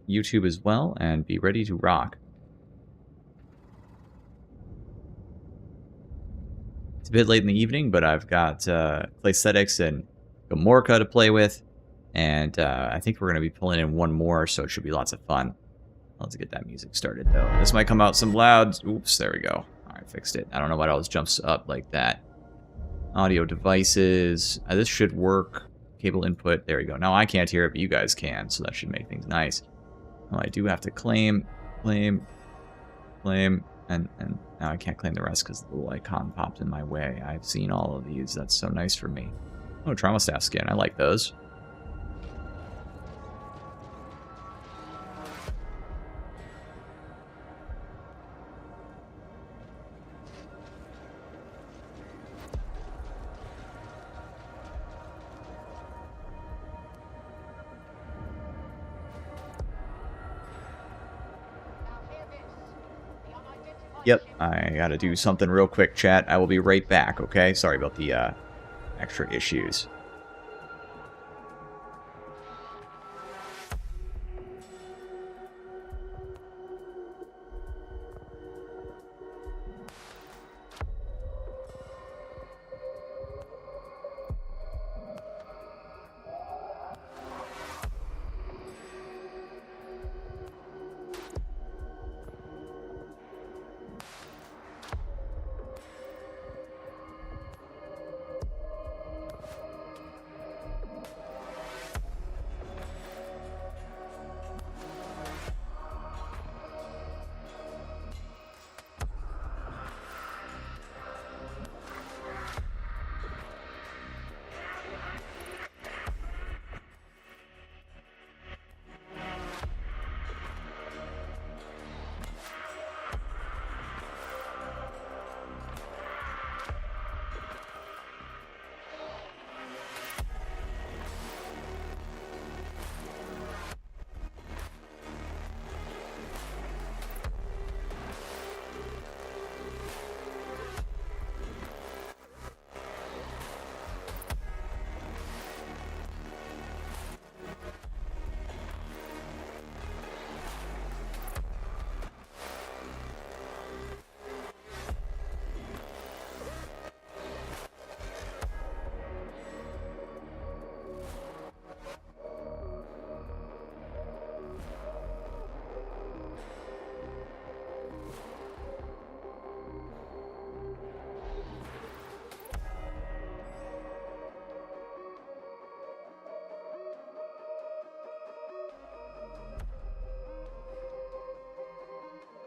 YouTube as well, and be ready to rock. It's a bit late in the evening, but I've got Playsthetics and Gomorka to play with, and I think we're going to be pulling in one more, so it should be lots of fun. Let's get that music started, though. This might come out some loud. Oops, there we go. All right, fixed it. I don't know why it always jumps up like that. Audio devices. This should work. Cable input. There we go. Now I can't hear it, but you guys can, so that should make things nice. Oh, I do have to claim, and now I can't claim the rest because the little icon popped in my way. I've seen all of these. That's so nice for me. Oh, trauma staff skin. I like those. Yep, I gotta do something real quick, chat. I will be right back, okay? Sorry about the extra issues.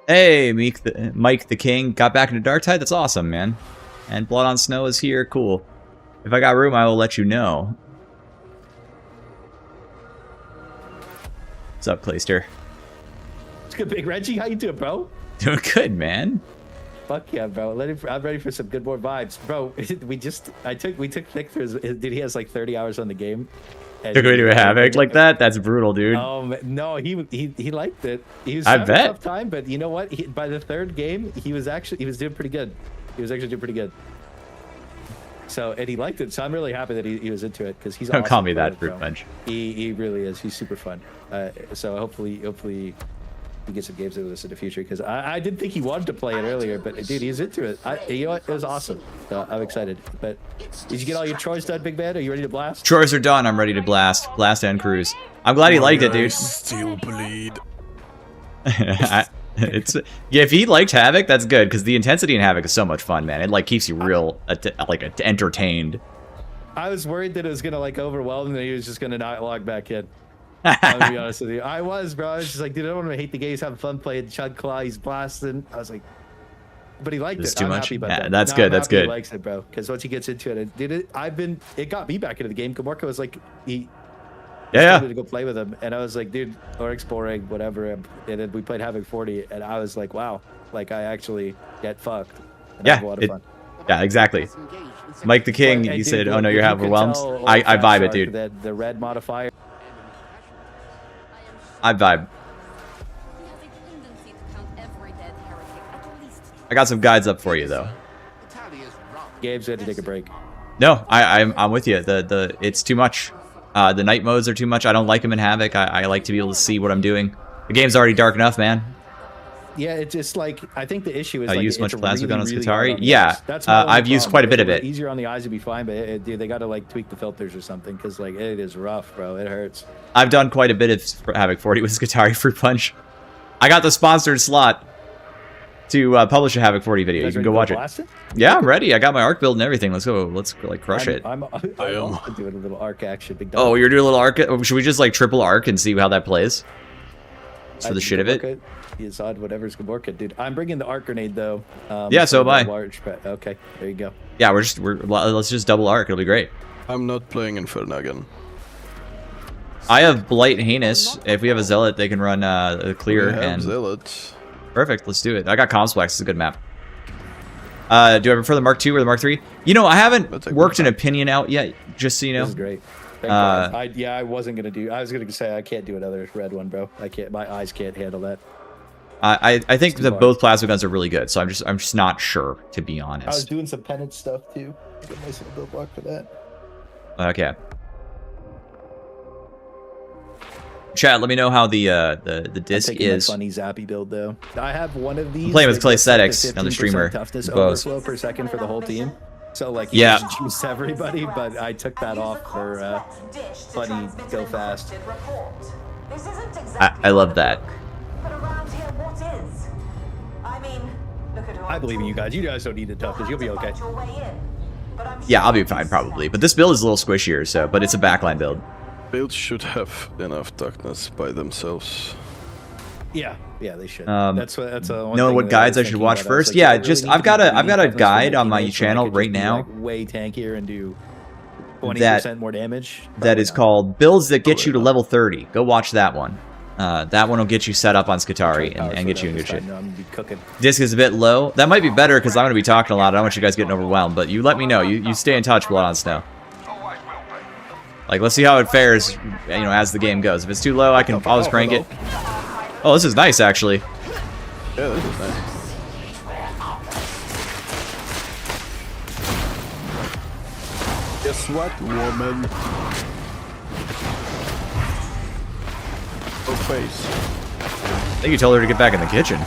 Hey, Mike the King got back into Darktide. That's awesome, man. And Blood on Snow is here. Cool. If I got room, I will let you know. What's up, Playster? What's good, Big Reggie? How you doing, bro? Doing good, man. Fuck yeah, bro. I'm ready for some good more vibes, bro. We took pictures. Dude, he has like 30 hours on the game. Took me to a Havoc like that? That's brutal, dude. No, he liked it. He was I having bet. a tough time, but you know what? By the third game, he was doing pretty good. He was actually doing pretty good. So, and he liked it. So I'm really happy that he was into it because he's Don't awesome. call me that, Fruit Punch. He really is. He's super fun. So hopefully we get some games with us in the future because I didn't think he wanted to play it earlier, but dude, he's into it. You know what? It was awesome. So I'm excited. But did you get all your chores done, big man? Are you ready to blast? Chores are done. I'm ready to blast and cruise. I'm glad he liked it, dude. Still bleed. Yeah, if he liked Havoc, that's good because the intensity in Havoc is so much fun, man. It like keeps you real entertained. I was worried that it was gonna like overwhelm him and he was just gonna not log back in. I'll be honest with you. I was, bro. I was just like, dude, I don't want to hate the game. He's having fun playing Chud Claw. He's blasting. I was like, but he liked it. Too I'm much? happy about Yeah, that. that's good. That's good. He likes it, bro. Because once he gets into it, it got me back into the game. Gomorka was like, he told me to go play with him, and I was like, dude, Auric's boring, whatever. And then we played Havoc 40, and I was like, wow, like I actually get fucked. And I have a lot of fun. Yeah, exactly. Mike the King, he said, "Oh no, you're overwhelmed." I vibe it, dude. The red modifier. I vibe. I got some guides up for you though. Gabe's had to take a break. No, I'm with you. It's too much. The night modes are too much. I don't like them in Havoc. I like to be able to see what I'm doing. The game's already dark enough, man. Yeah, it's just like I think the issue is I like use much it's plasma gun on really Skitarii. hard on the Yeah, eyes. That's my only I've used problem. quite a bit If of were it. Easier on the eyes would be fine, but dude, they got to like tweak the filters or something because like it is rough, bro. It hurts. I've done quite a bit of Havoc 40 with Skitarii Fruit Punch. I got the sponsored slot to publish a Havoc 40 video. You can go watch it. Yeah, I'm ready. I got my arc build and everything. Let's go. Let's like crush it. I'm also doing a little arc action. Big dog. Oh, you're doing a little arc. Should we just like triple arc and see how that plays? Just for the shit of it. It's odd, whatever's Gamorka, dude. I'm bringing the arc grenade though. Yeah, so am I. Okay, there you go. Yeah, let's just double arc. It'll be great. I'm not playing Inferno again. I have Blight Heinous. If we have a Zealot, they can run clear. We have and Zealot. Perfect. Let's do it. I got Complex. It's a good map. Do I prefer the Mark II or the Mark III? You know, I haven't worked an opinion out yet. Just so you know. This is great. I wasn't gonna do. I was gonna say I can't do another red one, bro. I can't. My eyes can't handle that. I think that both plasma guns are really good, so I'm just not sure, to be honest. I was doing some penance stuff too. Get a nice little build block for that. Okay. Chat, let me know how the disc is. Funny zappy build though. I have one of these. I'm playing with Claycetics, another streamer. Toughness both. overflow per second for the whole team. So like you just choose everybody, but I took that off for funny go fast. I love that. I believe in you guys. You guys don't need the toughness. You'll be okay. Yeah, I'll be fine probably. But this build is a little squishier, so but it's a backline build. Builds should have enough toughness by themselves. Yeah, they should. That's one know what guides I should watch first? Yeah, just I've got a guide on my channel right now. Way tankier and do 20% more damage. That is called builds that get you to level 30. Go watch that one. That one will get you set up on Skitarii and get you in good shape. Disc is a bit low. That might be better because I'm going to be talking a lot. I don't want you guys getting overwhelmed, but you let me know. You stay in touch, Blood on Snow. Like, let's see how it fares, as the game goes. If it's too low, I can always crank it. Oh, this is nice, actually. Yeah, this is nice. Guess what, woman? Oh, face. I think you told her to get back in the kitchen.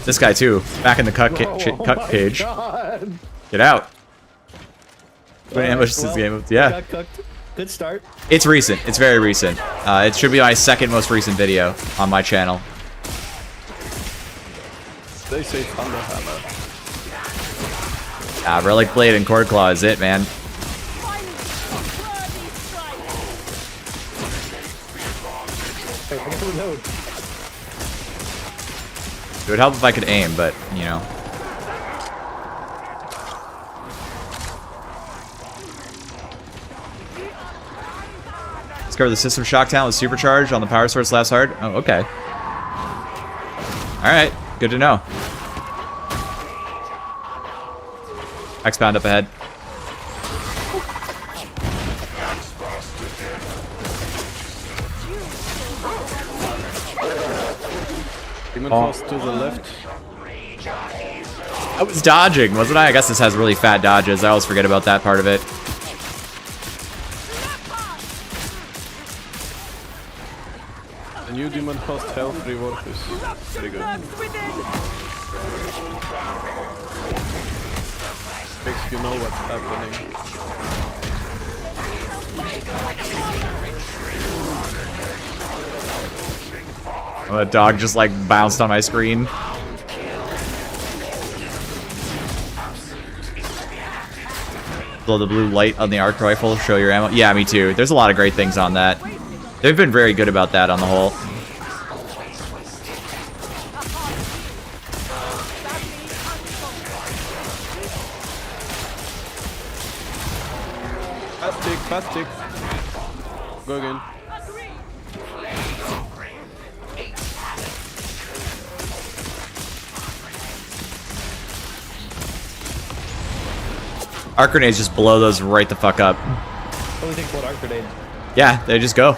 This guy, too. Back in the cut cage. God. Get out. Ambush this game. Yeah. Good start. It's recent. It's very recent. It should be my second most recent video on my channel. They say Thunderhammer. Relic Blade and Cord Claw is it, man. It would help if I could aim, but, Discover the system shock talent with supercharge on the power source last hard. Oh, okay. Alright, good to know. X-Pound up ahead. Demon Force to the left. I was dodging, wasn't I? I guess this has really fat dodges. I always forget about that part of it. The new Demon Force health rework is pretty good. Makes you know what's happening. Oh, that dog just like bounced on my screen. Blow the blue light on the arc rifle, show your ammo. Yeah, me too. There's a lot of great things on that. They've been very good about that on the whole. Fast tick. Go again. Arc grenades just blow those right the fuck up. Only takes one arc grenade. Yeah, they just go.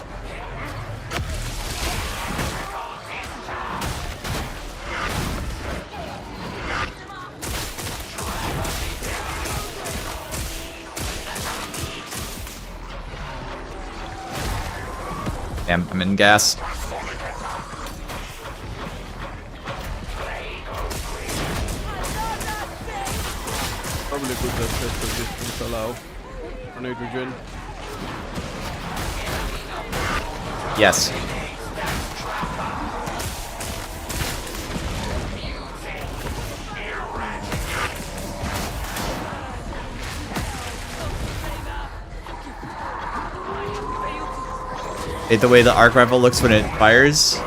Damn, I'm in gas. Probably put that test of distance allow. Grenade regen. Yes. Hate the way the arc rifle looks when it fires.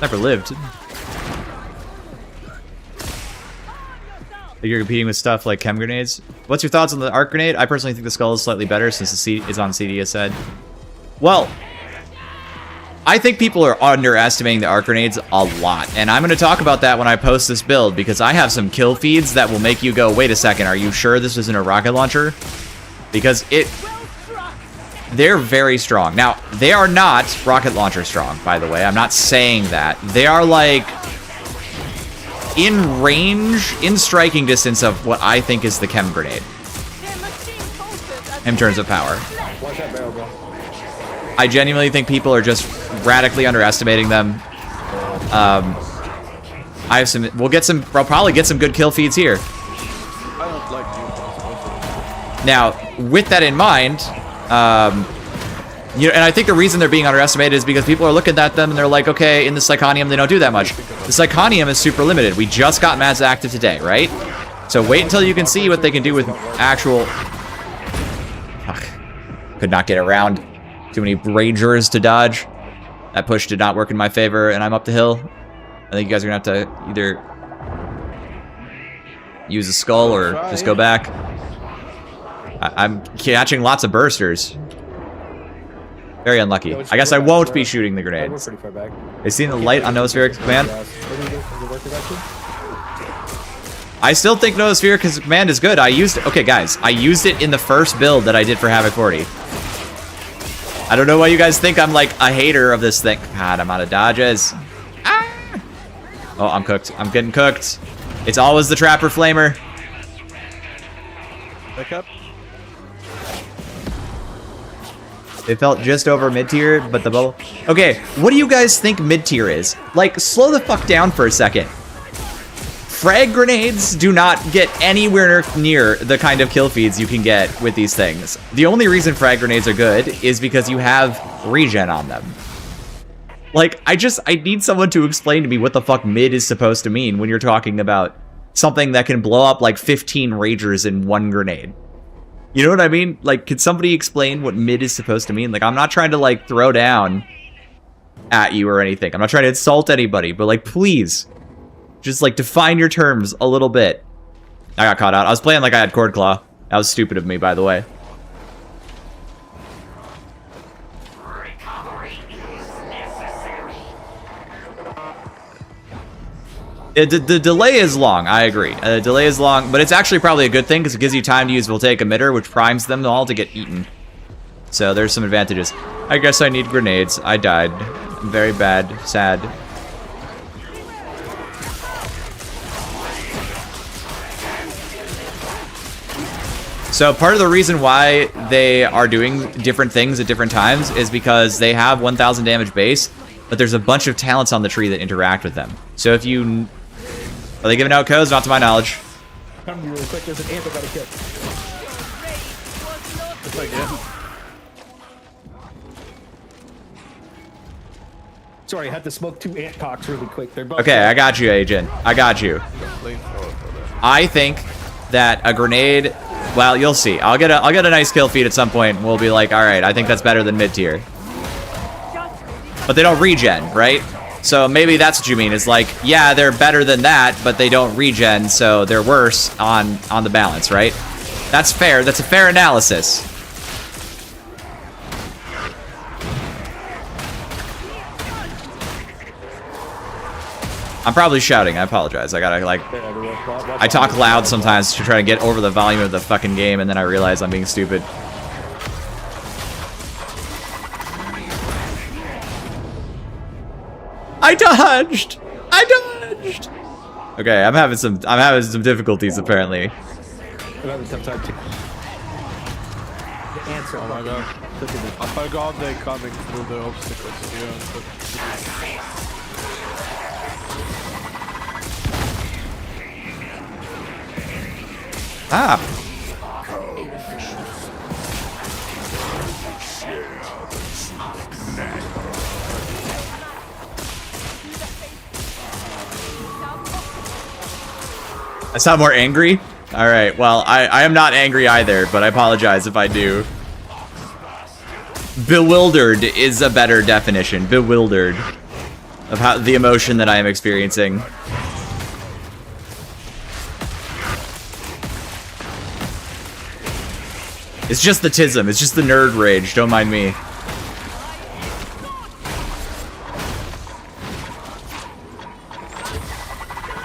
Never lived. You're competing with stuff like chem grenades. What's your thoughts on the arc grenade? I personally think the skull is slightly better since the C is on CD, as said. Well, I think people are underestimating the arc grenades a lot, and I'm going to talk about that when I post this build because I have some kill feeds that will make you go, wait a second, are you sure this isn't a rocket launcher? Because they're very strong. Now, they are not rocket launcher strong, by the way. I'm not saying that. They are like in range, in striking distance of what I think is the chem grenade in terms of power. I genuinely think people are just radically underestimating them. I have some. We'll probably get some good kill feeds here. I don't like you. Now, with that in mind, you know, and I think the reason they're being underestimated is because people are looking at them and they're like, okay, in the Psychonium they don't do that much. The Psychonium is super limited. We just got Mads active today, right? So wait until you can see what they can do with actual. Fuck. Could not get around. Too many ragers to dodge. That push did not work in my favor, and I'm up the hill. I think you guys are gonna have to either use a skull or just go back. I'm catching lots of bursters. Very unlucky. I guess I won't be shooting the grenades. We're pretty far back. They seen the light on Noospheric Command? I still think Noospheric Command is good. I used it. Okay, guys. I used it in the first build that I did for Havoc 40. I don't know why you guys think I'm like a hater of this thing. God, I'm out of dodges. Ah! Oh, I'm cooked. I'm getting cooked. It's always the Trapper Flamer. Back up. It felt just over mid-tier, but the bubble... Okay, what do you guys think mid-tier is? Like, slow the fuck down for a second. Frag grenades do not get anywhere near the kind of kill feeds you can get with these things. The only reason frag grenades are good is because you have regen on them. Like, I need someone to explain to me what the fuck mid is supposed to mean when you're talking about something that can blow up like 15 ragers in one grenade. You know what I mean? Like, could somebody explain what mid is supposed to mean? Like, I'm not trying to, like, throw down at you or anything. I'm not trying to insult anybody, but, like, please. Just, like, define your terms a little bit. I got caught out. I was playing like I had Cord Claw. That was stupid of me, by the way. The delay is long, I agree. The delay is long, but it's actually probably a good thing because it gives you time to use Voltaic Emitter, which primes them all to get eaten. So there's some advantages. I guess I need grenades. I died. I'm very bad. Sad. So part of the reason why they are doing different things at different times is because they have 1,000 damage base, but there's a bunch of talents on the tree that interact with them. So if you... Are they giving out codes? Not to my knowledge. Come to you really quick. There's an ant about to kill. Just like, yeah. Sorry, I had to smoke 2 ant cocks really quick. They're both Okay, I got you, Agent. I got you. I think that a grenade... Well, you'll see. I'll get a nice kill feed at some point, and we'll be like, all right, I think that's better than mid-tier. But they don't regen, right? So maybe that's what you mean. Is like, yeah, they're better than that, but they don't regen, so they're worse on the balance, right? That's fair. That's a fair analysis. I'm probably shouting. I apologize. I gotta, like... I talk loud sometimes to try to get over the volume of the fucking game, and then I realize I'm being stupid. I dodged! I dodged! Okay, I'm having some difficulties, apparently. I'm having a tough time, too. The ants are Oh my god. I forgot they're coming through the obstacles here. Ah! I sound more angry? Alright, well, I am not angry either, but I apologize if I do. Bewildered is a better definition. Bewildered. Of how the emotion that I am experiencing. It's just the tism. It's just the nerd rage. Don't mind me.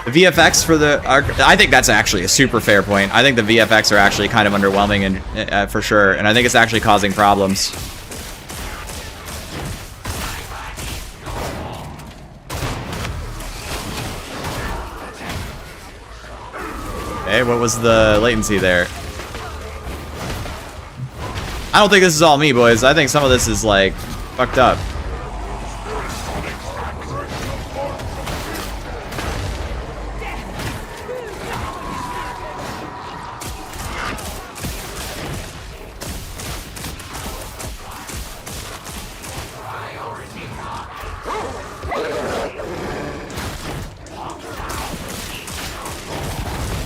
The VFX for the... I think that's actually a super fair point. I think the VFX are actually kind of underwhelming, and for sure. And I think it's actually causing problems. Okay, what was the latency there? I don't think this is all me, boys. I think some of this is, like, fucked up.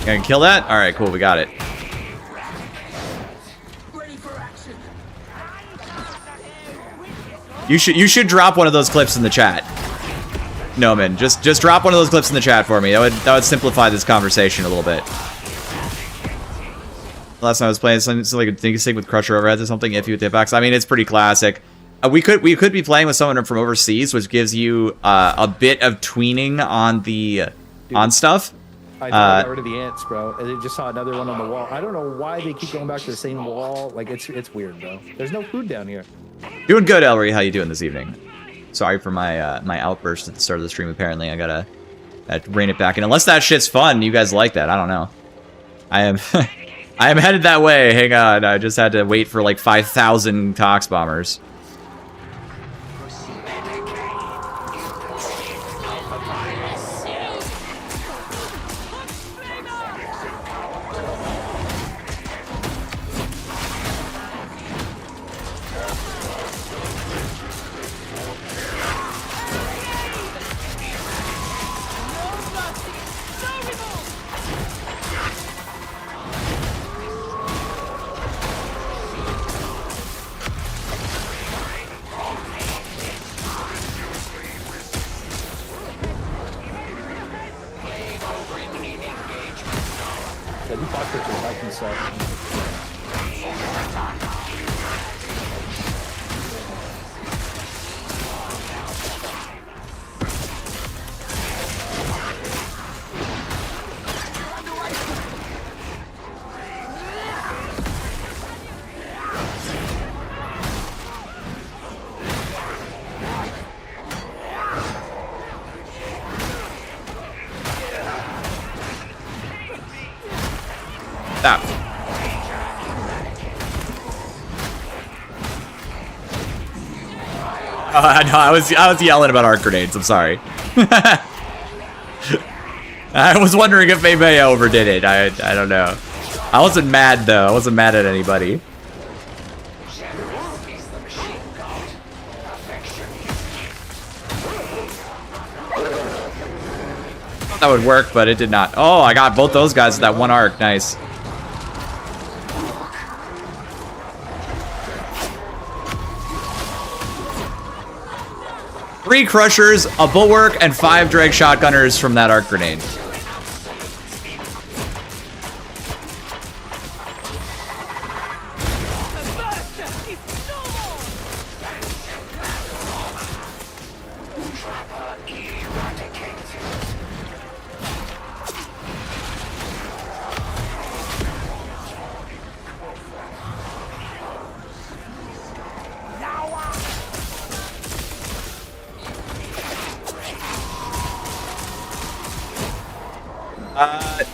Gonna kill that? Alright, cool, we got it. You should drop one of those clips in the chat. Noman, just drop one of those clips in the chat for me. That would simplify this conversation a little bit. Last time I was playing something like a sync with Crusher overheads or something, iffy with the effects. I mean, it's pretty classic. We could be playing with someone from overseas, which gives you a bit of tweening on the stuff. I got rid of the ants, bro. And I just saw another one on the wall. I don't know why they keep going back to the same wall. Like, it's weird, bro. There's no food down here. Doing good, Ellery. How you doing this evening? Sorry for my my outburst at the start of the stream. Apparently, I gotta rein it back. And unless that shit's fun, you guys like that. I don't know. I am I am headed that way. Hang on. I just had to wait for like 5,000 Tox bombers. No, I was yelling about arc grenades. I'm sorry. I was wondering if maybe I overdid it. I don't know. I wasn't mad though. I wasn't mad at anybody. That would work, but it did not. Oh, I got both those guys with that one arc. Nice. Three Crushers, a Bulwark, and 5 Dreg Shotgunners from that arc grenade.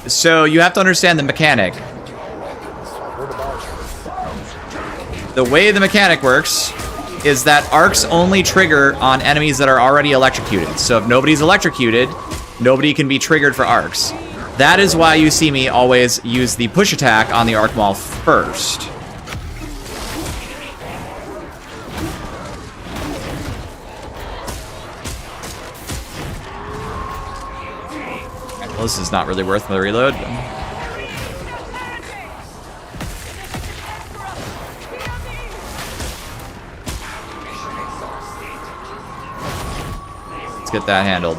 So you have to understand the mechanic. The way the mechanic works is that arcs only trigger on enemies that are already electrocuted. So if nobody's electrocuted, nobody can be triggered for arcs. That is why you see me always use the push attack on the arc wall first. Well, this is not really worth the reload. Let's get that handled.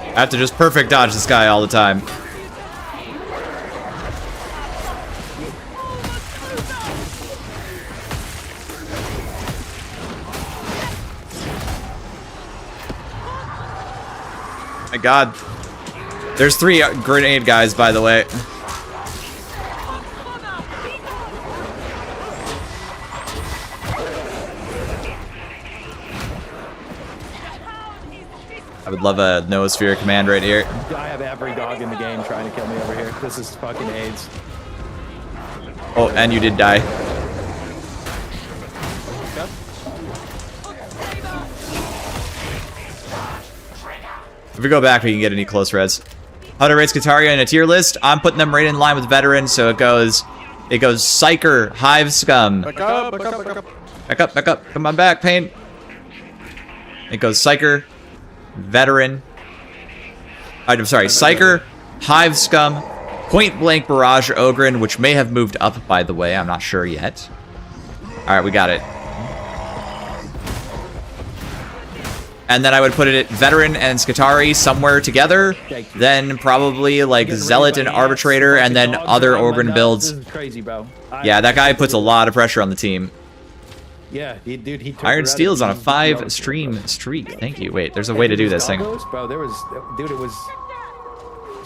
I have to just perfect dodge this guy all the time. My God. There's 3 grenade guys, by the way. I would love a noosphere command right here. I have every dog in the game trying to kill me over here. This is fucking AIDS. Oh, and you did die. If we go back, we can get any close res. How to raise Kataria in a tier list? I'm putting them right in line with veteran, so it goes Psyker, Hive Scum. Back up, back up, back up. Back up, back up. Come on back, Pain. It goes Psyker, Veteran. I'm sorry, Psyker, Hive Scum, Point Blank Barrage Ogren, which may have moved up, by the way. I'm not sure yet. Alright, we got it. And then I would put it at Veteran and Skitari somewhere together. Then probably like Zealot and Arbitrator, and then other Ogren builds. This is crazy, bro. Yeah, that guy puts a lot of pressure on the team. Yeah, dude, he Iron Steel is on a 5-stream streak. Thank you. Wait, there's a way to do this thing. Bro, there was, dude, it was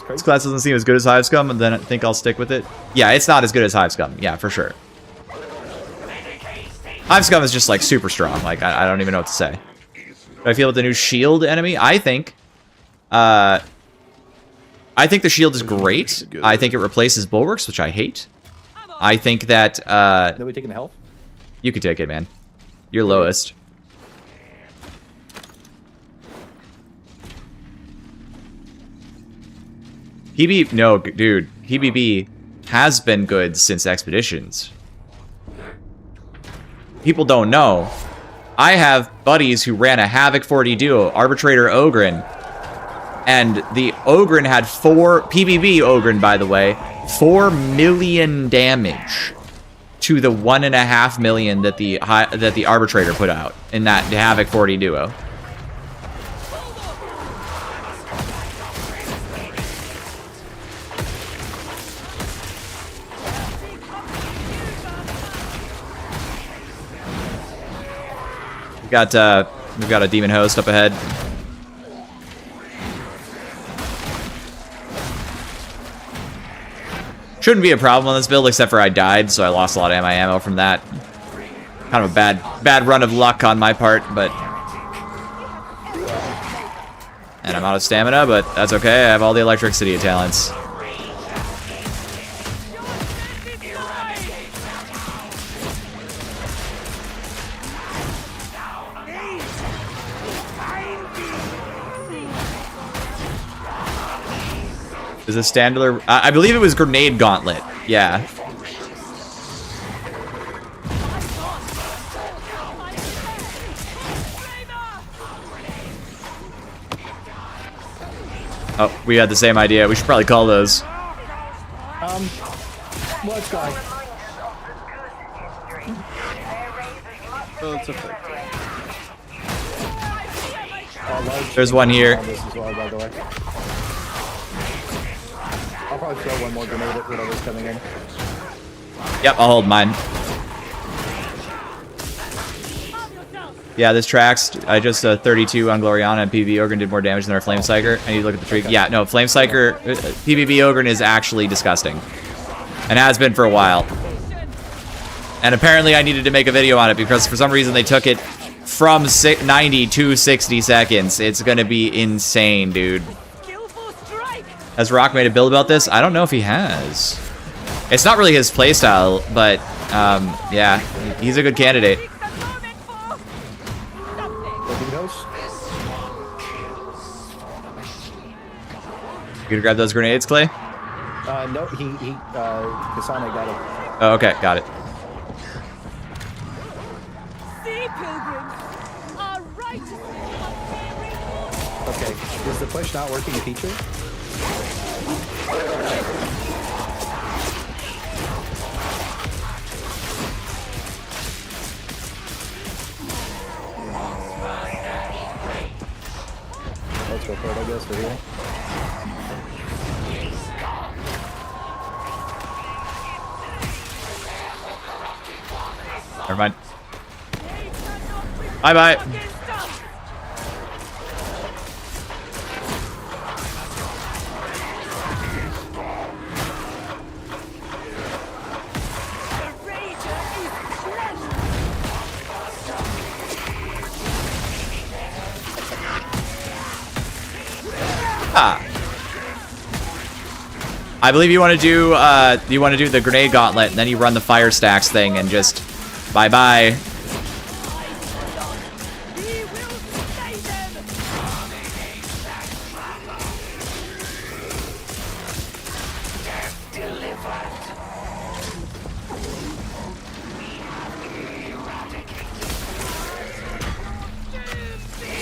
This class doesn't seem as good as Hive Scum, and then I think I'll stick with it. Yeah, it's not as good as Hive Scum. Yeah, for sure. Hive Scum is just like super strong. Like I don't even know what to say. Do I feel with the new shield enemy? I think the shield is great. I think it replaces bulwarks, which I hate. I think that Nobody taking the health? You can take it, man. You're lowest. No, dude. PBB has been good since Expeditions. People don't know. I have buddies who ran a Havoc 40 Duo, Arbitrator Ogren. And the Ogren had PBB Ogren, by the way, 4 million damage to the 1.5 million that the Arbitrator put out in that Havoc 40 Duo. We've got a demon host up ahead. Shouldn't be a problem on this build, except for I died, so I lost a lot of my ammo from that. Kind of a bad run of luck on my part, but... And I'm out of stamina, but that's okay. I have all the electricity talents. Is a Standler? I believe it was Grenade Gauntlet. Yeah. Oh, we had the same idea. We should probably call those. What guy? Oh, it's okay. There's one here. I'll probably throw one more grenade at whatever's coming in. Yep, I'll hold mine. Yeah, this tracks. I just 32 on Gloriana and PvP Ogre did more damage than our Flame Psyker. I need to look at the tree. Yeah, no, Flame Psyker, PvP Ogre is actually disgusting. And has been for a while. And apparently I needed to make a video on it because for some reason they took it from 90 to 60 seconds. It's gonna be insane, dude. Has Rock made a build about this? I don't know if he has. It's not really his playstyle, but yeah, he's a good candidate. You gonna grab those grenades, Clay? No, Kasane got it. Oh, okay, got it. Okay, is the push not working a feature? Let's go for it, I guess, for here. Never mind. Bye-bye. I believe you want to do the grenade gauntlet, and then you run the fire stacks thing, and just bye-bye.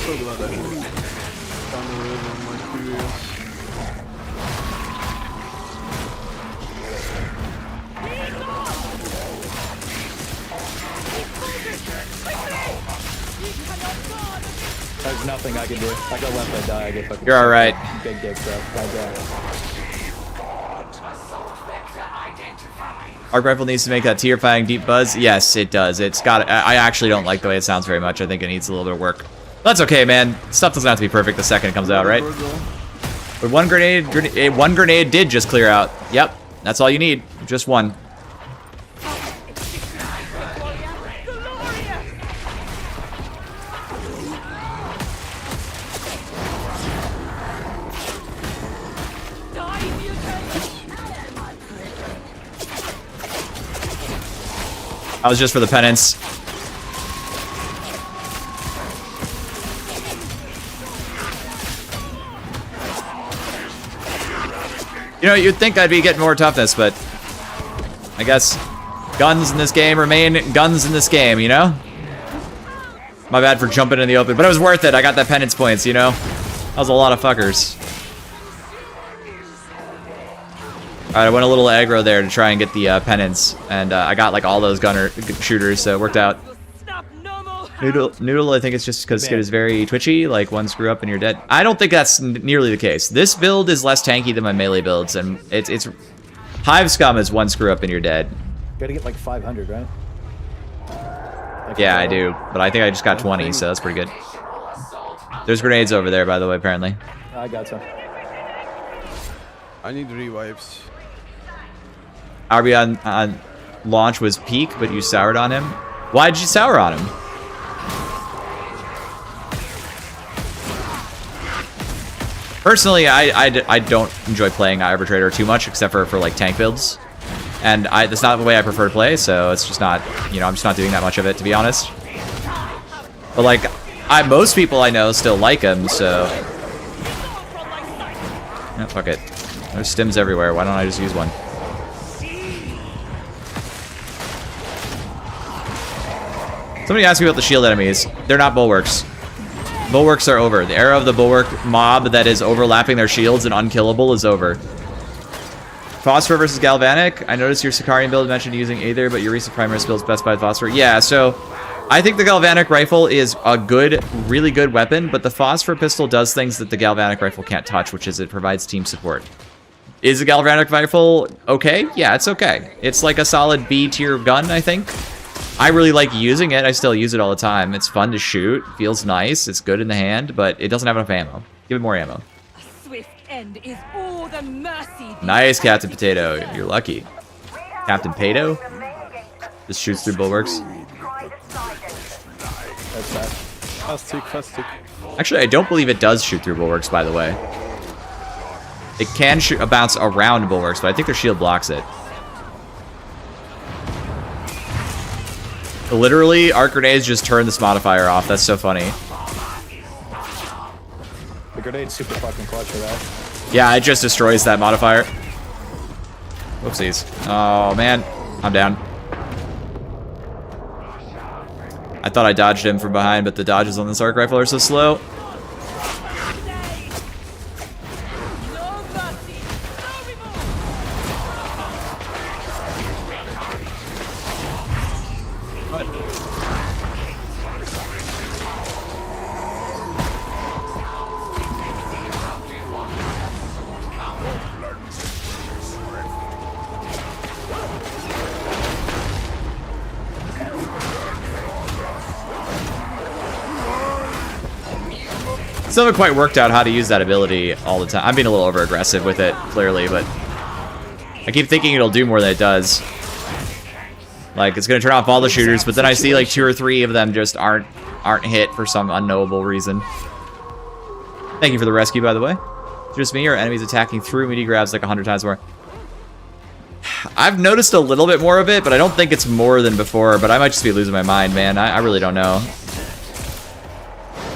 So glad I done away with my curious. There's nothing I can do. I go left, I die, I get fucking... You're alright. Big dick, bro. Arc Rifle needs to make that terrifying deep buzz. Yes, it does. It's got. I actually don't like the way it sounds very much. I think it needs a little bit of work. That's okay, man. Stuff doesn't have to be perfect the second it comes out, right? But one grenade did just clear out. Yep, that's all you need. Just one. That was just for the penance. You know, you'd think I'd be getting more toughness, but I guess guns in this game remain guns in this game, you know? My bad for jumping in the open, but it was worth it. I got that penance points, you know? That was a lot of fuckers. Alright, I went a little aggro there to try and get the penance, and I got like all those shooters, so it worked out. Noodle, I think it's just because Skid is very twitchy, like one screw up and you're dead. I don't think that's nearly the case. This build is less tanky than my melee builds, and it's Hive Scum is one screw up and you're dead. Gotta get like 500, right? Like yeah, I do, but I think I just got 20, so that's pretty good. There's grenades over there, by the way, apparently. I got some. I need revives. RB on launch was peak, but you soured on him. Why'd you sour on him? Personally, I don't enjoy playing Arbitrator too much, except for like tank builds. And that's not the way I prefer to play, so it's just not, you know, I'm just not doing that much of it, to be honest. But like, most people I know still like him, so... Oh, fuck it. There's stims everywhere, why don't I just use one? Somebody asked me about the shield enemies. They're not bulwarks. Bulwarks are over. The era of the bulwark mob that is overlapping their shields and unkillable is over. Phosphor versus Galvanic. I noticed your Sicarian build mentioned using either, but your recent Primaris build specified Phosphor. Yeah, so I think the Galvanic rifle is a good, really good weapon, but the Phosphor pistol does things that the Galvanic rifle can't touch, which is it provides team support. Is a Galvanic rifle okay? Yeah, it's okay. It's like a solid B tier gun, I think. I really like using it. I still use it all the time. It's fun to shoot. Feels nice. It's good in the hand, but it doesn't have enough ammo. Give it more ammo. A swift end is all the mercy. Nice, Captain Potato. You're lucky. Captain Pato? Just shoots through bulwarks. That's bad. Fast tick. Actually, I don't believe it does shoot through bulwarks, by the way. It can shoot bounce around bulwarks, but I think their shield blocks it. Literally, arc grenades just turn this modifier off. That's so funny. The grenade's super fucking clutch for that. Yeah, it just destroys that modifier. Whoopsies. Oh, man. I'm down. I thought I dodged him from behind, but the dodges on this arc rifle are so slow. Still haven't quite worked out how to use that ability all the time. I'm being a little over aggressive with it, clearly, but I keep thinking it'll do more than it does. Like, it's gonna turn off all the shooters, but then I see like 2 or 3 of them just aren't hit for some unknowable reason. Thank you for the rescue, by the way. Just me or enemies attacking through meaty grabs like 100 times more? I've noticed a little bit more of it, but I don't think it's more than before, but I might just be losing my mind, man. I really don't know.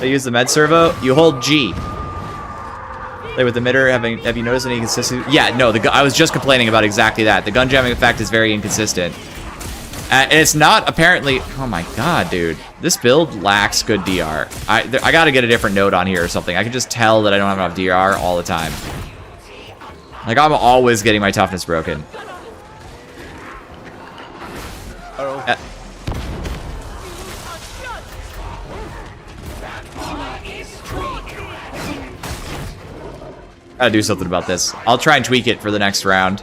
They use the med servo. You hold G. Play with the emitter. Have you noticed any consistency? Yeah, no. I was just complaining about exactly that. The gun jamming effect is very inconsistent, and it's not apparently. Oh my god, dude! This build lacks good DR. I got to get a different node on here or something. I can just tell that I don't have enough DR all the time. Like I'm always getting my toughness broken. Gotta do something about this. I'll try and tweak it for the next round.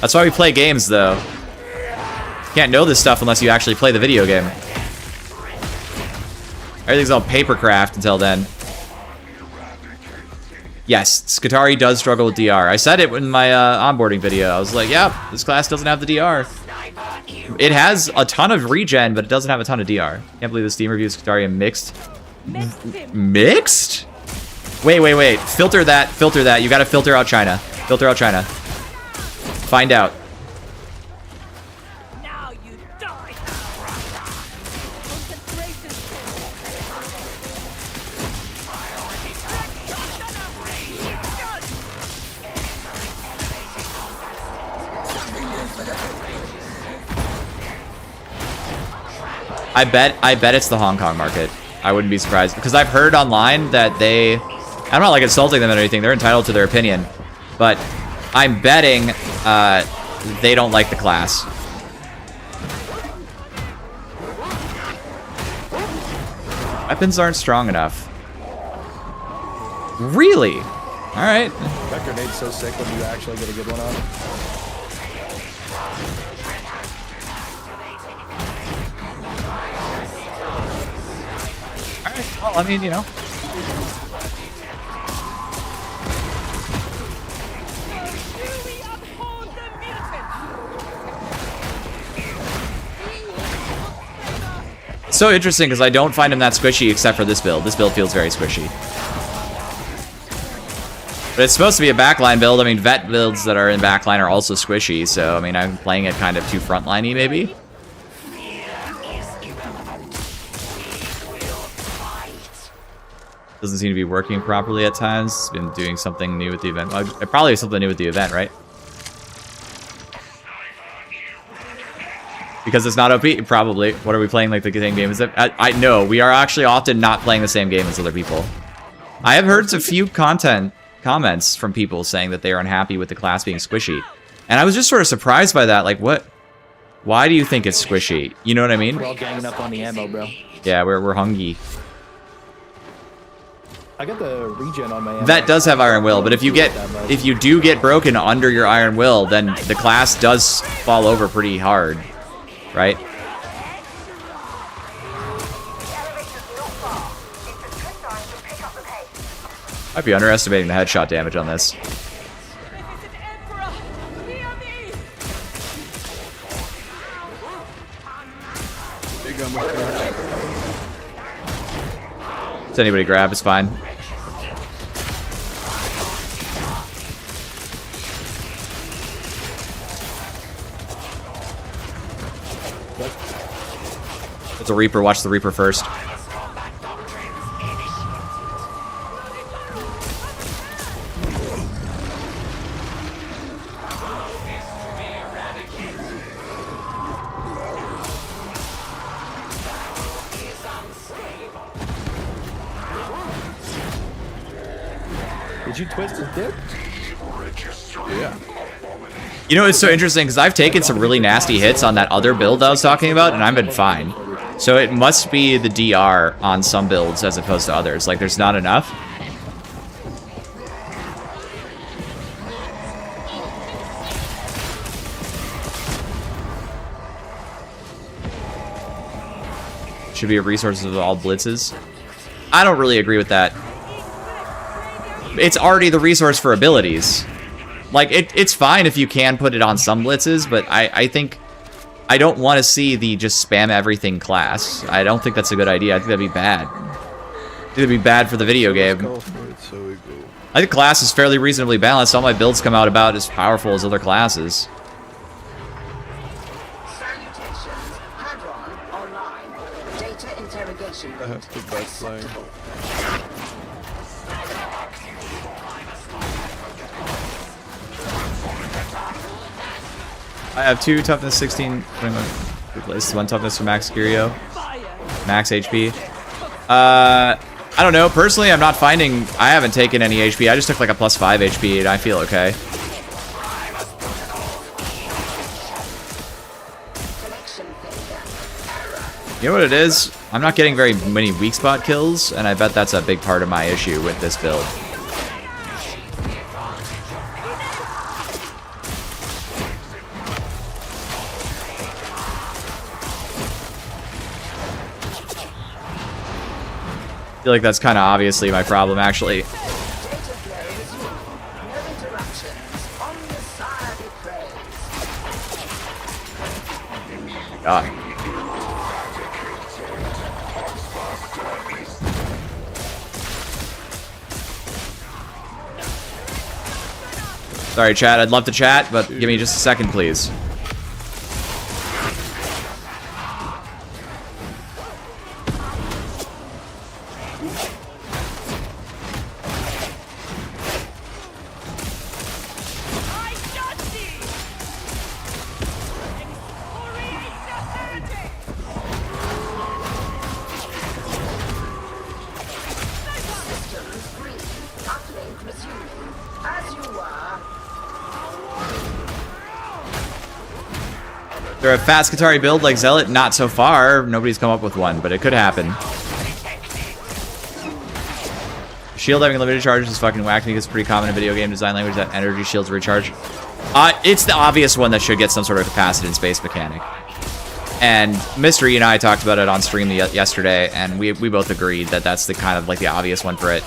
That's why we play games, though. You can't know this stuff unless you actually play the video game. Everything's all papercraft until then. Yes, Skitari does struggle with DR. I said it in my onboarding video. I was like, yep, this class doesn't have the DR. It has a ton of regen, but it doesn't have a ton of DR. Can't believe the Steam review of Skitari mixed. Mixed? Wait. Filter that. You gotta filter out China. Filter out China. Find out. Now you die. I bet it's the Hong Kong market. I wouldn't be surprised because I've heard online that I'm not like insulting them or anything. They're entitled to their opinion, but I'm betting they don't like the class. Weapons aren't strong enough. Really? All right. That grenade's so sick when you actually get a good one on. All right. Well, I mean, you know. So interesting because I don't find him that squishy except for this build. This build feels very squishy. But it's supposed to be a backline build. I mean, vet builds that are in backline are also squishy. So, I mean, I'm playing it kind of too frontliney maybe. Doesn't seem to be working properly at times. It's been doing something new with the event. Well, it probably has something new with the event, right? Because it's not OP? Probably. What are we playing like the same game as it? I know. We are actually often not playing the same game as other people. I have heard a few comments from people saying that they are unhappy with the class being squishy. And I was just sort of surprised by that. Like, what? Why do you think it's squishy? You know what I mean? We're all ganging up on the ammo, bro. Yeah, we're hungry. I got the regen on my ammo. That does have Iron Will, but if you do get broken under your Iron Will, then the class does fall over pretty hard. right? Might be underestimating the headshot damage on this. Does anybody grab? It's fine. It's a Reaper. Watch the Reaper first. Did you twist his dick? Yeah. You know, it's so interesting because I've taken some really nasty hits on that other build I was talking about, and I've been fine. So it must be the DR on some builds as opposed to others. Like, there's not enough. Should be a resource of all blitzes. I don't really agree with that. It's already the resource for abilities. Like, it's fine if you can put it on some blitzes, but I think I don't want to see the just spam everything class. I don't think that's a good idea. I think that'd be bad. I think it'd be bad for the video game. Go for it, so we go. I think class is fairly reasonably balanced. All my builds come out about as powerful as other classes. Salutations. Hadron online. Data interrogation. I have to backline. I have 2 toughness 16. This is 1 toughness for Max Curio. Max HP. I don't know. Personally, I'm not finding... I haven't taken any HP. I just took like a +5 HP, and I feel okay. You know what it is? I'm not getting very many weak spot kills, and I bet that's a big part of my issue with this build. I feel like that's kind of obviously my problem, actually. God. Sorry, chat. I'd love to chat, but give me just a second, please. They're a fast Qatari build like Zealot? Not so far. Nobody's come up with one, but it could happen. Shield having limited charges is fucking whack. I think it's pretty common in video game design language that energy shields recharge. It's the obvious one that should get some sort of capacitance-based mechanic. And Mystery and I talked about it on stream yesterday, and we both agreed that that's the kind of like the obvious one for it.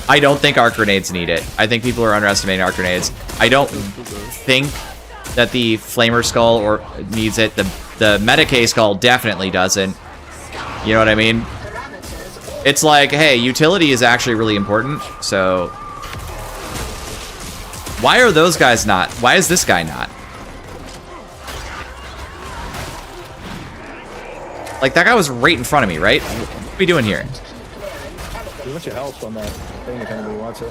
I don't think arc grenades need it. I think people are underestimating arc grenades. I don't think that the Flamer Skull needs it. The Medicae Skull definitely doesn't. You know what I mean? It's like, hey, utility is actually really important, so... Why are those guys not? Why is this guy not? Like, that guy was right in front of me, right? What are we doing here? There's a bunch of health on that thing if anybody wants it.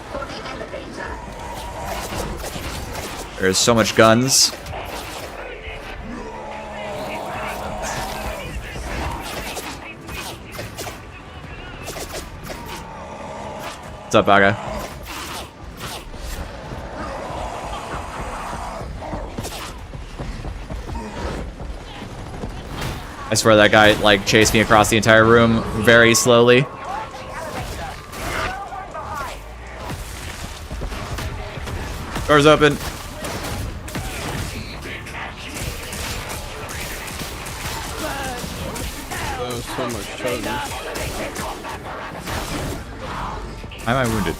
There's so much guns. What's up, Baga? I swear that guy, like, chased me across the entire room very slowly. Doors open. so much charges. Why am I wounded?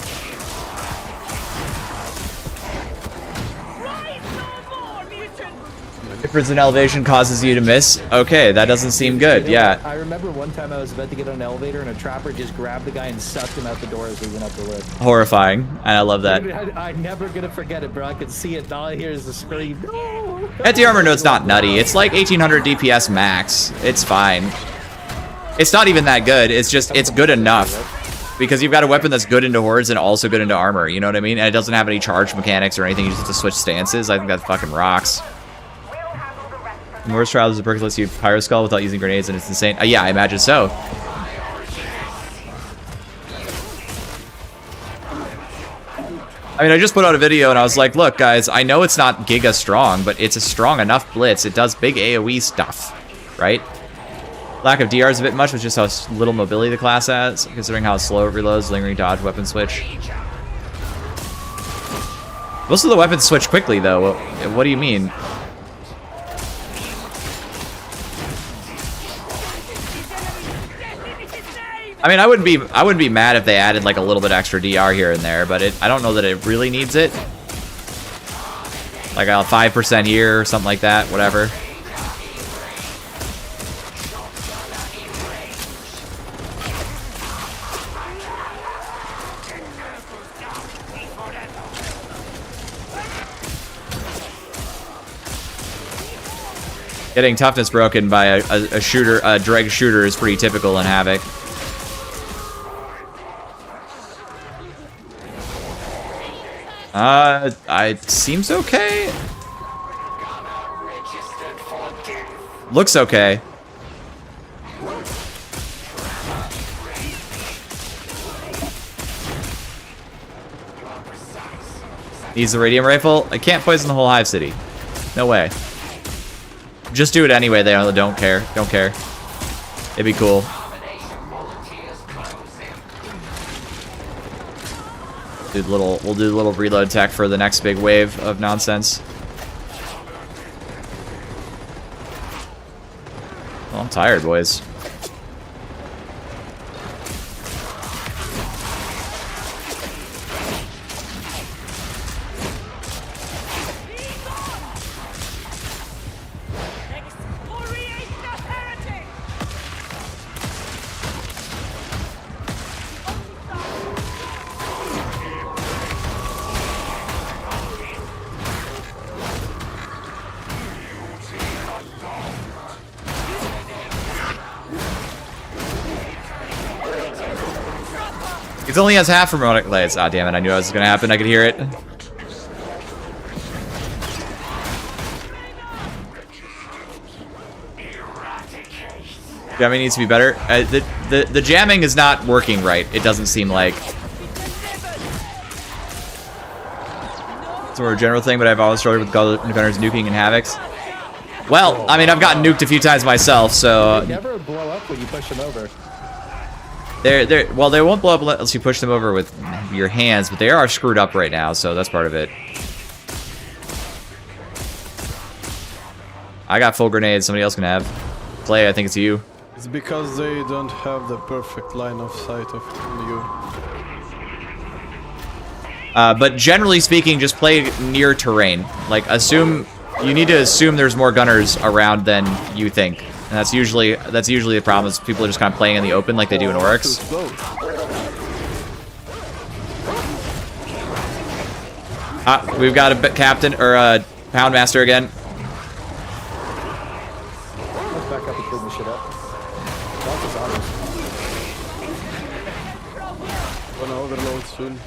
Difference in elevation causes you to miss. Okay, that doesn't seem good. Yeah. I remember one time I was about to get on an elevator and a trapper just grabbed the guy and sucked him out the door as we went up the lift. Horrifying. And I love that. Dude, I'm never gonna forget it, bro. I can see it. All I hear is the scream. No! Anti-armor node's not nutty. It's like 1800 DPS max. It's fine. It's not even that good. It's just, it's good enough. Because you've got a weapon that's good into hordes and also good into armor. You know what I mean? And it doesn't have any charge mechanics or anything. You just have to switch stances. I think that fucking rocks. Morris Trials is a perk that lets you Pyro Skull without using grenades, and it's insane. Yeah, I imagine so. I mean, I just put out a video and I was like, look, guys, I know it's not giga strong, but it's a strong enough blitz. It does big AoE stuff, right? Lack of DR is a bit much with just how little mobility the class has, considering how slow it reloads, lingering dodge, weapon switch. Most of the weapons switch quickly, though. What do you mean? I mean, I wouldn't be mad if they added like a little bit extra DR here and there, but I don't know that it really needs it. Like a 5% here or something like that, whatever. Getting toughness broken by a shooter, a dreg shooter is pretty typical in Havoc. It seems okay. Looks okay. Needs the radium rifle. I can't poison the whole hive city. No way. Just do it anyway. They don't care. Don't care. It'd be cool. We'll do a little reload tech for the next big wave of nonsense. Well, I'm tired, boys. It only has half remote blades. Ah, damn it! I knew it was gonna happen. I could hear it. Jamming needs to be better. The jamming is not working right. It doesn't seem like. It's more a general thing, but I've always struggled with Gauntlet defenders nuking and Havocs. Well, I mean, I've gotten nuked a few times myself, so. They never blow up when you push them over. Well, they won't blow up unless you push them over with your hands, but they are screwed up right now, so that's part of it. I got full grenades. Somebody else can have. Play, I think it's you. It's because they don't have the perfect line of sight of you. But generally speaking, just play near terrain. Like, you need to assume there's more gunners around than you think. And that's usually the problem, is people are just kind of playing in the open like they do in Aurics. We've got a captain, or a Poundmaster again. Let's back up and clean this shit up. Gonna overload soon.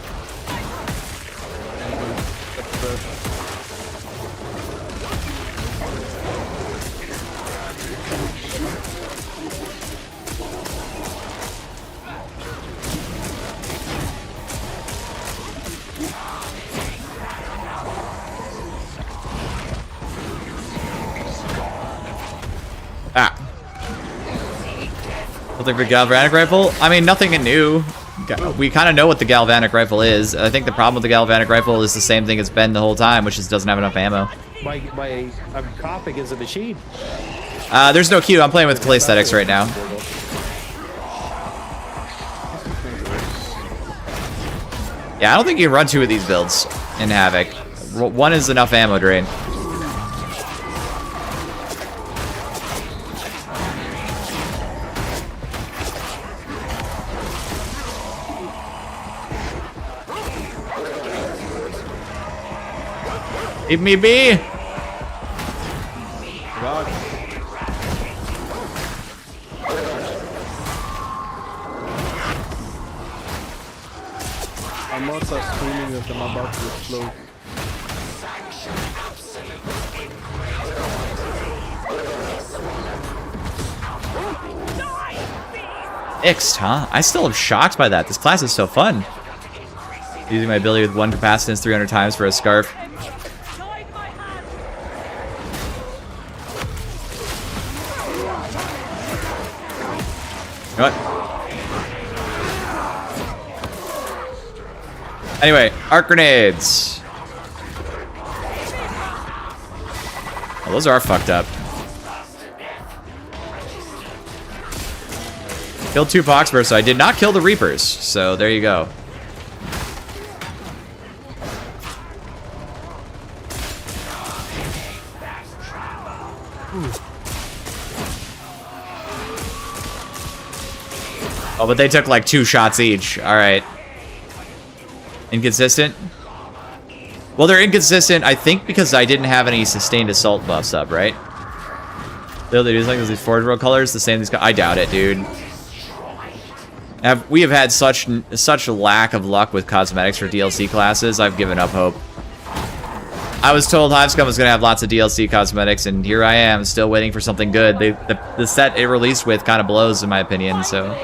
Something for Galvanic Rifle? I mean, nothing new. We kind of know what the Galvanic Rifle is. I think the problem with the Galvanic Rifle is the same thing it's been the whole time, which is doesn't have enough ammo. I'm coughing as a machine. There's no Q. I'm playing with Clay Aesthetics right now. Yeah, I don't think you can run 2 of these builds in Havoc. 1 is enough ammo drain. Leave me be! God. I'm not screaming that I'm about to explode. Fixed, huh? I still am shocked by that. This class is so fun. Using my ability with 1 capacitance 300 times for a scarf. You know what? Anyway, arc grenades. Oh, those are fucked up. Killed 2 Poxbursts, so I did not kill the Reapers. So there you go. Oh, but they took like 2 shots each. All right. Inconsistent? Well, they're inconsistent, I think, because I didn't have any sustained assault buffs up, right? They do like these Forge World colors, the same. I doubt it, dude. We have had such a lack of luck with cosmetics for DLC classes. I've given up hope. I was told Hivescum was going to have lots of DLC cosmetics, and here I am, still waiting for something good. The set it released with kind of blows, in my opinion, so...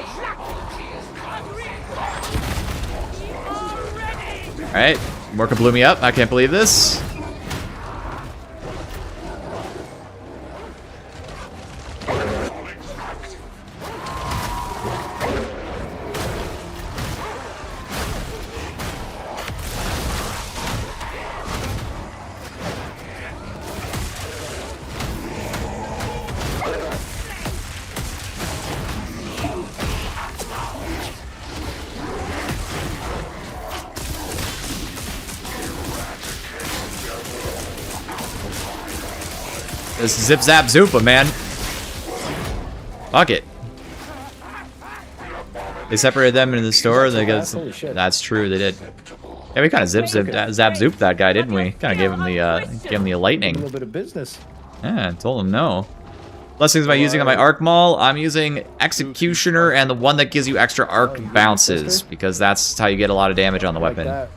Alright, Morka blew me up. I can't believe this. This zip zap zoopa, man. Fuck it. They separated them in the store. And they got some, that's true. They did. Yeah, we kind of zap zoop that guy, didn't we? Kind of gave him the lightning. A little bit of business. Yeah, told him no. Blessings am I using on my arc maul? I'm using Executioner and the one that gives you extra arc bounces because that's how you get a lot of damage on the weapon.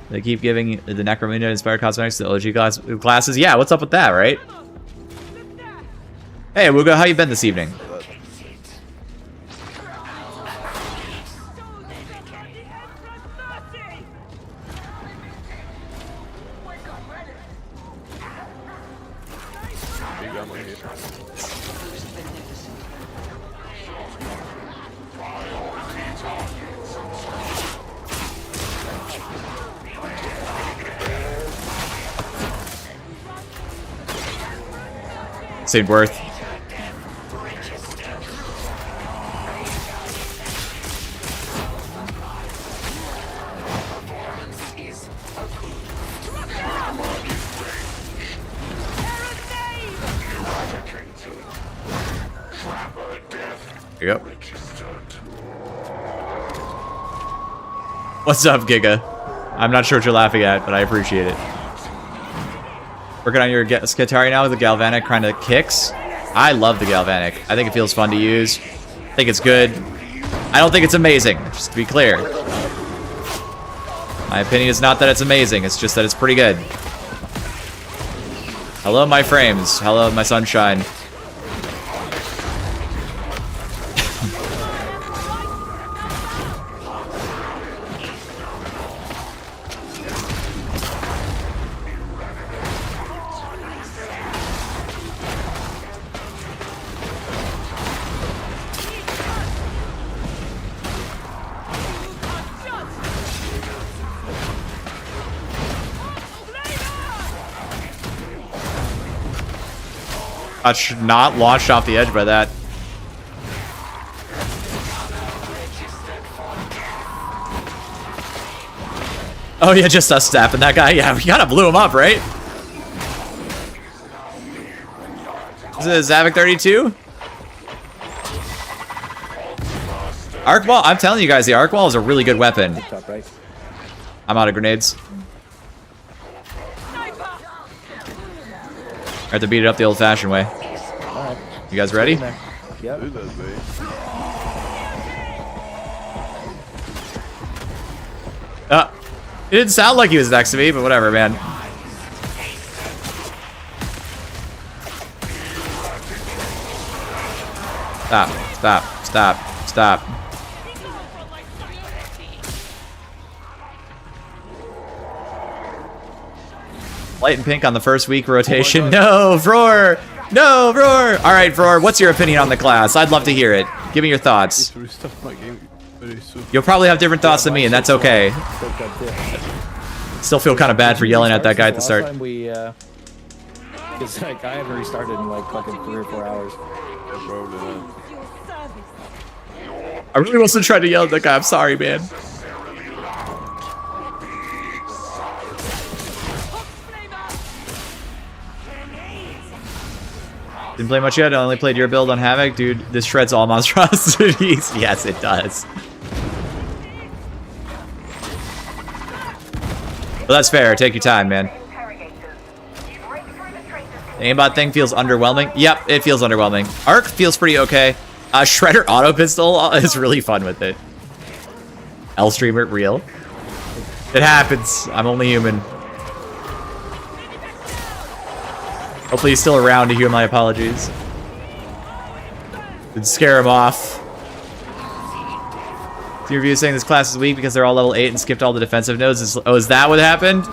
They keep giving the Necromunda inspired cosmetics to the OG classes. Yeah, what's up with that, right? Hey, Wooga, how you been this evening? St. Worth. Here you go. What's up, Giga? I'm not sure what you're laughing at, but I appreciate it. Working on your Skitari now with the Galvanic kind of kicks. I love the Galvanic. I think it feels fun to use. I think it's good. I don't think it's amazing, just to be clear. My opinion is not that it's amazing, it's just that it's pretty good. Hello, my frames. Hello, my sunshine. Not launched off the edge by that. Oh yeah, just us staffing that guy. Yeah, we gotta blew him up, right? Is it Havoc 32? Arc ball. I'm telling you guys, the arc ball is a really good weapon. Top right. I'm out of grenades. I have to beat it up the old-fashioned way. Alright. You guys ready? Yep. Do that, babe. It didn't sound like he was next to me, but whatever, man. Stop, stop, stop, stop. Light and pink on the first week rotation. No, Vroor! No, Vroor! Alright, Vroor, what's your opinion on the class? I'd love to hear it. Give me your thoughts. Need to restart my game very soon. You'll probably have different thoughts than me, and that's okay. Still feel kind of bad for yelling at that guy at the start. Last time we, it's like I haven't restarted in like fucking 3 or 4 hours. Yeah, probably not. I really wasn't trying to yell at that guy. I'm sorry, man. Didn't play much yet. I only played your build on Havoc. Dude, this shreds all monstrosities. Yes, it does. Well, that's fair. Take your time, man. The aimbot thing feels underwhelming. Yep, it feels underwhelming. Arc feels pretty okay. Shredder auto pistol is really fun with it. L streamer, real. It happens. I'm only human. Hopefully he's still around to hear my apologies. Did scare him off. The review is saying this class is weak because they're all level 8 and skipped all the defensive nodes. Is that what happened?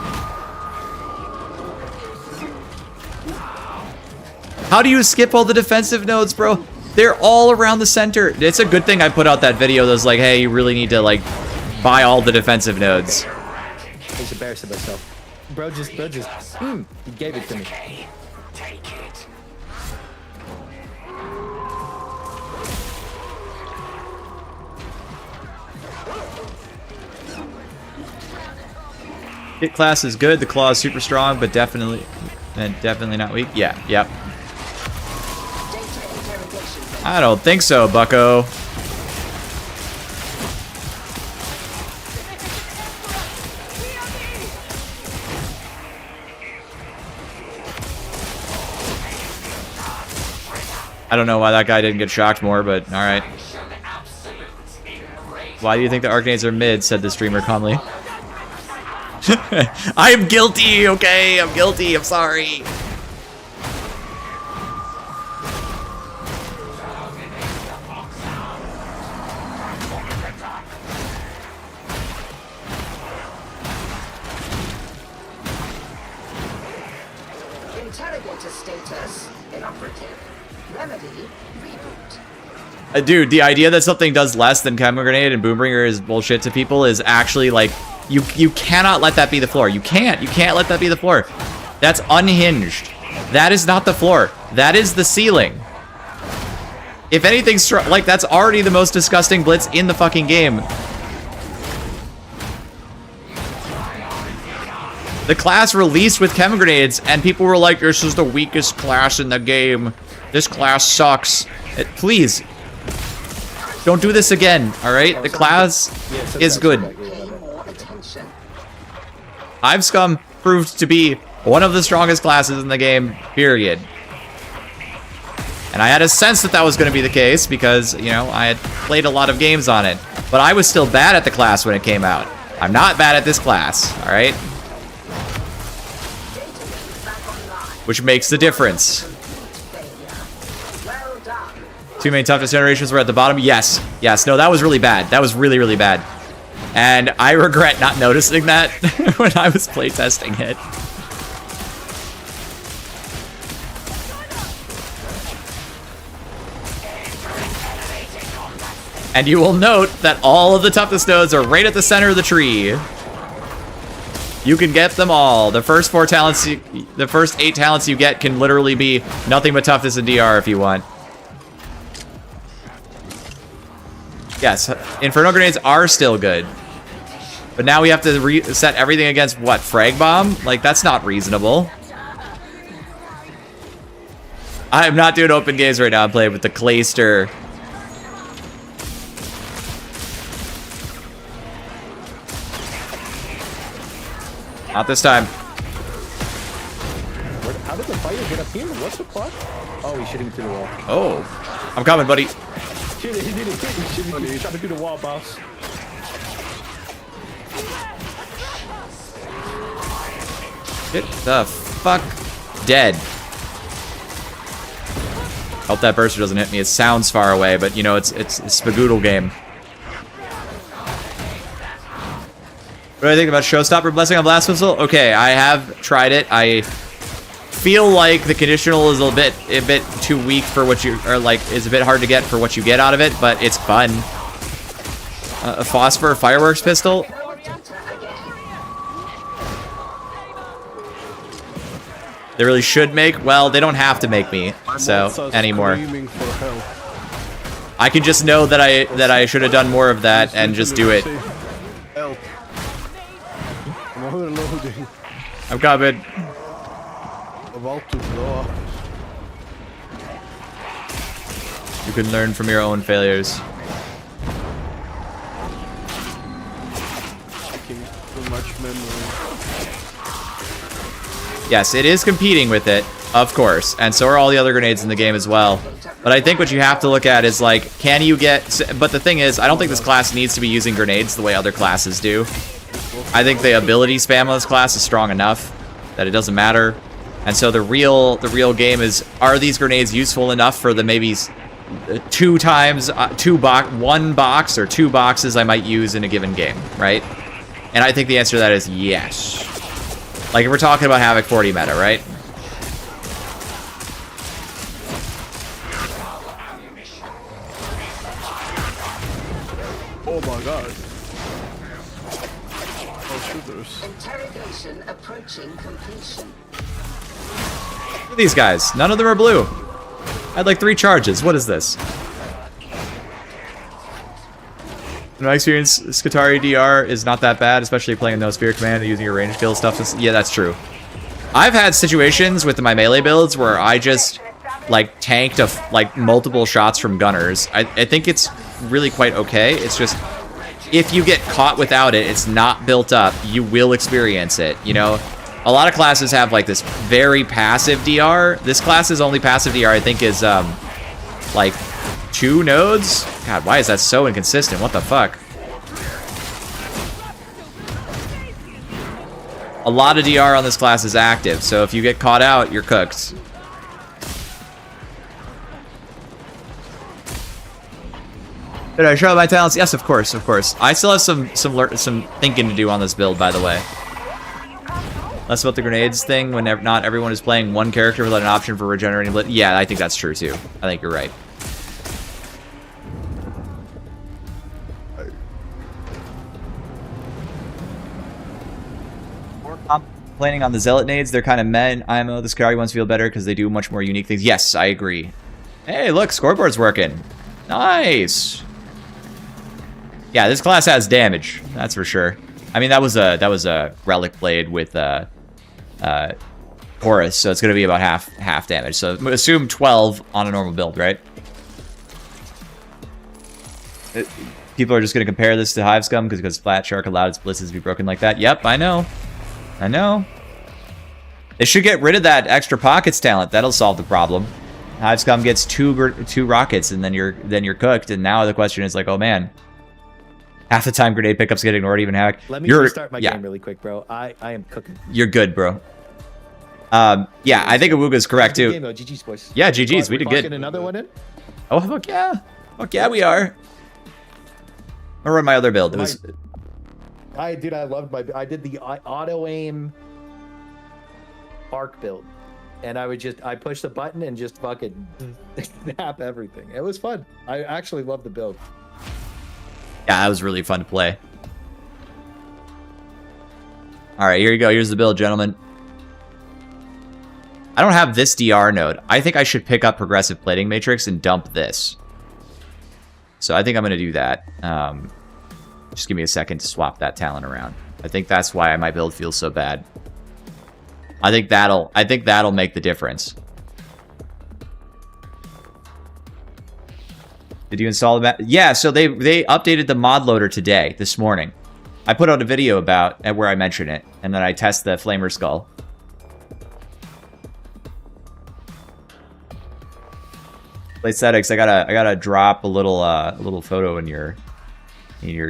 How do you skip all the defensive nodes, bro? They're all around the center. It's a good thing I put out that video that's like, hey, you really need to, like, buy all the defensive nodes. I was embarrassed of myself. Bro just, he gave it to me. Hit class is good. The claw is super strong, but definitely not weak. Yeah, yep. I don't think so, bucko. I don't know why that guy didn't get shocked more, but alright. Why do you think the Arcanades are mid, said the streamer calmly. I am guilty, okay? I'm guilty, I'm sorry. Interrogator status inoperative. Remedy reboot. Dude, the idea that something does less than Chemical Grenade and Boombringer is bullshit to people is actually like, you cannot let that be the floor. You can't let that be the floor. That's unhinged. That is not the floor. That is the ceiling. If anything's like, that's already the most disgusting blitz in the fucking game. The class released with Chemical Grenades, and people were like, this is the weakest class in the game. This class sucks. Please, don't do this again, alright? The class is good. Hive Scum proved to be one of the strongest classes in the game, period. And I had a sense that that was going to be the case because, you know, I had played a lot of games on it. But I was still bad at the class when it came out. I'm not bad at this class, alright? Which makes the difference. Two main toughness generations were at the bottom. Yes. Yes. No, that was really bad. That was really, really bad. And I regret not noticing that when I was playtesting it. And you will note that all of the toughness nodes are right at the center of the tree. You can get them all. The first 4 talents, the first 8 talents you get can literally be nothing but toughness and DR if you want. Yes, Inferno Grenades are still good. But now we have to reset everything against what? Frag bomb? Like, that's not reasonable. I am not doing open games right now. I'm playing with the Clayster. Not this time. How did the fire get up here? What the fuck? Oh, he's shooting through the wall. Oh. I'm coming, buddy. Shoot it, he did it. He's trying to do the wall, boss. Get the fuck dead. Hope that burster doesn't hit me. It sounds far away, but you know, it's a Spagoodle game. What do I think about Showstopper Blessing on Blast Whistle? Okay, I have tried it. I feel like the conditional is a bit too weak for what you, or like is a bit hard to get for what you get out of it, but it's fun. A phosphor fireworks pistol. They really should make. Well, they don't have to make me so anymore. I can just know that I should have done more of that and just do it. Help. I'm overloading. I'm coming. About to blow up. You can learn from your own failures. Taking too much memory. Yes, it is competing with it, of course, and so are all the other grenades in the game as well. But I think what you have to look at is like, can you get... But the thing is, I don't think this class needs to be using grenades the way other classes do. I think the ability spam of this class is strong enough that it doesn't matter. And so the real game is, are these grenades useful enough for the maybe one box or 2 boxes I might use in a given game, right? And I think the answer to that is yes. Like if we're talking about Havoc 40 meta, right? Oh my god. Oh, shooters. Interrogation approaching completion. Look at these guys. None of them are blue. I had like 3 charges. What is this? In my experience, Skitarii DR is not that bad, especially playing no Spear Command and using your range kill stuff. Yeah, that's true. I've had situations with my melee builds where I just like tanked like multiple shots from gunners. I think it's really quite okay. It's just if you get caught without it, it's not built up. You will experience it. You know, a lot of classes have like this very passive DR. This class's only passive DR I think is like 2 nodes. God, why is that so inconsistent? What the fuck? A lot of DR on this class is active, so if you get caught out, you're cooked. Did I show out my talents? Yes, of course, of course. I still have some thinking to do on this build, by the way. Less about the grenades thing when not everyone is playing one character without an option for regenerating blitz. Yeah, I think that's true too. I think you're right. Planning on the Zealot nades, they're kind of meh in IMO. The Skitarii ones feel better because they do much more unique things. Yes, I agree. Hey, look, scoreboard's working. Nice. Yeah, this class has damage. That's for sure. I mean, that was a relic blade with porous, so it's gonna be about half damage. So assume 12 on a normal build, right? People are just gonna compare this to Hive Scum because Fatshark allowed its blitzes to be broken like that. Yep, I know. I know. They should get rid of that extra pockets talent. That'll solve the problem. Hive Scum gets two rockets, and then you're cooked. And now the question is like, oh man, half the time grenade pickups get ignored. Even Havoc. Let me restart my game really quick, bro. I am cooking. You're good, bro. Yeah, I think Awuga's correct too. Game, GG's, boys. Yeah, GG's. We did good. Get another one in. Oh fuck yeah, fuck yeah, we are. I'll run my other build. It was. I loved I did the auto aim arc build, and I pushed the button and just fucking snap everything. It was fun. I actually loved the build. Yeah, that was really fun to play. All right, here you go. Here's the build, gentlemen. I don't have this DR node. I think I should pick up Progressive Plating Matrix and dump this. So I think I'm going to do that. Just give me a second to swap that talent around. I think that's why my build feels so bad. I think that'll make the difference. Did you install the map? Yeah, so they updated the mod loader today, this morning. I put out a video about where I mention it, and then I test the Flamer Skull. Aesthetics, I gotta drop a little photo in your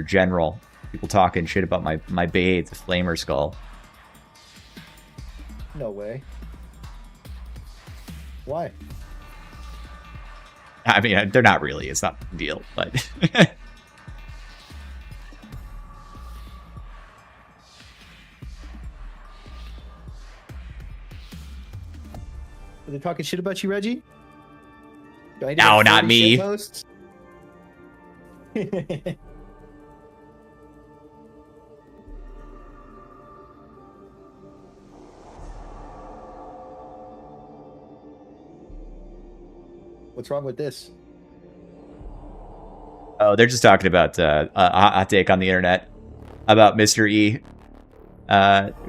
general. People talking shit about my bathe, the Flamer Skull. No way. Why? I mean, they're not really. It's not a big deal, but... Are they talking shit about you, Reggie? No, not me. What's wrong with this? Oh, they're just talking about a hot take on the internet about Mr. E,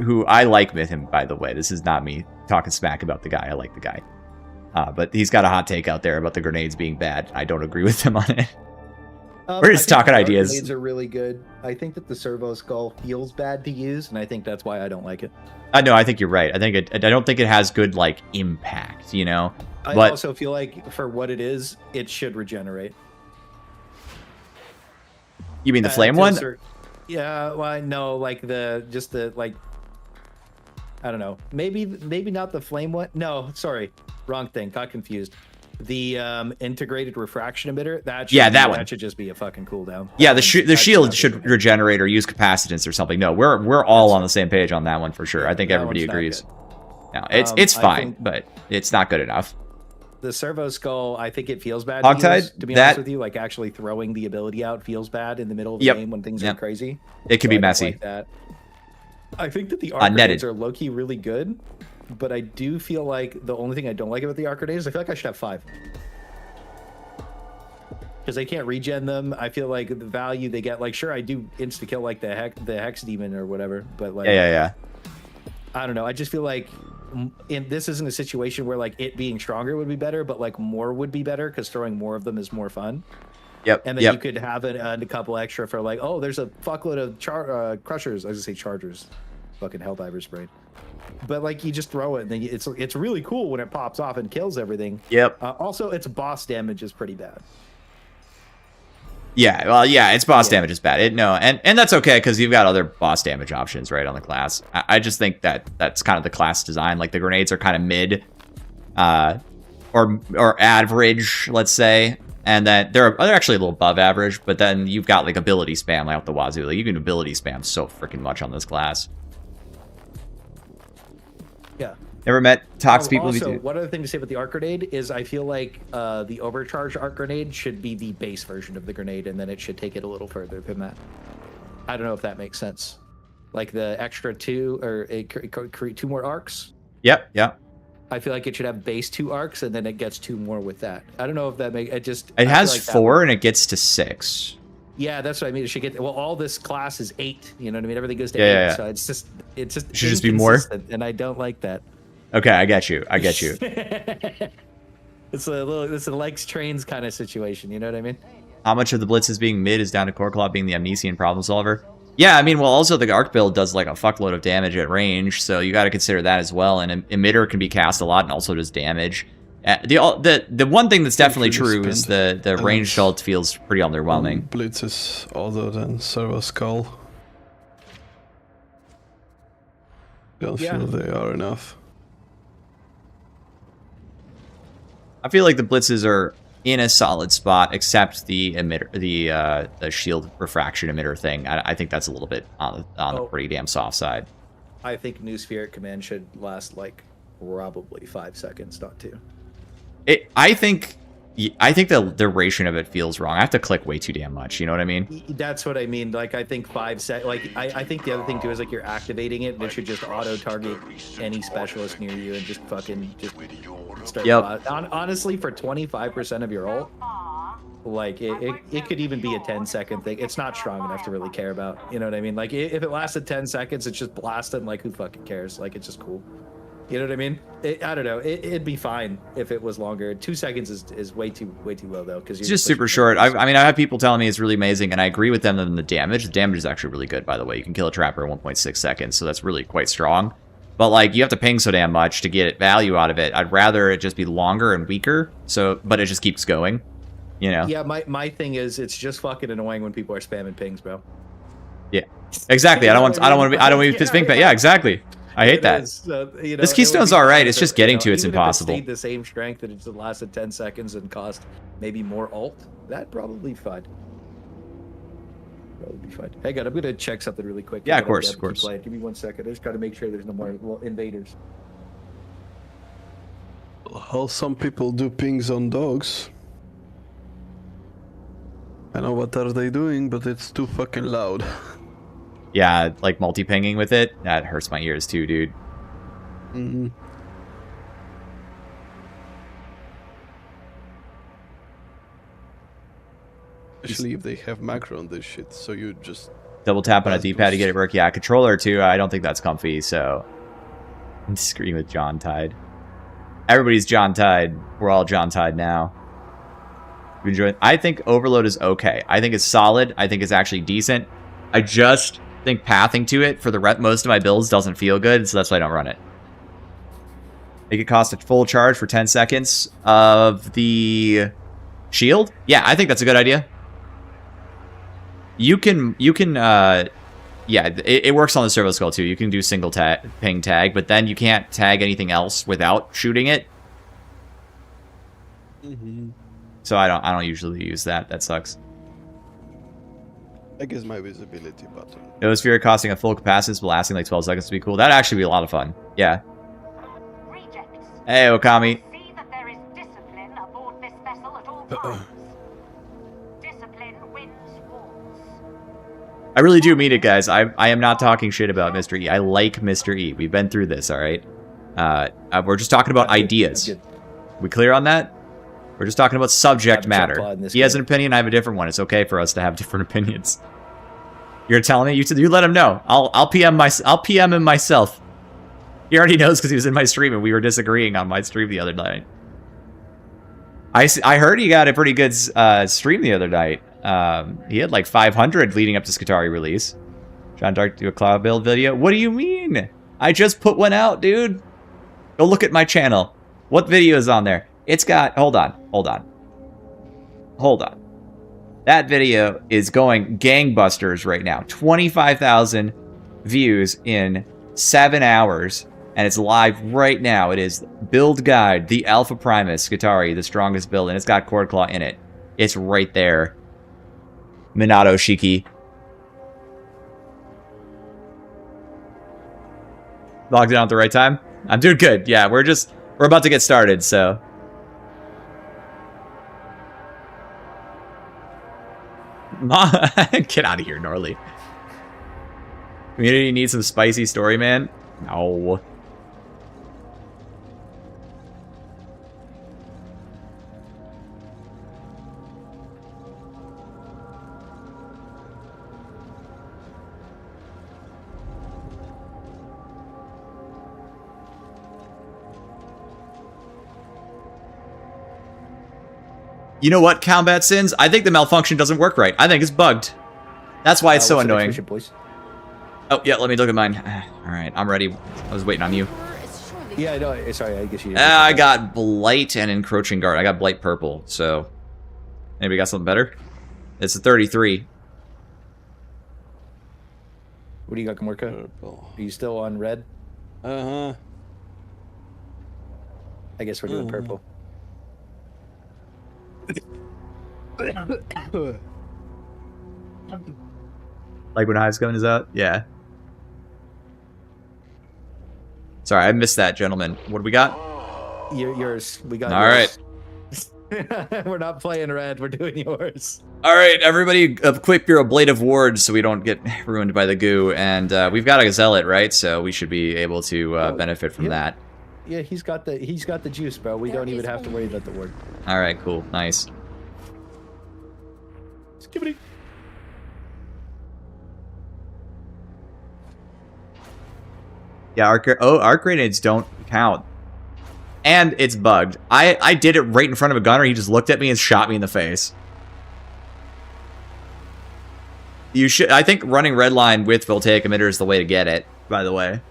who I like with him, by the way. This is not me talking smack about the guy. I like the guy. But he's got a hot take out there about the grenades being bad. I don't agree with him on it. We're just talking ideas. Grenades are really good. I think that the servo skull feels bad to use, and I think that's why I don't like it. No, I think you're right. I don't think it has good like impact, you know. I but also feel like for what it is, it should regenerate. You mean the flame one? Yeah, well, no, like I don't know. Maybe not the flame one. No, sorry, wrong thing. Got confused. The integrated refraction emitter. That should just be a fucking cooldown. Yeah, the shield should regenerate or use capacitance or something. No, we're all on the same page on that one for sure. I think everybody agrees. No, it's fine, but it's not good enough. The servo skull, I think it feels bad to be honest with you. Like actually throwing the ability out feels bad in the middle of the game when things are crazy. It can be messy. Like that. I think that the arc grenades are low-key really good, but I do feel like the only thing I don't like about the arc grenades is I feel like I should have 5. Because they can't regen them. I feel like the value they get, like, sure, I do insta-kill like the hex demon or whatever, but like... Yeah. I don't know. I just feel like this isn't a situation where like it being stronger would be better, but like more would be better because throwing more of them is more fun. Yep. And then you could have a couple extra for like, oh, there's a fuckload of crushers. I was gonna say chargers, fucking Helldiver's brain. But like you just throw it, and then it's really cool when it pops off and kills everything. Yep. Also, its boss damage is pretty bad. Yeah, well, yeah, its boss damage is bad. And that's okay because you've got other boss damage options, right, on the class. I just think that's kind of the class design. Like the grenades are kind of mid, or average, let's say, and then they're actually a little above average. But then you've got like ability spam like out the wazoo. Like you can ability spam so freaking much on this class. Yeah. Never met Tox people. Also, one other thing to say about the arc grenade is I feel like the overcharged arc grenade should be the base version of the grenade, and then it should take it a little further than that. I don't know if that makes sense. Like the extra 2 or create 2 more arcs. Yep. I feel like it should have base 2 arcs, and then it gets 2 more with that. I don't know if that makes it just. It has like 4 and it gets to 6. Yeah, that's what I mean. It should get all this class is 8. You know what I mean? Everything goes to 8. Yeah. So it should just be more. And I don't like that. Okay, I get you. It's a legs trains kind of situation. You know what I mean? How much of the blitzes being mid is down to Core being the Amnesian problem solver? Yeah, I mean, well, also the arc build does like a fuckload of damage at range, so you got to consider that as well. And emitter can be cast a lot and also does damage. The one thing that's definitely true is the range ult feels pretty underwhelming. Blitzes other than Servo Skull. Don't feel they are enough. I feel like the blitzes are in a solid spot, except the emitter, the shield refraction emitter thing. I think that's a little bit on the pretty damn soft side. I think New Spirit Command should last like probably 5 seconds, not 2. I think the duration of it feels wrong. I have to click way too damn much. You know what I mean? That's what I mean. Like I think 5 seconds. Like I think the other thing too is like you're activating it, and it should just auto target any specialist near you and just fucking start. Yep. Honestly, for 25% of your ult, like it could even be a 10-second thing. It's not strong enough to really care about. You know what I mean? Like if it lasted 10 seconds, it's just blasting. Like who fucking cares? Like it's just cool. You know what I mean? I don't know. It'd be fine if it was longer. 2 seconds is way too low though, because it's just super short. I mean, I have people telling me it's really amazing, and I agree with them on the damage. The damage is actually really good, by the way. You can kill a trapper in 1.6 seconds, so that's really quite strong. But like, you have to ping so damn much to get value out of it. I'd rather it just be longer and weaker. So, but it just keeps going. You know? Yeah. My thing is, it's just fucking annoying when people are spamming pings, bro. Yeah. Exactly. I don't want to be ping. Yeah. Exactly. I hate that. You know, this Keystone's all right. It's just getting to it's impossible. If it stayed the same strength and it just lasted 10 seconds and cost maybe more ult, that'd probably be fine. Probably be fine. Hey, God, I'm gonna check something really quick. Yeah, of course. Give me 1 second. I just gotta make sure there's no more invaders. How some people do pings on dogs. I know what are they doing, but it's too fucking loud. Yeah, like multi-pinging with it. That hurts my ears too, dude. Mm-hmm. Especially if they have macro on this shit, so you just... Double tap on a D-pad to get it work. Yeah, controller too. I don't think that's comfy, so... I'm disagreeing with John Tide. Everybody's John Tide. We're all John Tide now. You enjoy it? I think Overload is okay. I think it's solid. I think it's actually decent. I just... think pathing to it for the most of my builds doesn't feel good, so that's why I don't run it. It could cost a full charge for 10 seconds of the shield. Yeah, I think that's a good idea. You can yeah, it works on the servo skull too. You can do single ping tag, but then you can't tag anything else without shooting it. Mm-hmm. So I don't usually use that. That sucks. I guess my visibility button. Noosphere costing a full capacitance but lasting like 12 seconds to be cool. That'd actually be a lot of fun. Yeah. Rejects. Hey, Okami. See that there is discipline aboard this vessel at all times. Discipline wins wars. I really do mean it, guys. I am not talking shit about Mr. E. I like Mr. E. We've been through this, all right? We're just talking about ideas. We clear on that? We're just talking about subject matter. He has an opinion, I have a different one. It's okay for us to have different opinions. You're telling me? You let him know. I'll PM him myself. He already knows because he was in my stream and we were disagreeing on my stream the other night. I heard he got a pretty good stream the other night. He had like 500 leading up to Skitarii release. John Dark do a cloud build video. What do you mean? I just put one out, dude. Go look at my channel. What video is on there? It's got... Hold on. That video is going gangbusters right now. 25,000 views in 7 hours. And it's live right now. It is Build Guide, the Alpha Primus, Skitarii, the strongest build. And it's got Cord Claw in it. It's right there. Minato Shiki. Logged in at the right time? I'm doing good. Yeah, we're about to get started, so... Get out of here, Norley. Community needs some spicy story, man. No. You know what, Combat Sins? I think the malfunction doesn't work right. I think it's bugged. That's why it's so annoying. Oh, yeah, let me look at mine. All right, I'm ready. I was waiting on you. Yeah, no, sorry, I guess you... I got Blight and Encroaching Guard. I got Blight Purple, so... Anybody got something better? It's a 33. What do you got, Kamorka? Are you still on red? Uh-huh. I guess we're doing purple. Like when Hive's coming is out? Yeah. Sorry, I missed that, gentlemen. What do we got? Yours. We got All yours. Right. We're not playing red. We're doing yours. All right, everybody, equip your ablative wards so we don't get ruined by the goo. And we've got a zealot, right? So we should be able to benefit from that. Yeah, he's got the juice, bro. We don't even have to worry about the ward. All right, cool, nice. Skibbity. Yeah, arc grenades don't count. And it's bugged. I did it right in front of a gunner. He just looked at me and shot me in the face. You should. I think running redline with voltaic emitter is the way to get it, by the way.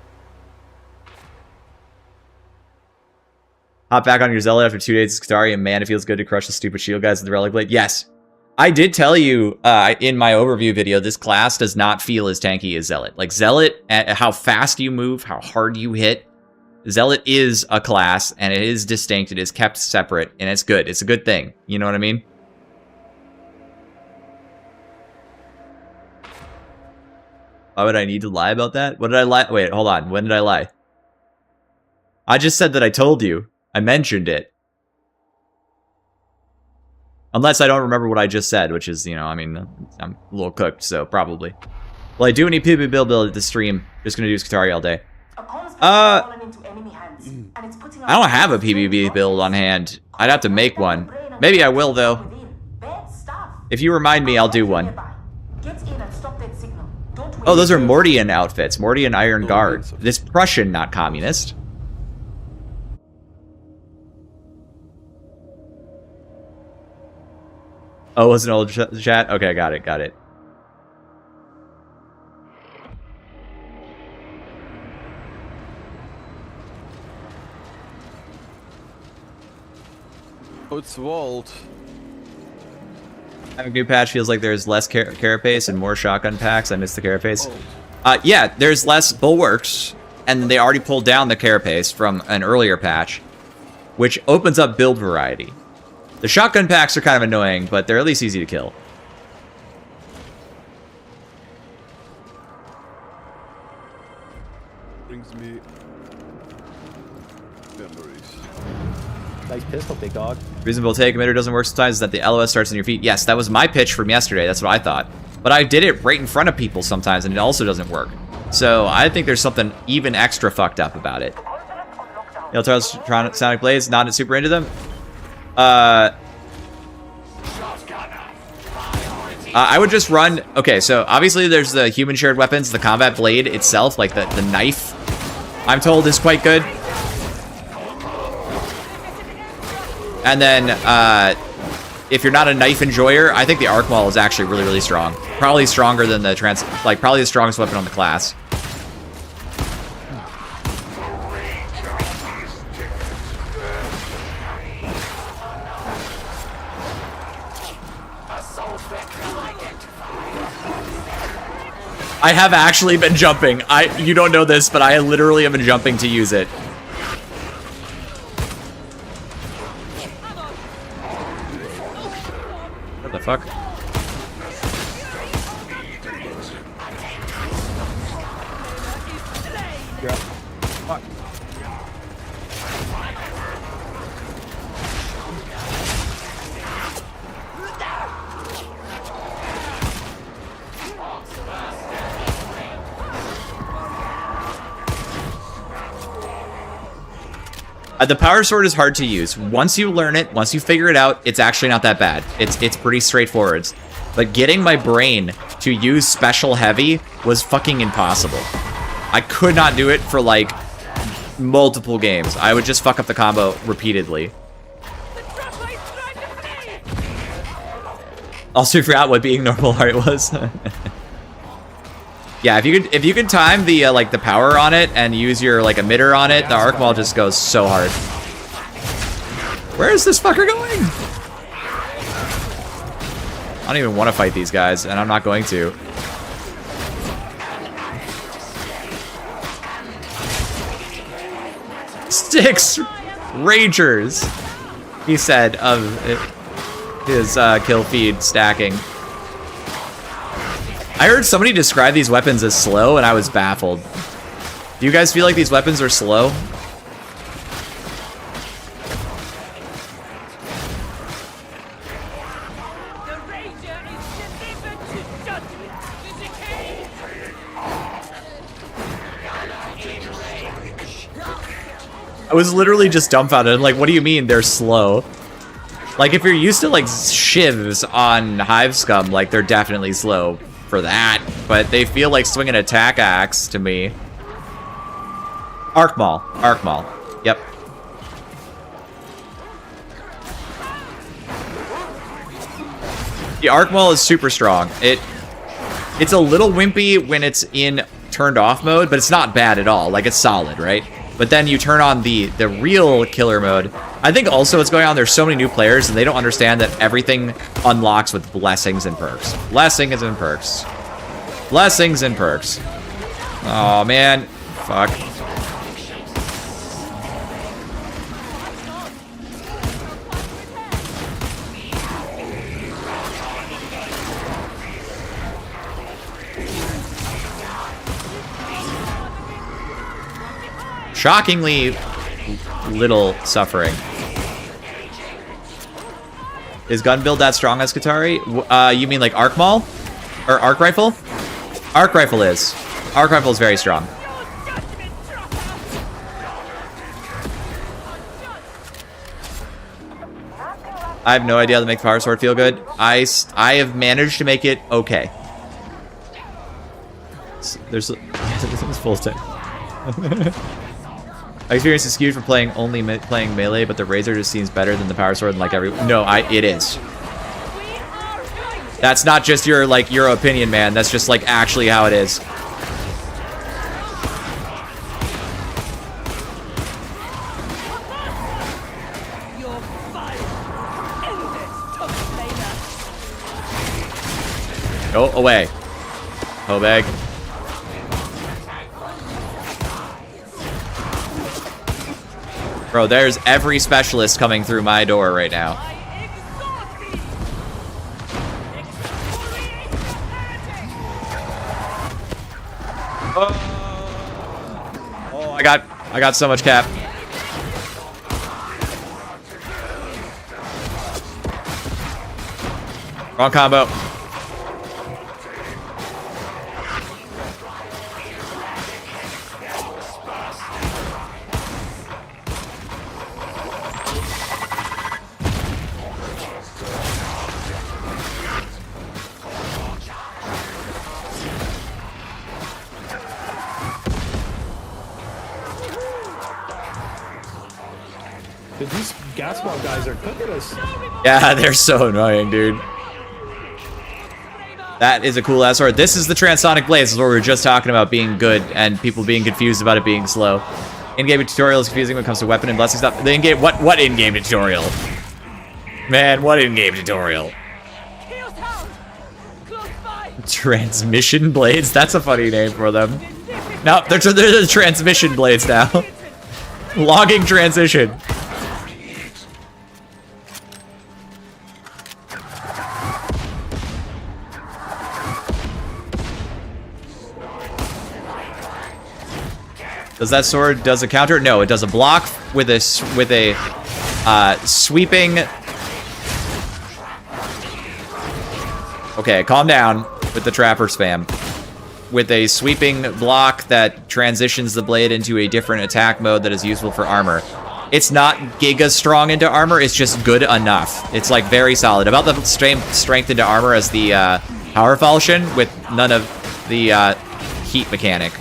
Hop back on your Zealot after 2 days of Skitarii, and man, it feels good to crush the stupid shield guys with the Relic Blade. Yes. I did tell you in my overview video, this class does not feel as tanky as Zealot. Like, Zealot, how fast you move, how hard you hit. Zealot is a class, and it is distinct. It is kept separate, and it's good. It's a good thing. You know what I mean? Why would I need to lie about that? What did I lie? Wait, hold on. When did I lie? I just said that I told you. I mentioned it. Unless I don't remember what I just said, which is, you know, I mean, I'm a little cooked, so probably. Well, I do need PvP build at the stream. Just gonna do Skitarii all day. I don't have a PvP build on hand. I'd have to make one. Maybe I will, though. If you remind me, I'll do one. Oh, those are Mortian outfits. Mortian Iron Guard. This Prussian, not communist. Oh, it was an old chat? Okay, got it, got it. Oh, it's walled. Having a new patch feels like there's less carapace and more shotgun packs. I missed the carapace. Yeah, there's less bulwarks, and they already pulled down the carapace from an earlier patch, which opens up build variety. The shotgun packs are kind of annoying, but they're at least easy to kill. Brings me memories. Nice pistol, big dog. The reason voltaic emitter doesn't work sometimes is that the LOS starts on your feet. Yes, that was my pitch from yesterday. That's what I thought. But I did it right in front of people sometimes, and it also doesn't work. So I think there's something even extra fucked up about it. Sonic Blaze, not super into them. I would just run... Okay, so obviously there's the human shared weapons. The combat blade itself, like the knife, I'm told is quite good. And then, if you're not a knife enjoyer, I think the arc maul is actually really, really strong. Probably stronger than the probably the strongest weapon on the class. I have actually been jumping. You don't know this, but I literally have been jumping to use it. What the fuck? Yeah. Fuck. The power sword is hard to use. Once you learn it, once you figure it out, it's actually not that bad. It's pretty straightforward. But getting my brain to use special heavy was fucking impossible. I could not do it for like multiple games. I would just fuck up the combo repeatedly. Also forgot what being normal heart was. Yeah, if you could time the like the power on it and use your like emitter on it, the arc maul just goes so hard. Where is this fucker going? I don't even want to fight these guys, and I'm not going to. Six Ragers, he said, of his kill feed stacking. I heard somebody describe these weapons as slow, and I was baffled. Do you guys feel like these weapons are slow? I was literally just dumbfounded. I'm like, what do you mean they're slow? Like, if you're used to, like, shivs on Hive Scum, like, they're definitely slow for that. But they feel like swinging attack axe to me. Arc Maul. Arc Maul. Yep. The Arc Maul is super strong. It's a little wimpy when it's in turned off mode, but it's not bad at all. Like, it's solid, right? But then you turn on the real killer mode. I think also what's going on, there's so many new players, and they don't understand that everything unlocks with blessings and perks. Blessings and perks. Blessings and perks. Oh man. Fuck. Shockingly little suffering. Is gun build that strong as Katari? You mean like Arc Maul? Or Arc Rifle? Arc Rifle is. Arc Rifle is very strong. I have no idea how to make the Power Sword feel good. I have managed to make it okay. There's full time. My experience is skewed for playing playing melee, but the Razor just seems better than the Power Sword. And like it is. That's not just your opinion, man. That's just like actually how it is. Go away, Hobeg. Bro, there's every specialist coming through my door right now. Oh, I got so much cap. Wrong combo. These gas ball guys are cooking us. Yeah, they're so annoying, dude. That is a cool ass sword. This is the Transonic Blade. This is what we were just talking about being good and people being confused about it being slow. In-game tutorial is confusing when it comes to weapon and blessing stuff. The in-game what in-game tutorial? Man, what in-game tutorial? Transmission blades? That's a funny name for them. No, they're the transmission blades now. Logging transition. Does that sword does a counter? No, it does a block with a sweeping. Okay, calm down with the trapper spam. With a sweeping block that transitions the blade into a different attack mode that is useful for armor. It's not giga strong into armor, it's just good enough. It's like very solid. About the strength into armor as the power falchion with none of the heat mechanic.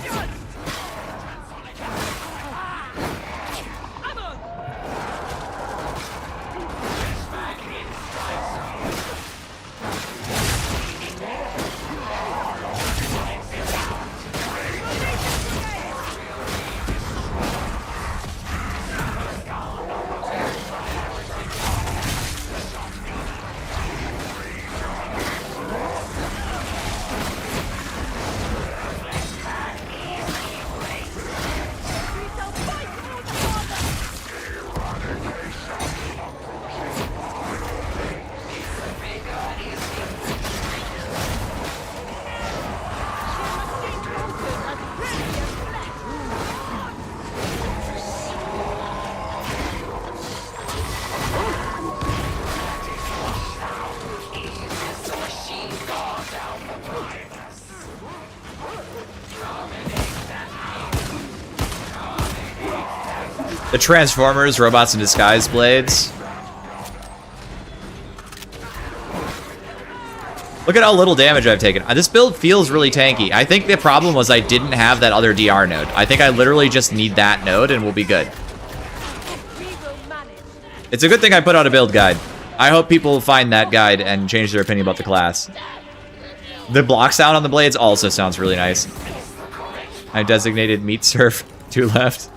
The Transformers, Robots in Disguise blades. Look at how little damage I've taken. This build feels really tanky. I think the problem was I didn't have that other DR node. I think I literally just need that node and we'll be good. It's a good thing I put out a build guide. I hope people find that guide and change their opinion about the class. The block sound on the blades also sounds really nice. I designated meat surf. 2 left.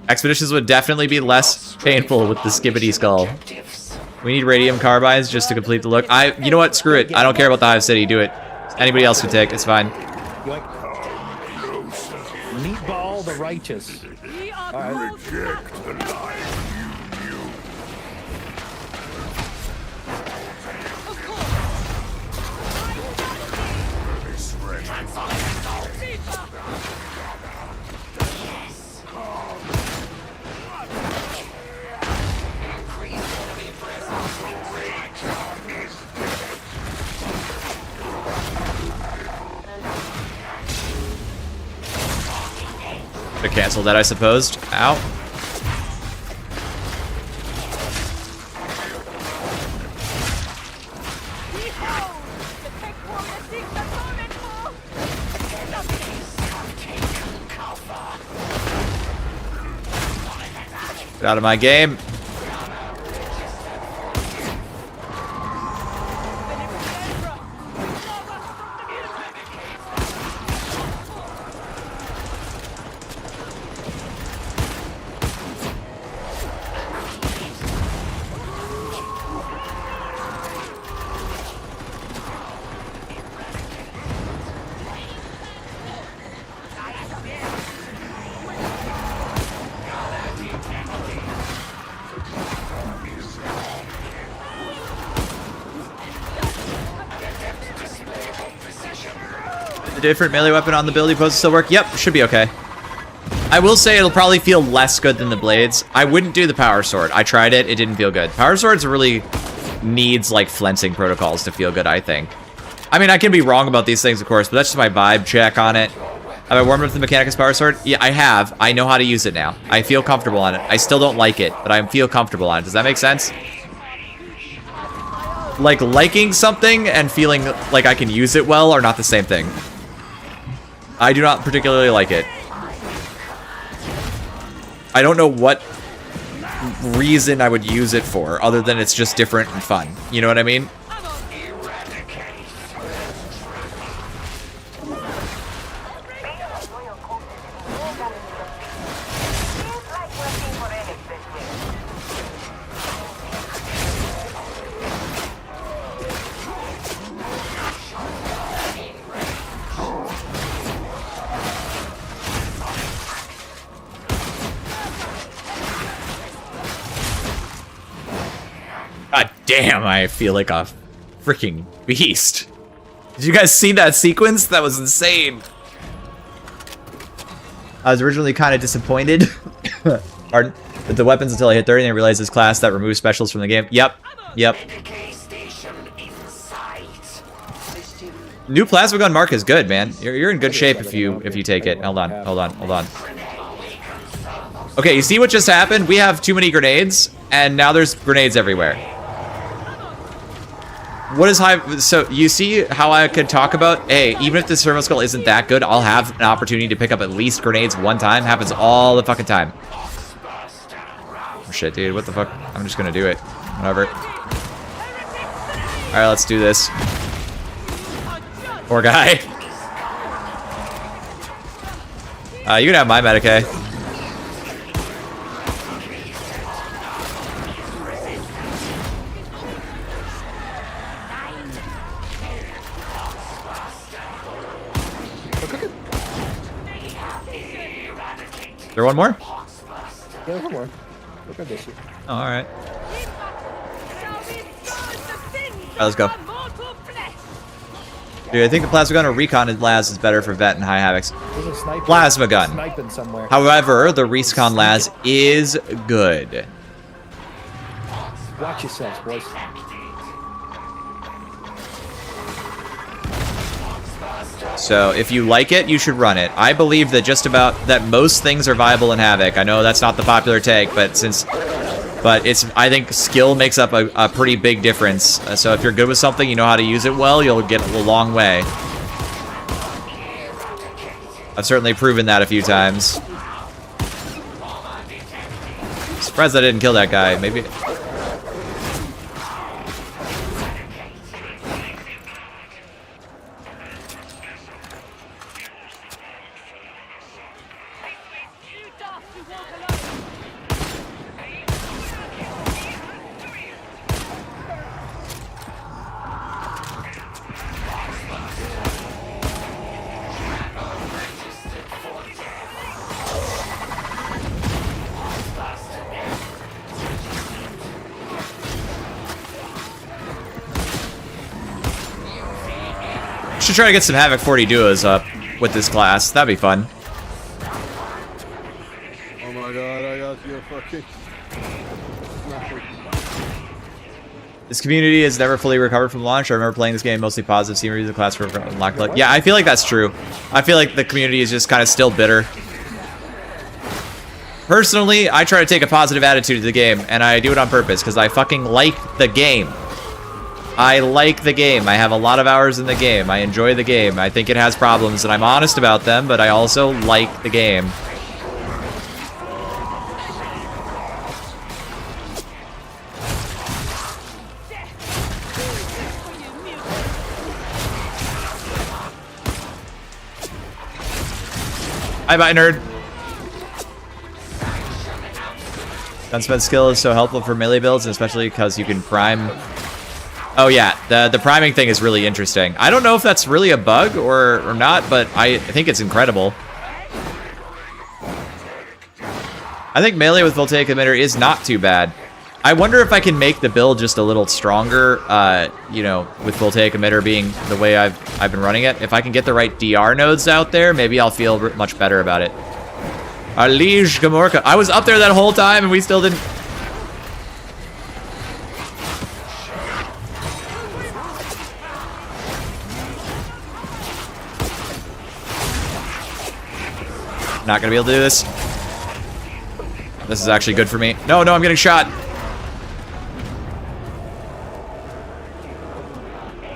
Expeditions would definitely be less painful with the skibbity skull. We need radium carbines just to complete the look. You know what? Screw it. I don't care about the Hive City. Do it. Anybody else can take. It's fine. Meatball the righteous. All right. To cancel that, I suppose. Ow. Get out of my game. The different melee weapon on the build you post still work? Yep, should be okay. I will say it'll probably feel less good than the blades. I wouldn't do the power sword. I tried it, it didn't feel good. Power swords really needs like flensing protocols to feel good, I think. I mean, I can be wrong about these things, of course, but that's just my vibe check on it. Have I warmed up the Mechanicus power sword? Yeah, I have. I know how to use it now. I feel comfortable on it. I still don't like it, but I feel comfortable on it. Does that make sense? Like, liking something and feeling like I can use it well are not the same thing. I do not particularly like it. I don't know what reason I would use it for, other than it's just different and fun. You know what I mean? God damn, I feel like a freaking beast. Did you guys see that sequence? That was insane. I was originally kind of disappointed pardon, with the weapons until I hit 30 and I realized this class that removes specials from the game. Yep. New plasma gun mark is good, man. You're in good shape if you take it. Hold on. Okay, you see what just happened? We have too many grenades, and now there's grenades everywhere. What is high? So you see how I could talk about, hey, even if the servo skull isn't that good, I'll have an opportunity to pick up at least grenades one time. Happens all the fucking time. Oh, shit, dude, what the fuck? I'm just gonna do it. Whatever. All right, let's do this. Poor guy. You can have my Medicae. Is there one more? Yeah, one more. Look at this shit. Oh, all right. Let's go. Dude, I think the plasma gun or recon in Laz is better for vet and high havocs. Plasma gun. However, the recon Laz is good. Watch yourselves, boys. So if you like it, you should run it. I believe that just about that most things are viable in Havoc. I know that's not the popular take, but since But I think skill makes up a pretty big difference. So if you're good with something, you know how to use it well, you'll get a long way. I've certainly proven that a few times. Surprised I didn't kill that guy. Maybe. Should try to get some Havoc 40 Duos up with this class. That'd be fun. Oh my god, I got you fucking... This community has never fully recovered from launch. I remember playing this game mostly positive, seeing reviews of the class for unlocked. Yeah, I feel like that's true. I feel like the community is just kind of still bitter. Personally, I try to take a positive attitude to the game, and I do it on purpose because I fucking like the game. I like the game. I have a lot of hours in the game. I enjoy the game. I think it has problems, and I'm honest about them, but I also like the game. Bye-bye, nerd. Gunsped skill is so helpful for melee builds, especially because you can prime... Oh yeah, the priming thing is really interesting. I don't know if that's really a bug or not, but I think it's incredible. I think melee with Voltaic Emitter is not too bad. I wonder if I can make the build just a little stronger, you know, with Voltaic Emitter being the way I've been running it. If I can get the right DR nodes out there, maybe I'll feel much better about it. Liege Gamorka. I was up there that whole time and we still didn't... Not gonna be able to do this. This is actually good for me. No, I'm getting shot.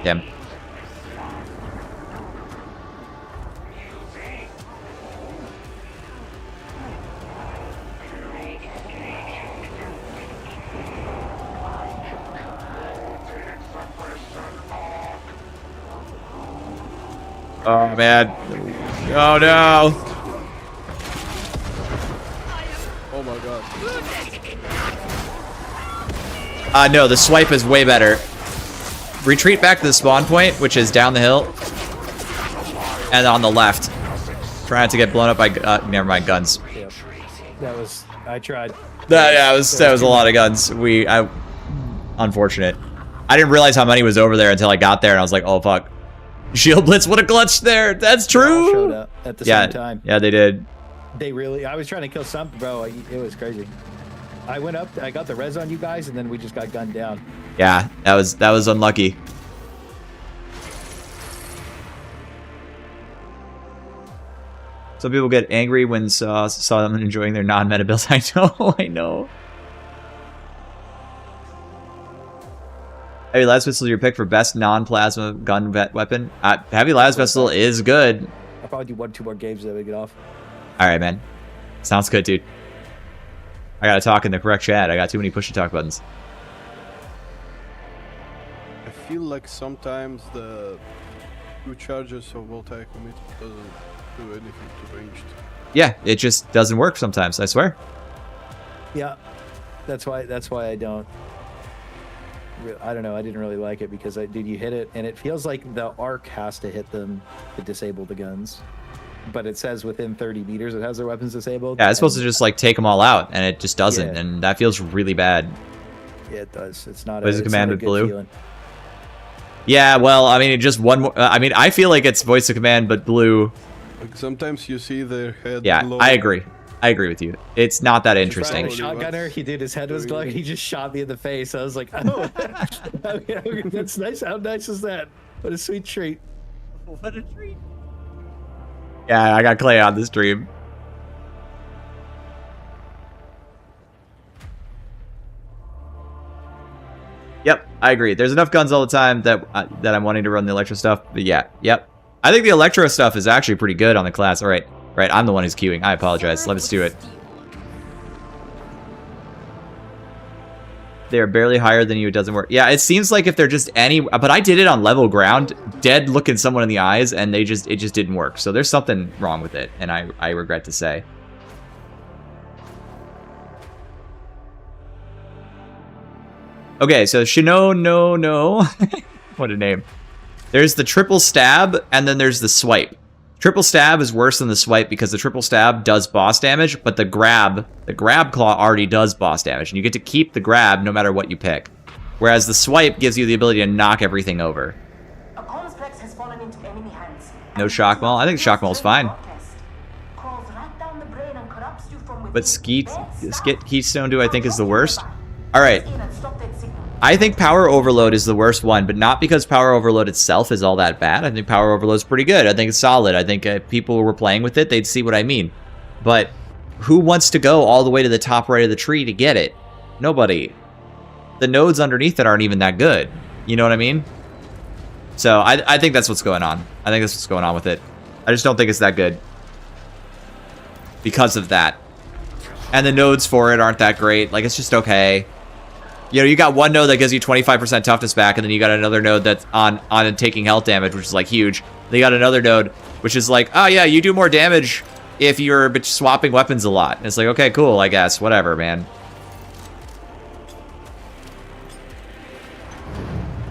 Damn. Oh man. Oh no. Oh my god. No, the swipe is way better. Retreat back to the spawn point, which is down the hill. And on the left. Trying to get blown up by, never mind, guns. Yep. That was, I tried. That was a lot of guns. Unfortunate. I didn't realize how many was over there until I got there and I was like, oh fuck. Shield Blitz, what a clutch there. That's true. They all showed up at the same time. Yeah, they did. They really, I was trying to kill something, bro. It was crazy. I went up, I got the res on you guys, and then we just got gunned down. Yeah, that was unlucky. Some people get angry when saw them enjoying their non-meta builds. I know. Heavy Las Pistol is your pick for best non-plasma gun weapon. Heavy Las Pistol is good. I'll probably do 1-2 more games then we get off. All right, man. Sounds good, dude. I gotta talk in the correct chat. I got too many push-to-talk buttons. I feel like sometimes the 2 charges of Voltaic Emitter doesn't do anything to ranged. Yeah, it just doesn't work sometimes, I swear. Yeah, that's why I don't know, I didn't really like it because did you hit it and it feels like the arc has to hit them to disable the guns. But it says within 30 meters it has their weapons disabled. Yeah, it's supposed to just like take them all out, and it just doesn't, and that feels really bad. Yeah, it does. It's not. Voice of command with blue. Feeling. Yeah, well, I mean, just one more. I mean, I feel like it's voice of command, but blue. Like sometimes you see their head. Yeah, glow. I agree. I agree with you. It's not that interesting. The shotgunner, he did. His head was glowing. He just shot me in the face. I was like, oh, okay, that's nice. How nice is that? What a sweet treat. What a treat. Yeah, I got Clay on the stream. Yep, I agree. There's enough guns all the time that that I'm wanting to run the Electro stuff. But yeah, yep. I think the Electro stuff is actually pretty good on the class. All right, right. I'm the one who's queuing. I apologize. Let's do it. They're barely higher than you. It doesn't work. Yeah, it seems like if they're just any... But I did it on level ground, dead looking someone in the eyes, and it just didn't work. So there's something wrong with it, and I regret to say. Okay, so Shino, no. What a name. There's the triple stab, and then there's the swipe. Triple stab is worse than the swipe because the triple stab does boss damage, but the grab claw already does boss damage, and you get to keep the grab no matter what you pick. Whereas the swipe gives you the ability to knock everything over. A complex has fallen into enemy hands. No shock maul? I think shock maul's fine. Crawls right down the brain and corrupts you from within. But Skit Keystone Do I think is the worst. Alright. I think Power Overload is the worst one, but not because Power Overload itself is all that bad. I think Power Overload's pretty good. I think it's solid. I think if people were playing with it, they'd see what I mean. But who wants to go all the way to the top right of the tree to get it? Nobody. The nodes underneath it aren't even that good. You know what I mean? So I think that's what's going on. I think that's what's going on with it. I just don't think it's that good. Because of that. And the nodes for it aren't that great. Like, it's just okay. You know, you got one node that gives you 25% toughness back, and then you got another node that's on taking health damage, which is, like, huge. Then you got another node, which is like, oh, yeah, you do more damage if you're swapping weapons a lot. And it's like, okay, cool, I guess. Whatever, man.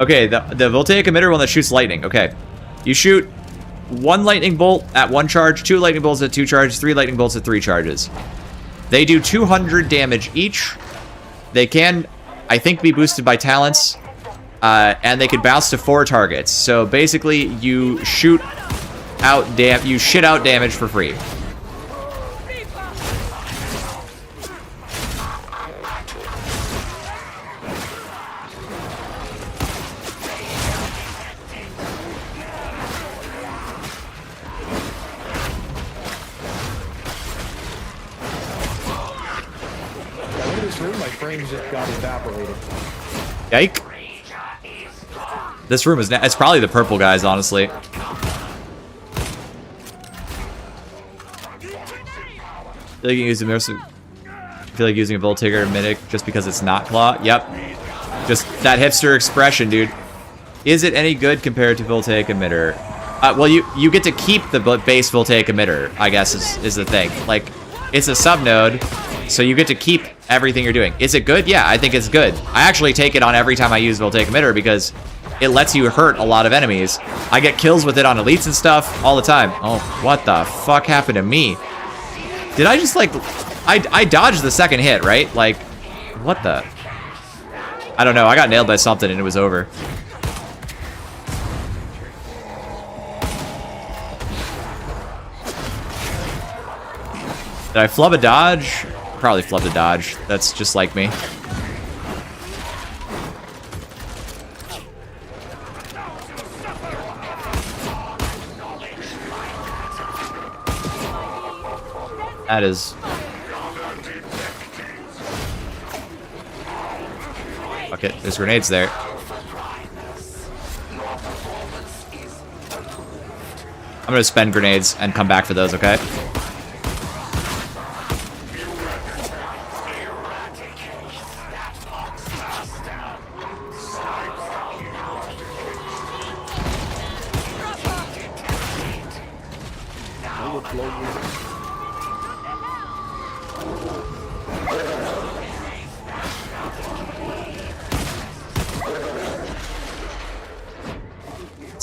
Okay, the voltaic emitter one that shoots lightning. Okay. You shoot one lightning bolt at 1 charge, 2 lightning bolts at 2 charges, 3 lightning bolts at 3 charges. They do 200 damage each. They can... I think be boosted by talents, and they could bounce to 4 targets. So basically, you shit out damage for free. Frames just got evaporated. Yike. This room is... It's probably the purple guys, honestly. I feel like you use using a Voltigger or Mimic just because it's not Claw. Yep. Just that hipster expression, dude. Is it any good compared to Voltaic Emitter? Well, you get to keep the base Voltaic Emitter, I guess, is the thing. Like, it's a sub-node, so you get to keep everything you're doing. Is it good? Yeah, I think it's good. I actually take it on every time I use Voltaic Emitter because it lets you hurt a lot of enemies. I get kills with it on elites and stuff all the time. Oh, what the fuck happened to me? Did I just, like... I dodged the second hit, right? Like, what the... I don't know. I got nailed by something and it was over. Did I flub a dodge? Probably flubbed a dodge. That's just like me. That is... Fuck it. There's grenades there. I'm gonna spend grenades and come back for those, okay?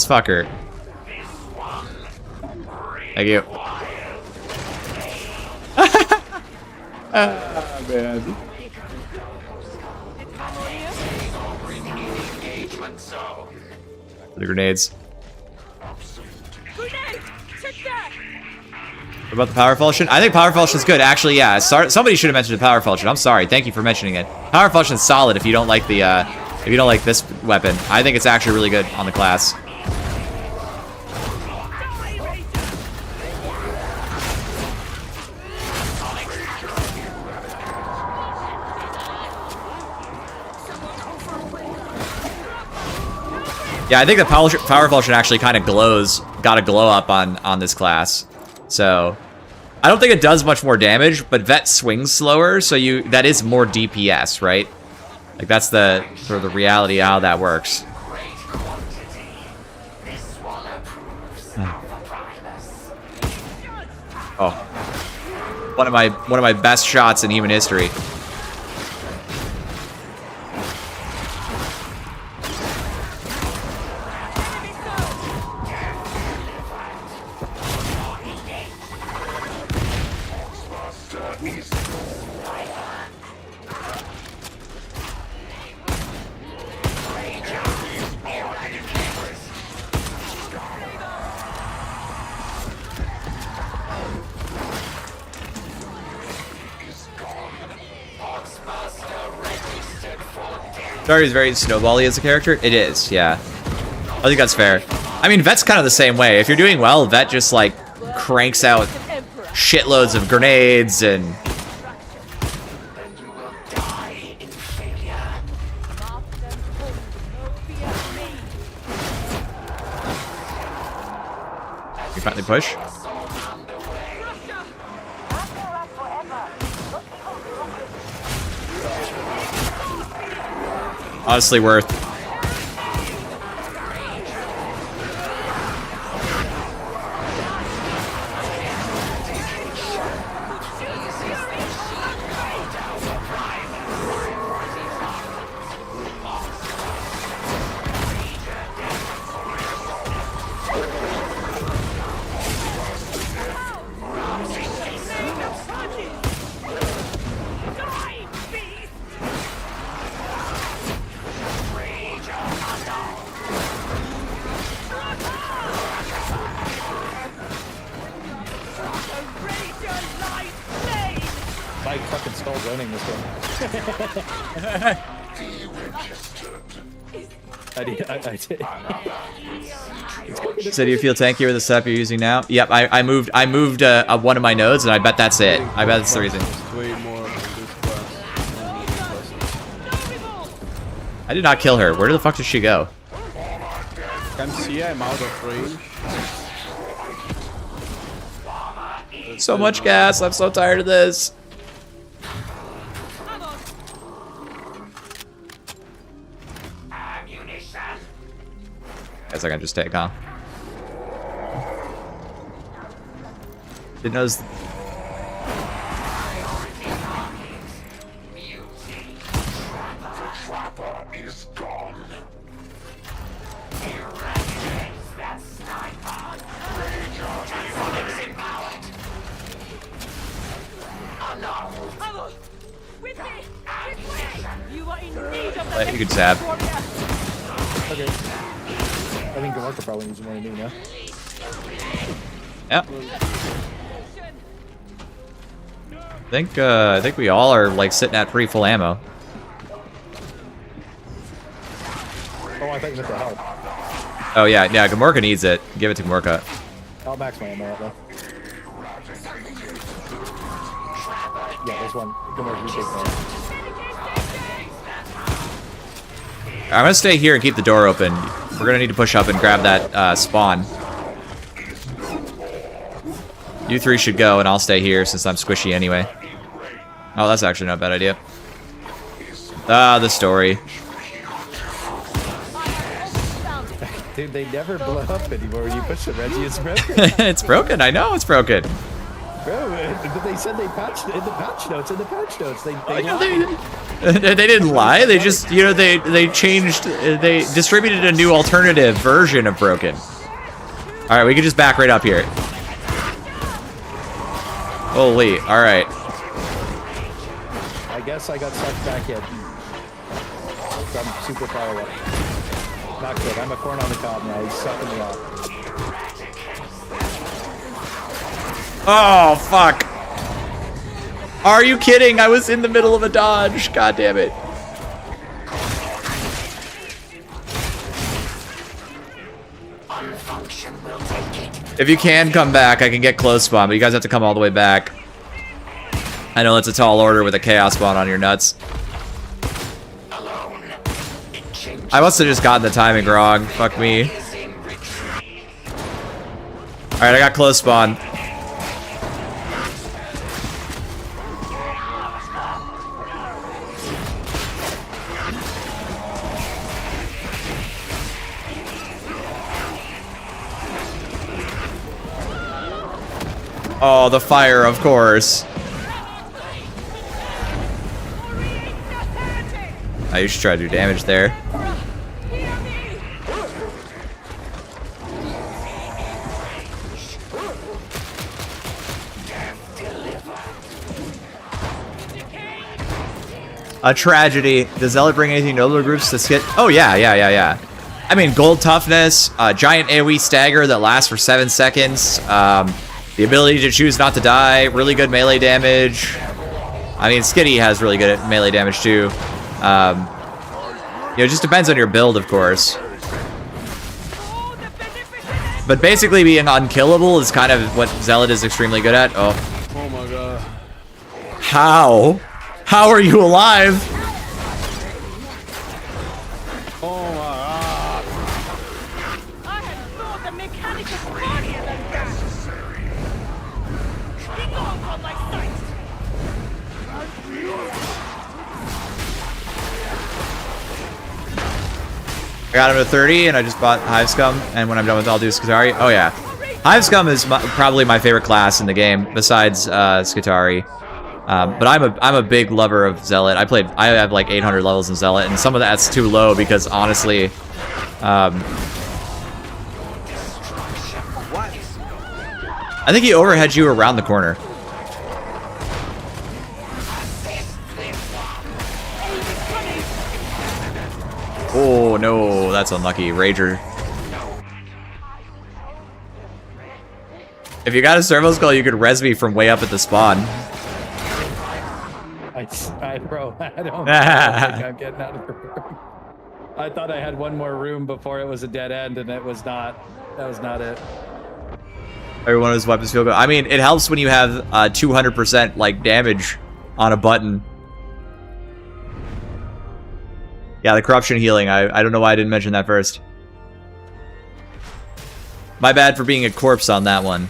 Fucker. Thank you. Ah, man. The grenades. What about the power falchion? I think power falchion's good. Actually, yeah. Somebody should have mentioned the power falchion. I'm sorry. Thank you for mentioning it. Power falchion's solid if you don't like the if you don't like this weapon. I think it's actually really good on the class. Yeah, I think the power function actually kind of got a glow up on this class. So, I don't think it does much more damage, but Vet swings slower, so that is more DPS, right? Like, that's the sort of the reality of how that works. Oh. One of my best shots in human history. Dark is very snowbally as a character. It is, yeah. I think that's fair. I mean, Vet's kind of the same way. If you're doing well, Vet just like cranks out shitloads of grenades and. You finally push. Honestly worth. My fucking skull's owning this one. I did. So do you feel tankier with the setup you're using now? Yep, I moved one of my nodes, and I bet that's it. I bet that's the reason. Way more in this class. I did not kill her. Where the fuck did she go? Can see I'm out of range. So much gas. I'm so tired of this. Guess I can just take, huh? Didn't notice. You could stab. Okay. I think Gamarka probably needs more than me now. Yep. I think we all are like sitting at pretty full ammo. Oh, I thought you meant the help. Oh yeah, Gamorka needs it. Give it to Gamorka. I'll max my ammo out though. Yeah, there's one. Gamorka, you take that. I'm gonna stay here and keep the door open. We're gonna need to push up and grab that spawn. You three should go, and I'll stay here since I'm squishy anyway. Oh, that's actually not a bad idea. Ah, the story. Dude, they never blow up anymore when you push it, Reggie. It's broken. It's broken. I know it's broken. Bro, but they said they patched it in the patch notes. They They didn't lie. They just, you know, they changed. They distributed a new alternative version of broken. All right, we can just back right up here. Holy! All right. I guess I got sucked back in. From super far away. Not good. I'm a corn on the cob now. He's sucking me off. Oh, fuck. Are you kidding? I was in the middle of a dodge. God damn it. If you can come back, I can get close spawn, but you guys have to come all the way back. I know it's a tall order with a chaos spawn on your nuts. I must have just gotten the timing wrong. Fuck me. Alright, I got close spawn. Oh, the fire, of course. You should try to do damage there. A tragedy. Does Zealot bring anything notable groups to skip? Oh, yeah. I mean, gold toughness, giant AoE stagger that lasts for 7 seconds, the ability to choose not to die, really good melee damage. I mean, Skitty has really good melee damage too. You know, it just depends on your build, of course. But basically being unkillable is kind of what Zealot is extremely good at. Oh my god. How? How are you alive? Oh my god. I had thought the mechanic was funnier than that. Be gone from my sight. I got him to 30, and I just bought Hive Scum, and when I'm done with it, I'll do Skitari. Oh yeah, Hive Scum is probably my favorite class in the game, besides Skitari. But I'm a big lover of Zealot. I have like 800 levels in Zealot, and some of that's too low because honestly, I think he overheads you around the corner. Oh no, that's unlucky. Rager. If you got a servo skull, you could res me from way up at the spawn. Bro, I don't think I'm getting out of the room. I thought I had one more room before it was a dead end, and it was not. That was not it. Every one of his weapons feel good. I mean, it helps when you have 200% like damage on a button. Yeah, the corruption healing. I don't know why I didn't mention that first. My bad for being a corpse on that one.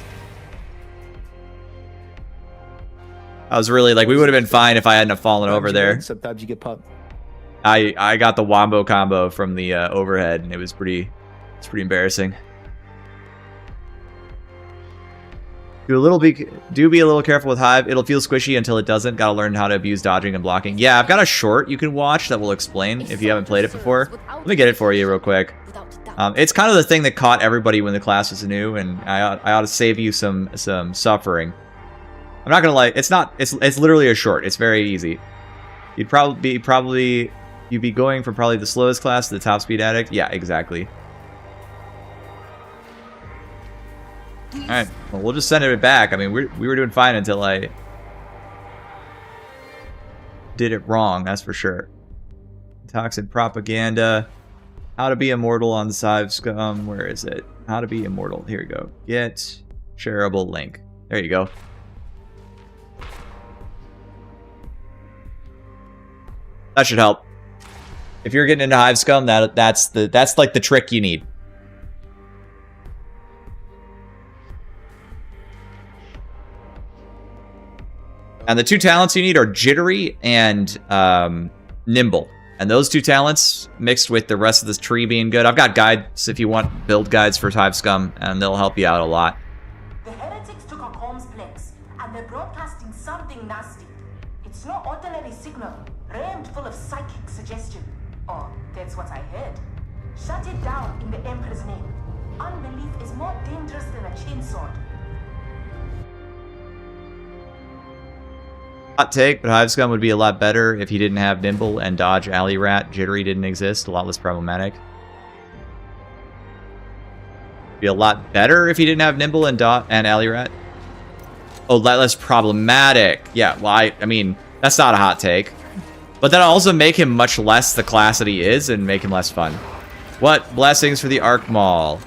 I was really like, we would have been fine if I hadn't have fallen over there. Sometimes you get pumped. I got the wombo combo from the overhead, and it's pretty embarrassing. Do be a little careful with Hive. It'll feel squishy until it doesn't. Gotta learn how to abuse dodging and blocking. Yeah, I've got a short you can watch that will explain if you haven't played it before. Let me get it for you real quick. It's kind of the thing that caught everybody when the class was new, and I ought to save you some suffering. I'm not gonna lie, it's literally a short. It's very easy. You'd you'd be going from probably the slowest class to the top speed addict. Yeah, exactly. Alright, well, we'll just send it back. I mean, we were doing fine until I did it wrong, that's for sure. Toxic propaganda. How to be immortal on Hive Scum. Where is it? How to be immortal. Here we go. Get shareable link. There you go. That should help. If you're getting into Hive Scum, that's like the trick you need. And the two talents you need are Jittery and Nimble. And those two talents, mixed with the rest of this tree being good. I've got guides if you want build guides for Hive Scum, and they'll help you out a lot. The heretics took a comms plex, and they're broadcasting something nasty. It's no ordinary signal, rammed full of psychic suggestion. Or that's what I heard. Shut it down in the Emperor's name. Unbelief is more dangerous than a chainsword. Hot take, but Hive Scum would be a lot better if he didn't have Nimble and Dodge Alley Rat. Jittery didn't exist. A lot less problematic. Be a lot better if he didn't have Nimble and Alley Rat. Oh, less problematic. Yeah, well, I mean, that's not a hot take. But that'll also make him much less the class that he is and make him less fun. What? Blessings for the Arc Maul.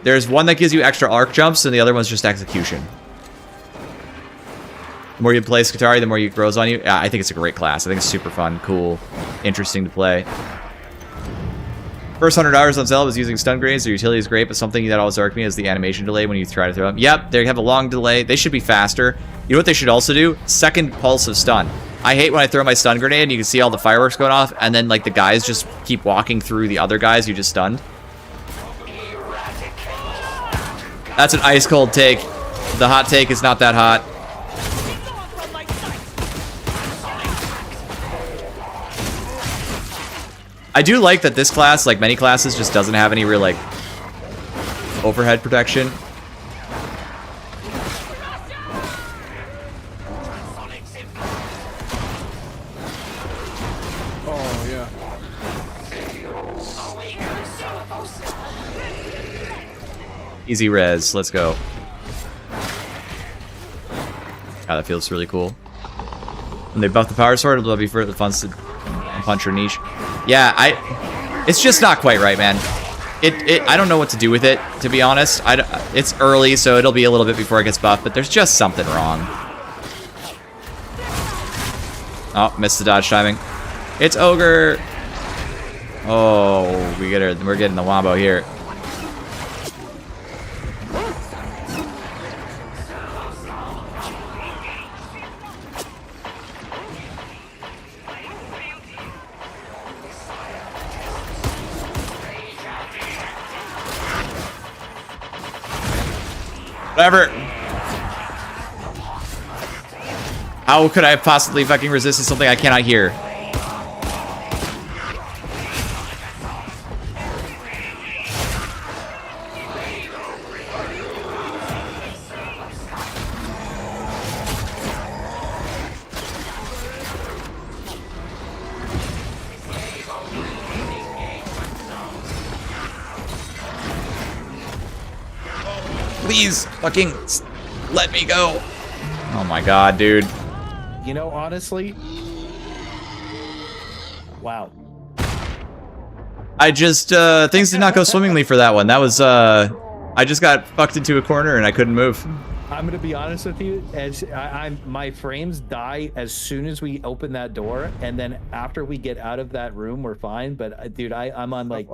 There's one that gives you extra arc jumps, and the other one's just execution. The more you play Skitari, the more it grows on you. I think it's a great class. I think it's super fun, cool, interesting to play. First $100 on Zealot was using stun grenades. Their utility is great, but something that always irked me is the animation delay when you try to throw them. Yep, they have a long delay. They should be faster. You know what they should also do? Second pulse of stun. I hate when I throw my stun grenade and you can see all the fireworks going off, and then like the guys just keep walking through the other guys you just stunned. That's an ice cold take. The hot take is not that hot. I do like that this class, like many classes, just doesn't have any real, like, overhead protection. Oh, yeah. Easy res, let's go. God, that feels really cool. When they buff the power sword, it'll be for the fun to punch your niche. Yeah, it's just not quite right, man. I don't know what to do with it, to be honest. It's early, so it'll be a little bit before it gets buffed, but there's just something wrong. Oh, missed the dodge timing. It's Ogre. Oh, we're getting the wombo here. Whatever. How could I possibly fucking resist something I cannot hear? Please, fucking let me go. Oh my god, dude. You know, honestly, wow. I just, things did not go swimmingly for that one. That was, I just got fucked into a corner and I couldn't move. I'm gonna be honest with you, as my frames die as soon as we open that door, and then after we get out of that room, we're fine. But dude, I'm on like,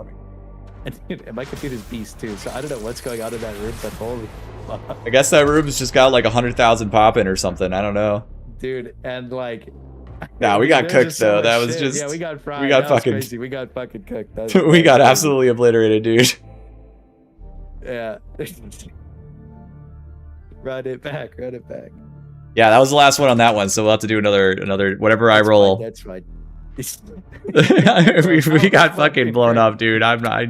and my computer's beast too, so I don't know what's going on in that room, but holy fuck. I guess that room's just got like 100,000 popping or something. I don't know. Dude, and like, nah, we got cooked so though. That was shit. just, yeah, we got fried. we got That was fucking, crazy. We got fucking cooked. we got absolutely obliterated, dude. Yeah. Run it back. Yeah, that was the last one on that one, so we'll have to do another whatever I roll. That's fine. we got fucking blown up, dude. I'm not.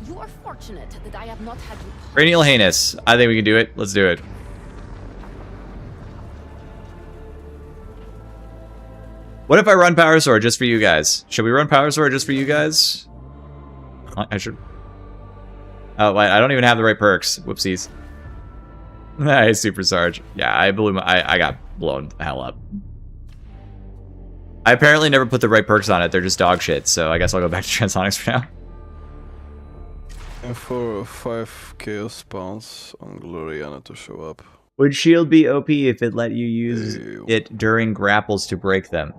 You are fortunate that I have not had you. Cranial heinous. I think we can do it. Let's do it. What if I run Power Sword just for you guys? Should we run Power Sword just for you guys? I should. Oh, wait, I don't even have the right perks. Whoopsies. Nice, Super Sarge. Yeah, I got blown the hell up. I apparently never put the right perks on it. They're just dog shit, so I guess I'll go back to Transonics for now. And for 5 chaos spawns on Gloriana to show up. Would shield be OP if it let you use it during grapples to break them?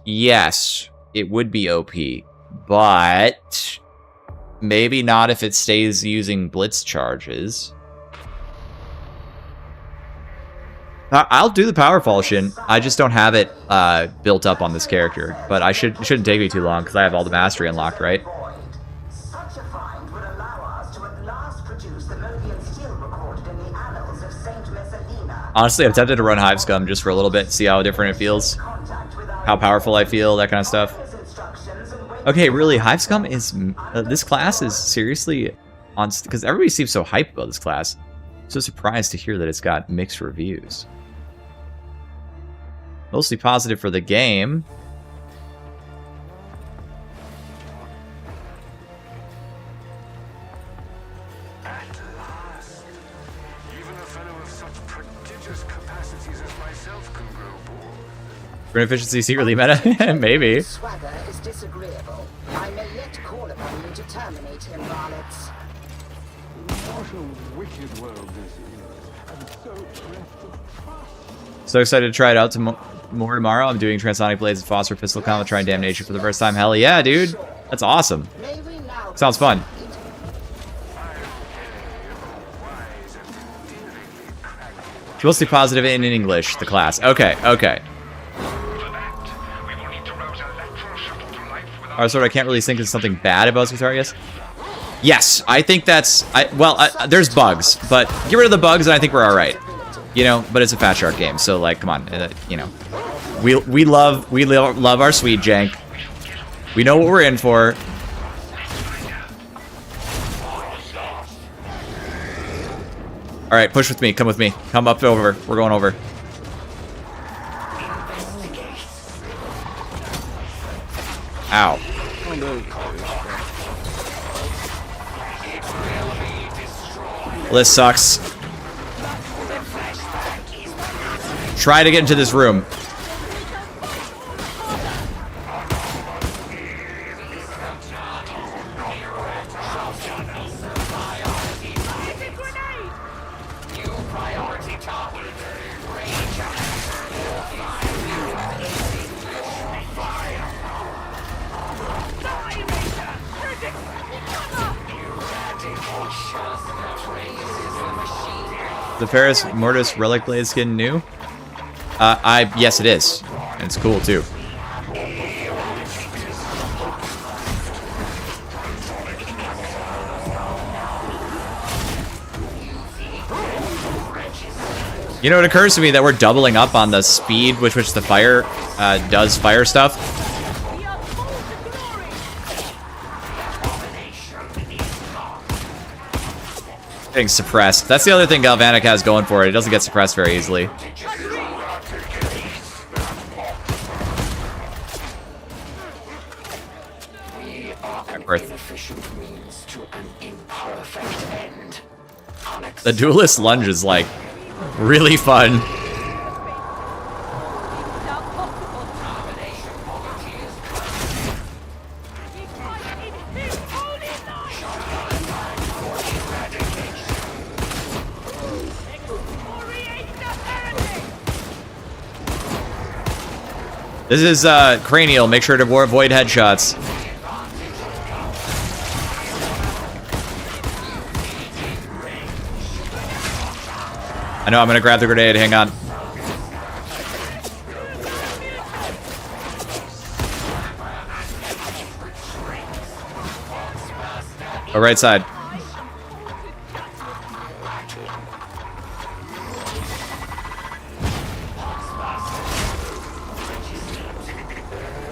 Yes, it would be OP, but maybe not if it stays using blitz charges. I'll do the power falchion. I just don't have it built up on this character, but it shouldn't take me too long because I have all the mastery unlocked, right? Such a find would allow us to at last produce the Modian steel recorded in the annals of Saint Messalina. Honestly, I'm tempted to run Hive Scum just for a little bit, see how different it feels, how powerful I feel, that kind of stuff. Okay, really, Hive Scum is... this class is seriously on... Because everybody seems so hyped about this class. I'm so surprised to hear that it's got mixed reviews. Mostly positive for the game. At last, even a fellow of such prodigious capacities as myself can grow bored. For efficiency secretly meta? Maybe. Swagger is disagreeable. I may yet call upon you to terminate him, varlets. What a wicked world this is, and so bereft of trust. So excited to try it out more tomorrow. I'm doing Transonic Blades and Phosphor Pistol Combat, trying Damnation for the first time. Hell yeah, dude. That's awesome. Sounds fun. Mostly positive in English, the class. Okay, okay. Alright, so I can't really think of something bad about Zutarius. Yes, I think that's... there's bugs, but get rid of the bugs and I think we're alright. You know, but it's a Fatshark game, so like, come on, you know. We love our sweet jank. We know what we're in for. Alright, push with me, come with me. Come up over, we're going over. Ow. This sucks. Try to get into this room. The Ferris Mortis Relic Blade skin new? Yes it is. And it's cool too. You know, it occurs to me that we're doubling up on the speed with which the fire does fire stuff. Getting suppressed. That's the other thing Galvanic has going for it. It doesn't get suppressed very easily. The duelist lunge is like really fun. This is cranial. Make sure to avoid headshots. I know I'm gonna grab the grenade. Hang on. Go right side.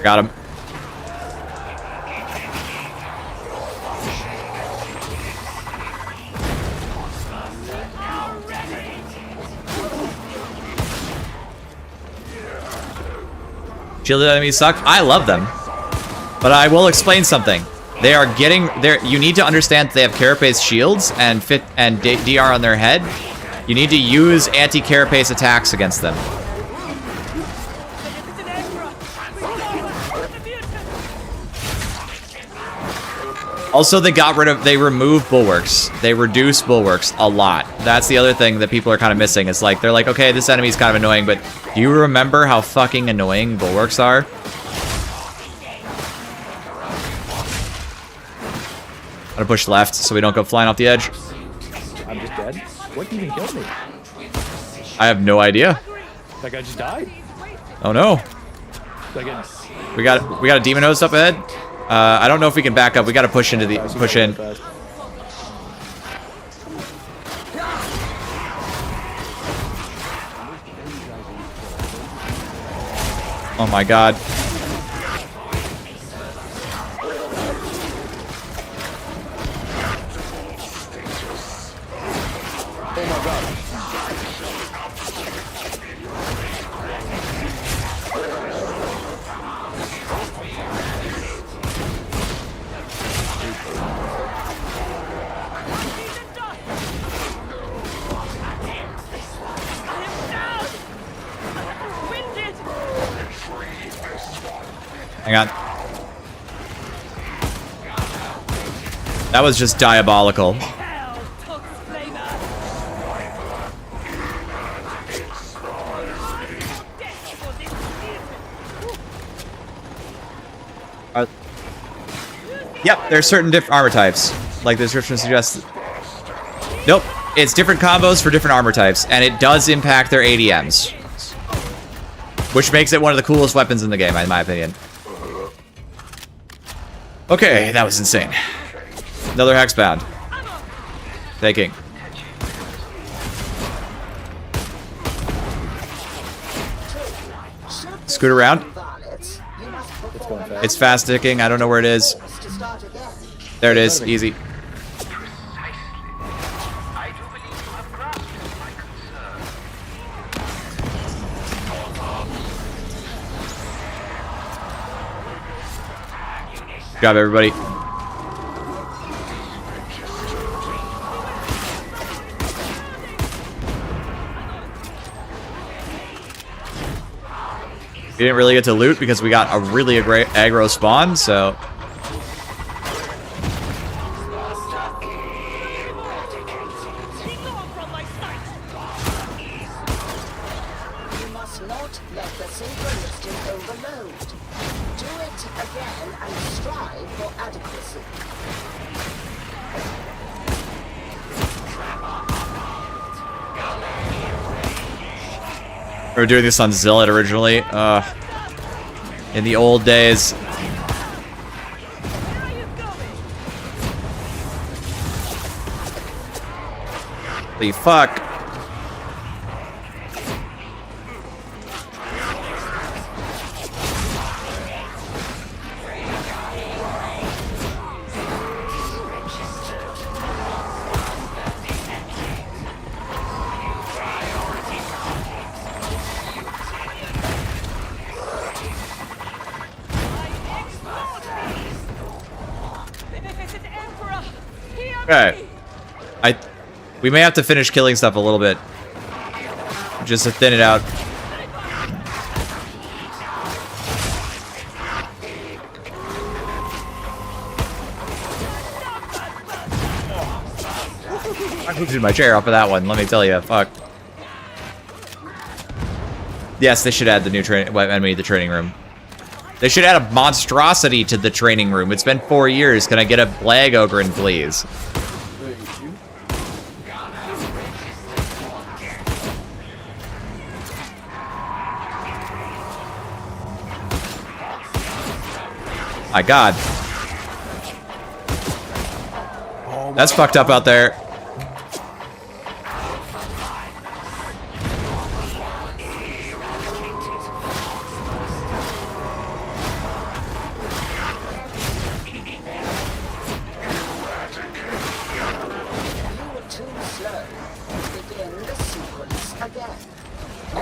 Got him. Shielded enemies suck. I love them. But I will explain something. They are getting there. You need to understand they have carapace shields and DR on their head. You need to use anti-carapace attacks against them. Also, they removed bulwarks. They reduce bulwarks a lot. That's the other thing that people are kind of missing. It's like, they're like, okay, this enemy's kind of annoying, but do you remember how fucking annoying bulwarks are? I'm gonna push left so we don't go flying off the edge. I'm just dead. What even killed me? I have no idea. Like I just died. Oh no. Like we got a demon host up ahead. I don't know if we can back up. We got to push into the push in. Oh my god. Hang on. That was just diabolical. Yep, there's certain different armor types. Like the description suggests. Nope, it's different combos for different armor types, and it does impact their ADMs. Which makes it one of the coolest weapons in the game, in my opinion. Okay, that was insane. Another hexbound. Taking. Scoot around. It's fast ticking. I don't know where it is. There it is. Easy. Good job, everybody. We didn't really get to loot because we got a really aggro spawn, so... We were doing this on Zealot originally. In the old days. Holy fuck. Okay. We may have to finish killing stuff a little bit. Just to thin it out. I moved my chair off of that one, let me tell you. Fuck. Yes, they should add the new enemy to the training room. They should add a monstrosity to the training room. It's been 4 years. Can I get a Blag Ogren, please? My God. That's fucked up out there.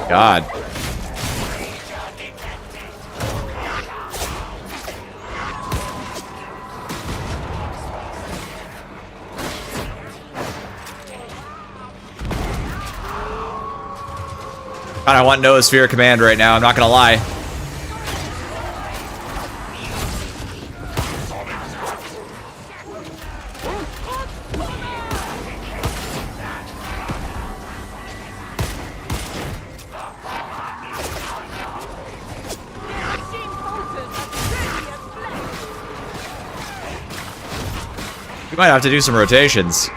God. I want Noosphere Command right now, I'm not gonna lie. We might have to do some rotations.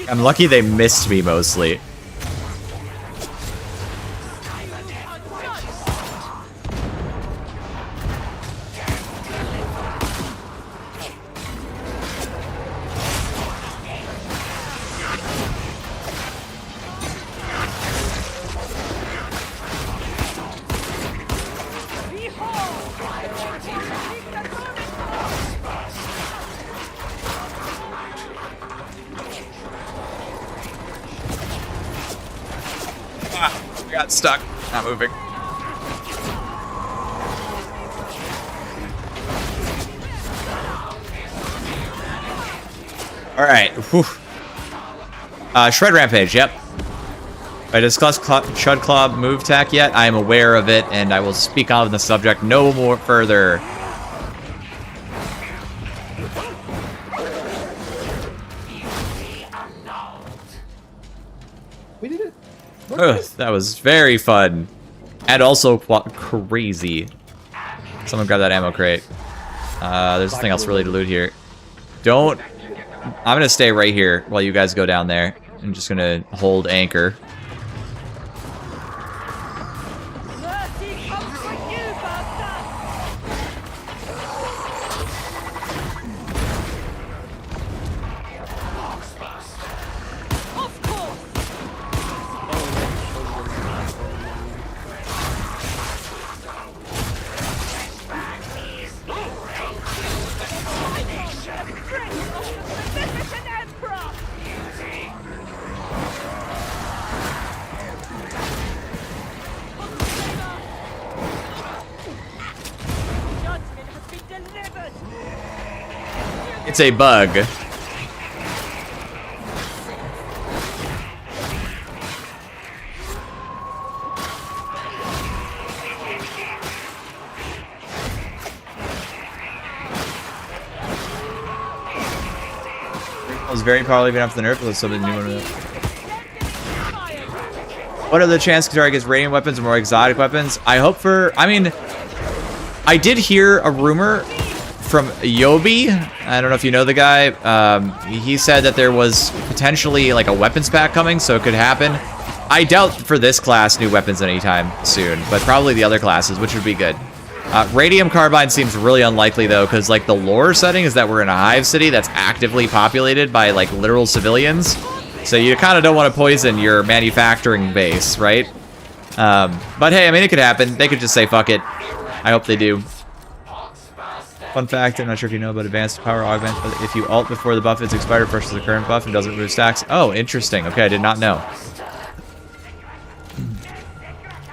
I'm lucky they missed me mostly. Got stuck. Not moving. All right. Whew. Shred Rampage. Yep. I discussed Chud Club move tech yet? I am aware of it, and I will speak on the subject no more further. We did it. Ugh, that was very fun. And also crazy. Someone grab that ammo crate. There's nothing else really to loot here. I'm gonna stay right here while you guys go down there. I'm just gonna hold anchor. Mercy comes for you, bastard! Of course! Sedition Emperor! Judgment has been delivered! It's a bug. It was very probably even after the nerf, let's something new one. What are the chances Target gets radiant weapons or more exotic weapons? I hope for. I mean, I did hear a rumor from Yobi. I don't know if you know the guy. He said that there was potentially like a weapons pack coming, so it could happen. I doubt for this class new weapons anytime soon, but probably the other classes, which would be good. Radium Carbine seems really unlikely though, because like the lore setting is that we're in a hive city that's actively populated by like literal civilians. So you kind of don't want to poison your manufacturing base, right? But hey, I mean, it could happen. They could just say, fuck it. I hope they do. Fun fact, I'm not sure if you know about advanced power augment, but if you ult before the buff is expired versus the current buff and doesn't remove stacks. Oh, interesting. Okay, I did not know.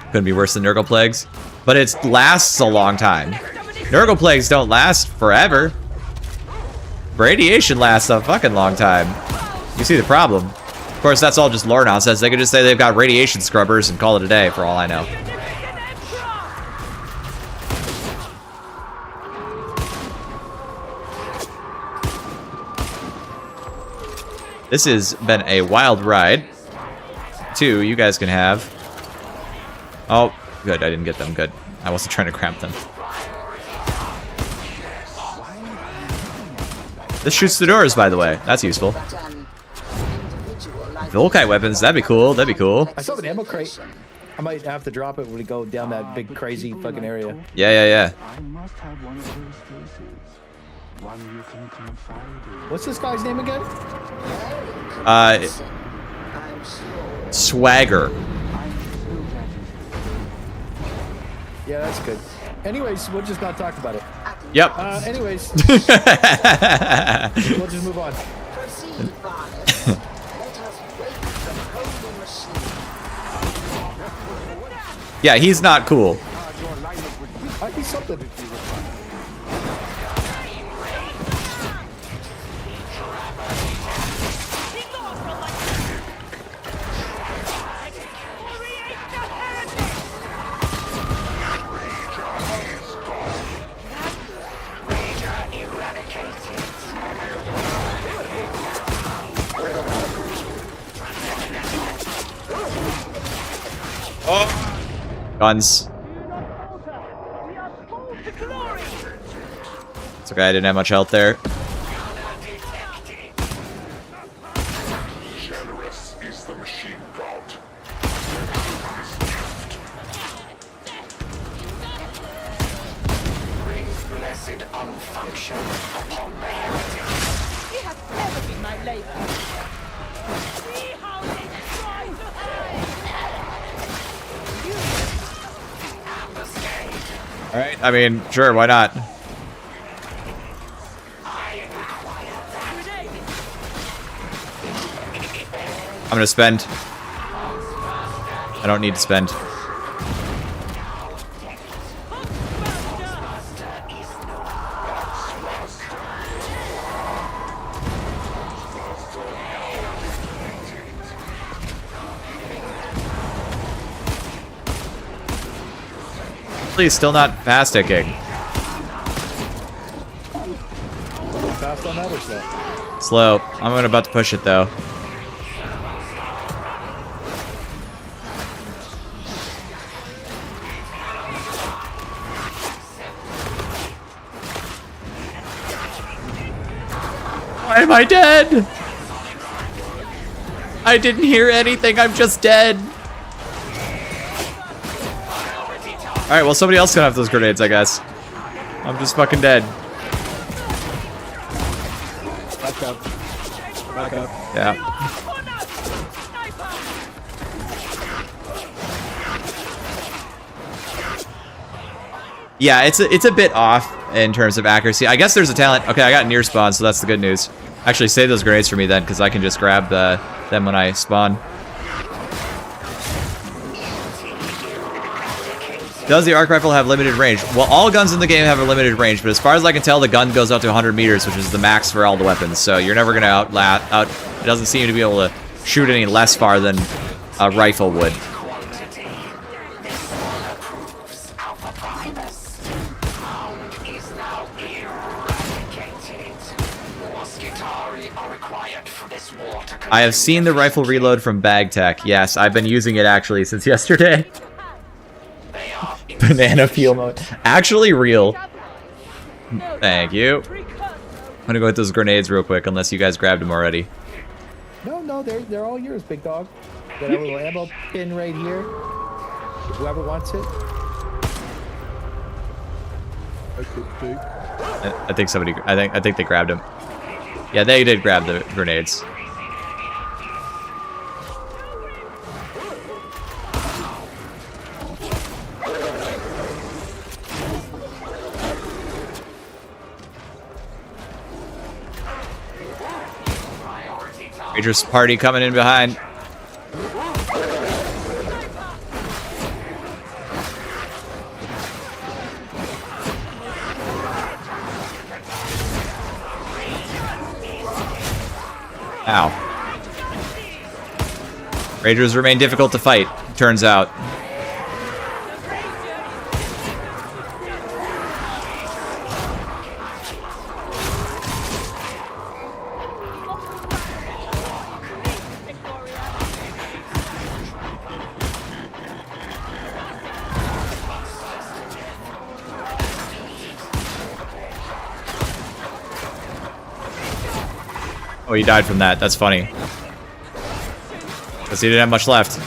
Couldn't be worse than Nurgle Plagues. But it lasts a long time. Nurgle Plagues don't last forever. Radiation lasts a fucking long time. You see the problem. Of course, that's all just lore nonsense. They could just say they've got radiation scrubbers and call it a day, for all I know. This has been a wild ride. 2, you guys can have. Oh, good. I didn't get them. Good. I wasn't trying to cramp them. This shoots the doors, by the way. That's useful. Volkite weapons, that'd be cool. That'd be cool. I saw an ammo crate. I might have to drop it when we go down that big crazy fucking area. Yeah. I must have one of those faces. One you can confide in. What's this guy's name again? Swagger. Yeah, that's good. Anyways, we'll just not talk about it. Yep. Anyways. We'll just move on. Yeah, he's not cool. Might be something. Guns. It's okay, I didn't have much health there. Generous is the machine god. Blessed unfunction upon the heritage. You have never been my labor. See how they try to hide. Alright, I mean, sure, why not? I'm gonna spend. I don't need to spend. Please, still not fast ticking. Fast on that or slow? Slow. I'm about to push it though. Why am I dead? I didn't hear anything. I'm just dead. All right, well, somebody else can have those grenades, I guess. I'm just fucking dead. Back up. Back up. Yeah. Yeah, it's a bit off in terms of accuracy. I guess there's a talent. Okay, I got near spawn, so that's the good news. Actually, save those grenades for me then, because I can just grab them when I spawn. Does the arc rifle have limited range? Well, all guns in the game have a limited range, but as far as I can tell, the gun goes up to 100 meters, which is the max for all the weapons. So you're never gonna out. It doesn't seem to be able to shoot any less far than a rifle would. I have seen the rifle reload from Bag Tech. Yes, I've been using it actually since yesterday. Banana peel mode. Actually real. Thank you. I'm gonna go hit those grenades real quick, unless you guys grabbed them already. No, they're all yours, big dog. Got a little ammo pin right here. Whoever wants it. I could take. I think somebody. I think they grabbed them. Yeah, they did grab the grenades. Rangers party coming in behind. Ow. Rangers remain difficult to fight, turns out. Oh, he died from that. That's funny. Because he didn't have much left.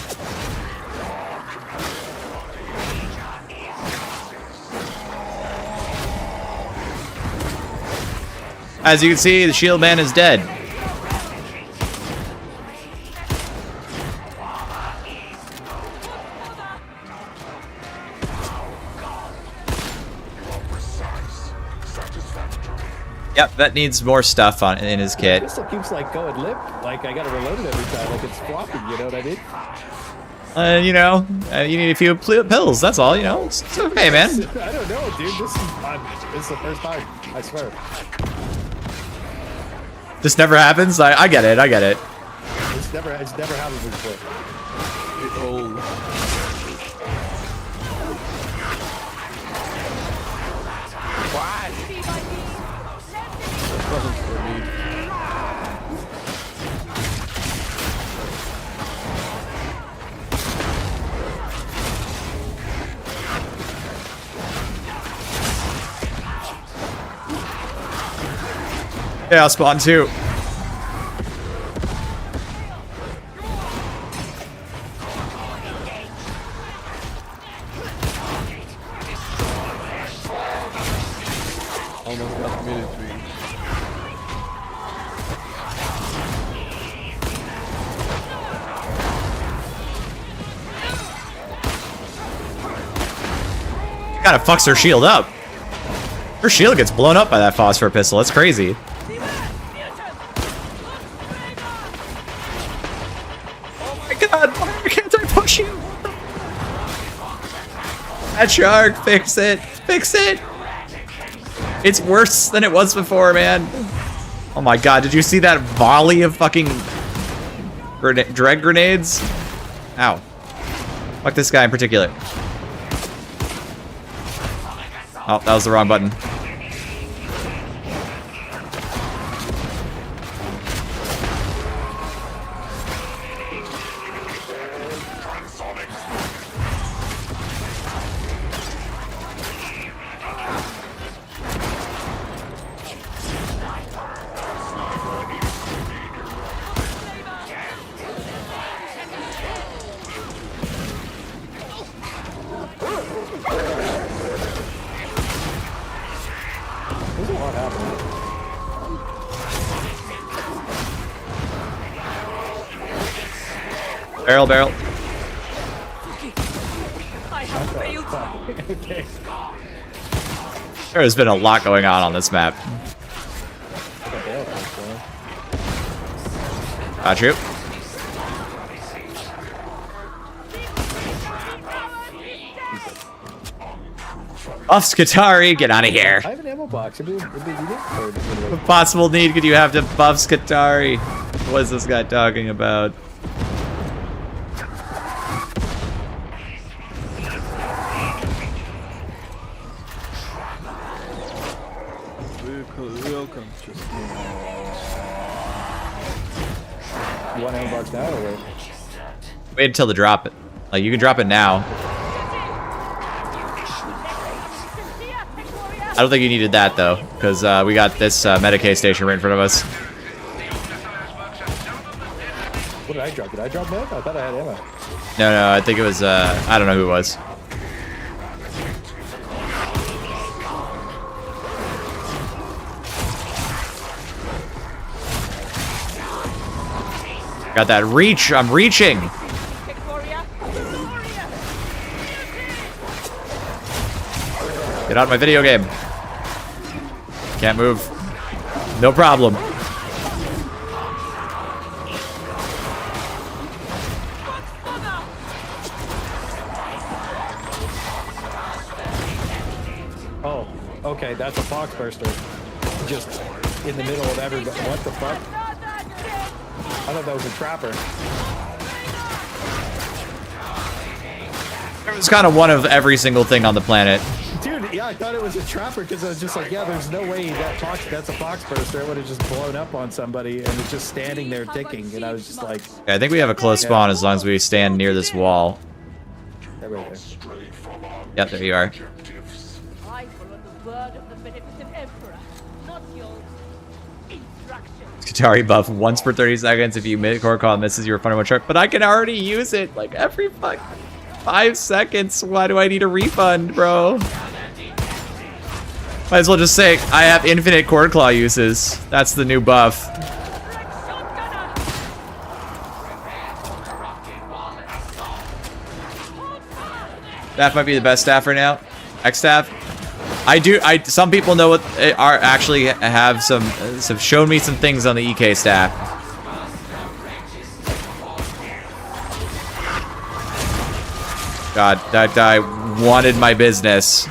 As you can see, the shield man is dead. Yep, that needs more stuff in his kit. This still keeps like going limp. Like I gotta reload it every time. Like it's flopping. You know what I mean? You need a few pills. That's all. You know, it's okay, man. I don't know, dude. This is the first time. I swear. This never happens. I get it. I get it. It's never happened before. It all. Wasn't for me. Yeah, I'll spawn too. Almost got military. Kinda fucks her shield up. Her shield gets blown up by that phosphor pistol. It's crazy. Oh my god, why can't I push you? Fatshark, fix it. Fix it. It's worse than it was before, man. Oh my god, did you see that volley of fucking dread grenades? Ow. Fuck this guy in particular. Oh, that was the wrong button. There's a lot happening. Barrel. I have failed. Okay. There's been a lot going on this map. Got you. Off Skatari, get out of here. I have an ammo box. Did you need it? Or did it What possible need could you have to buff Skatari? What is this guy talking about? Welcome. Just one ammo box now or wait? Wait until the drop it. Like, you can drop it now. I don't think you needed that, though, because we got this Medicaid station right in front of us. What did I drop? Did I drop med? I thought I had ammo. No, I think it was, I don't know who it was. Got that reach, I'm reaching! Get out of my video game. Can't move. No problem. Oh, okay, that's a fox burster. Just in the middle of everybody. What the fuck? I thought that was a trapper. It was kind of one of every single thing on the planet. Dude, yeah, I thought it was a trapper because I was just like, yeah, there's no way that's a fox burster. It would have just blown up on somebody and it's just standing there ticking. And I was just like, Yeah, I think we have a close spawn as long as we stand near this wall. yeah, right there. Yep, there you are. I follow the word of the beneficent emperor, not your instructions. Katari buff once per 30 seconds. If you mid-core call misses, you're refunded one shark. But I can already use it like every 5 seconds. Why do I need a refund, bro? Might as well just say I have infinite cord claw uses. That's the new buff. Staff might be the best staff right now. X staff. Some people know what are actually have have shown me some things on the EK staff. God, that guy wanted my business.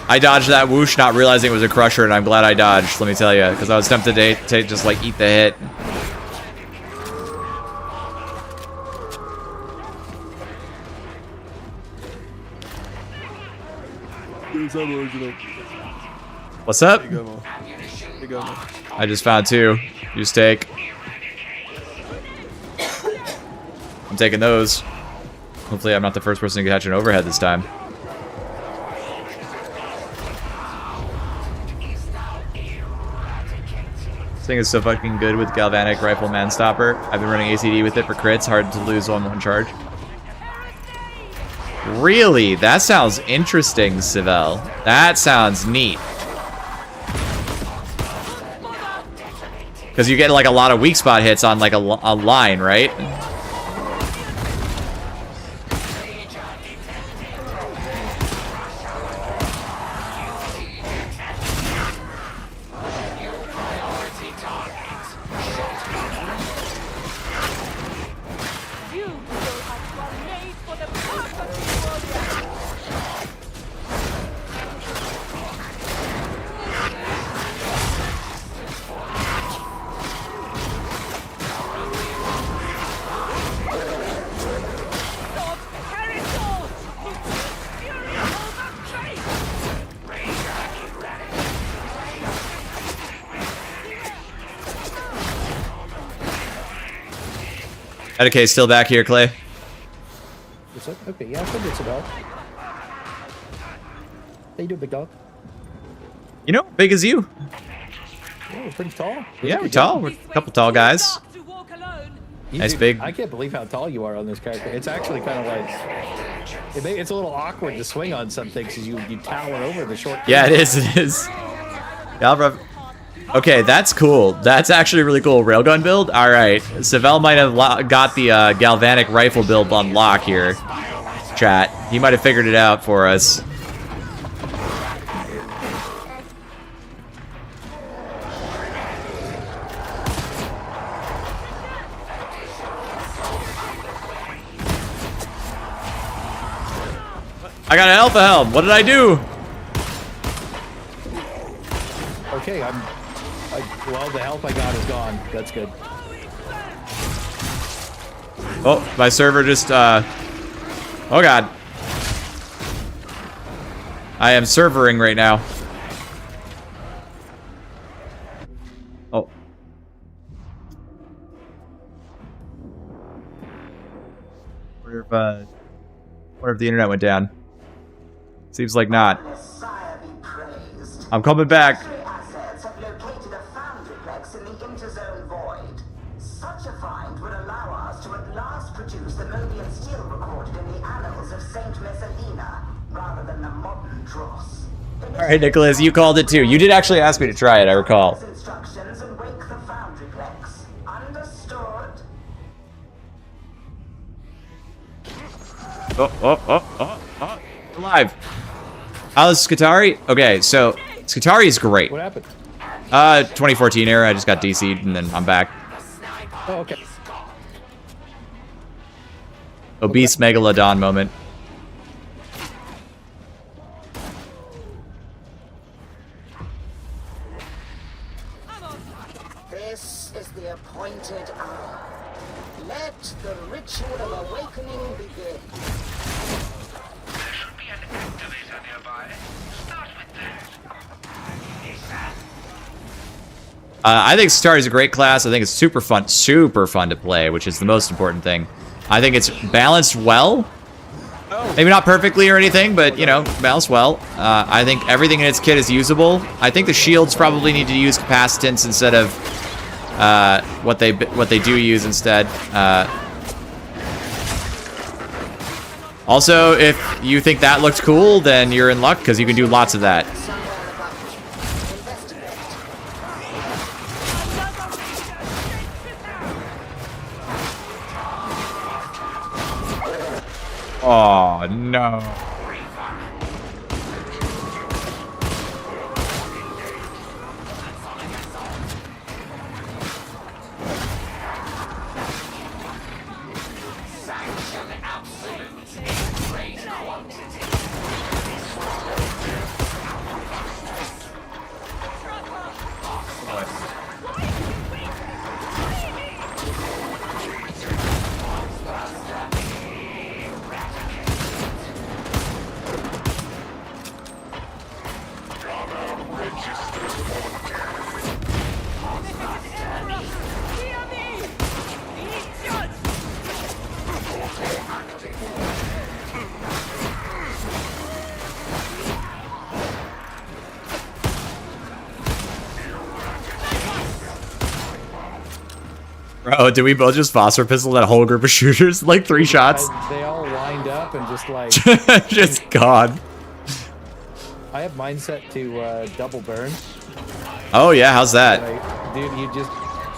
I dodged that whoosh, not realizing it was a crusher, and I'm glad I dodged, let me tell you, because I was tempted to just, like, eat the hit. What's up? I just found 2. You just take. I'm taking those. Hopefully I'm not the first person to catch an overhead this time. This thing is so fucking good with Galvanic Rifle Man Stopper. I've been running ACD with it for crits. Hard to lose on one charge. Really? That sounds interesting, Sivell. That sounds neat. Because you get like a lot of weak spot hits on like a line, right? Okay, still back here, Clay. What's up? Okay, yeah, I can get some help. How you doing, big dog? You know, big as you. Yeah, we're pretty tall. Yeah, we're tall. We're a couple tall guys. Nice big. I can't believe how tall you are on this character. It's actually kind of like it's a little awkward to swing on some things because you tower over the short. Yeah, it is. It is. Yeah, okay, that's cool. That's actually a really cool railgun build. All right, Savell might have got the galvanic rifle build on lock here. Chat. He might have figured it out for us. I got an alpha helm. What did I do? Okay, well, the help I got is gone. That's good. Oh, my server just, oh god. I am servering right now. Oh. Wonder if the internet went down. Seems like not. I'm coming back. Assets have located a foundryplex in the interzone void. Such a find would allow us to at last produce the Mobian steel recorded in the annals of Saint Messalina, rather than the modern dross. Alright, Nicholas, you called it too. You did actually ask me to try it, I recall. Instructions and wake the foundryplex. Understood? Oh. Alive. How's Skitari? Okay, so Skitari is great. What happened? 2014 era, I just got DC'd and then I'm back. Oh, okay. Obese Megalodon moment. This is the appointed hour. Let the ritual of awakening begin. There should be an activator nearby. Start with that. I think Skitari is a great class. I think it's super fun to play, which is the most important thing. I think it's balanced well. Maybe not perfectly or anything, but, you know, balanced well. I think everything in its kit is usable. I think the shields probably need to use capacitance instead of what they do use instead. Also, if you think that looked cool, then you're in luck because you can do lots of that. Oh, no. Bro, did we both just phosphor pistol that whole group of shooters? Like 3 shots? They all lined up and just like... just gone. I have mindset to double burn. Oh yeah, how's that? Dude, you just...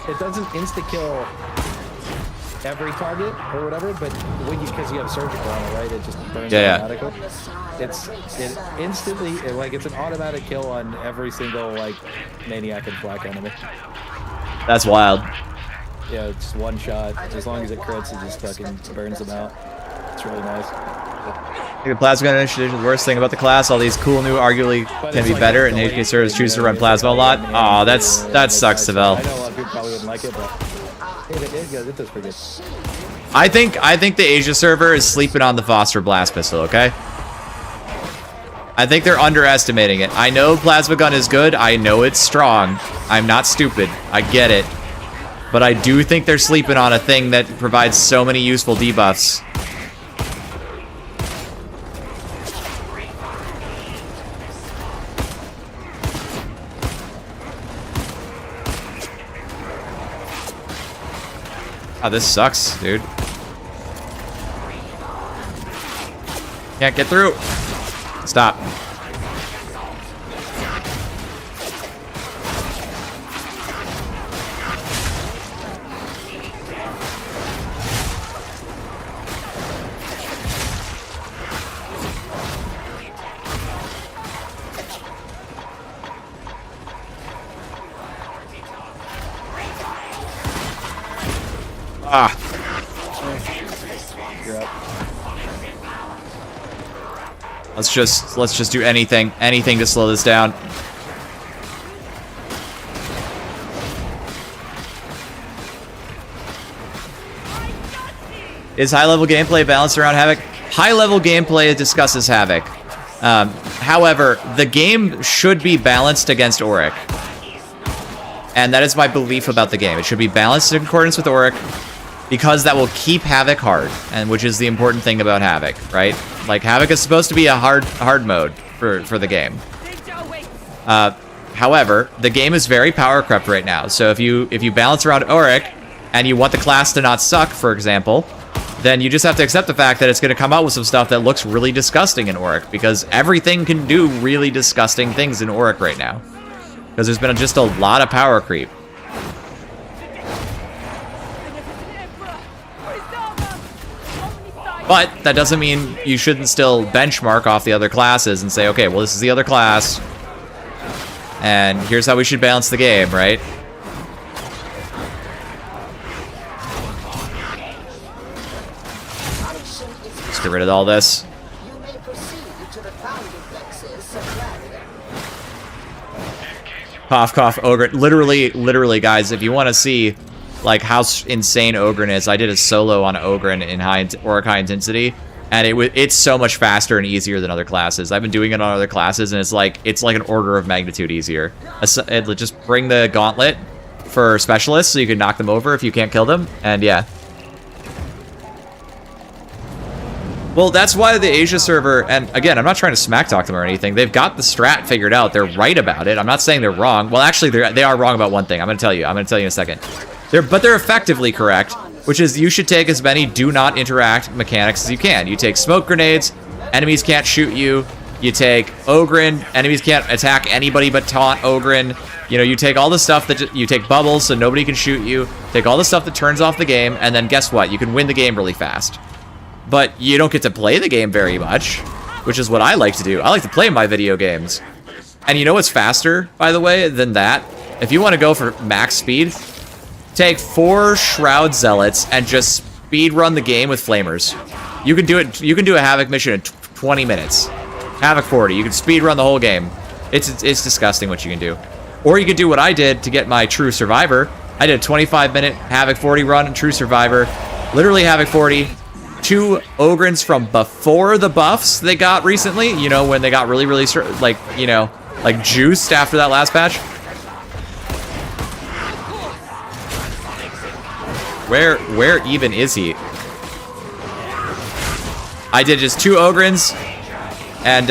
It doesn't insta-kill every target or whatever, but when because you have surgical on it, right? It just burns automatically. It instantly, it's an automatic kill on every single, like, maniac and black enemy. That's wild. Yeah, it's one shot. As long as it crits, it just fucking burns them out. It's really nice. I think the Plasma Gun Initiative is the worst thing about the class. All these cool new arguably can be better, and HK servers choose to run Plasma a lot. Aw, that sucks, Savell. I know a lot of people probably wouldn't like it, but it does pretty good. I think the Asia server is sleeping on the Phosphor Blast Pistol, okay? I think they're underestimating it. I know Plasma Gun is good. I know it's strong. I'm not stupid. I get it. But I do think they're sleeping on a thing that provides so many useful debuffs. Oh, this sucks, dude. Can't get through. Stop. Ah. Let's just do anything to slow this down. Is high-level gameplay balanced around Havoc? High-level gameplay discusses Havoc. However, the game should be balanced against Auric. And that is my belief about the game. It should be balanced in accordance with Auric, because that will keep Havoc hard, and which is the important thing about Havoc, right? Like, Havoc is supposed to be a hard mode for the game. However, the game is very power crept right now. So if you balance around Auric, and you want the class to not suck, for example, then you just have to accept the fact that it's going to come out with some stuff that looks really disgusting in Auric, because everything can do really disgusting things in Auric right now. Because there's been just a lot of power creep. But that doesn't mean you shouldn't still benchmark off the other classes and say, okay, well, this is the other class, and here's how we should balance the game, right? Let's get rid of all this. Cough, cough, Ogre. Literally, guys, if you want to see like how insane Ogren is, I did a solo on Ogren in Auric High Intensity, and it's so much faster and easier than other classes. I've been doing it on other classes, and it's like an order of magnitude easier. Just bring the gauntlet for specialists so you can knock them over if you can't kill them, and yeah. Well, that's why the Asia server, and again, I'm not trying to smack talk them or anything. They've got the strat figured out. They're right about it. I'm not saying they're wrong. Well, actually, they are wrong about one thing. I'm going to tell you in a second. But they're effectively correct, which is you should take as many do not interact mechanics as you can. You take smoke grenades, enemies can't shoot you. You take Ogren, enemies can't attack anybody but taunt Ogren. You know, you take all the stuff that you take bubbles so nobody can shoot you. Take all the stuff that turns off the game, and then guess what? You can win the game really fast. But you don't get to play the game very much, which is what I like to do. I like to play my video games. And you know what's faster, by the way, than that? If you want to go for max speed, take 4 Shroud Zealots and just speed run the game with Flamers. You can do it. You can do a Havoc mission in 20 minutes. Havoc 40. You can speed run the whole game. It's disgusting what you can do. Or you can do what I did to get my True Survivor. I did a 25-minute Havoc 40 run in True Survivor. Literally Havoc 40. 2 Ogrens from before the buffs they got recently. You know, when they got really, like, you know, like juiced after that last patch. Where even is he? I did just 2 Ogrens and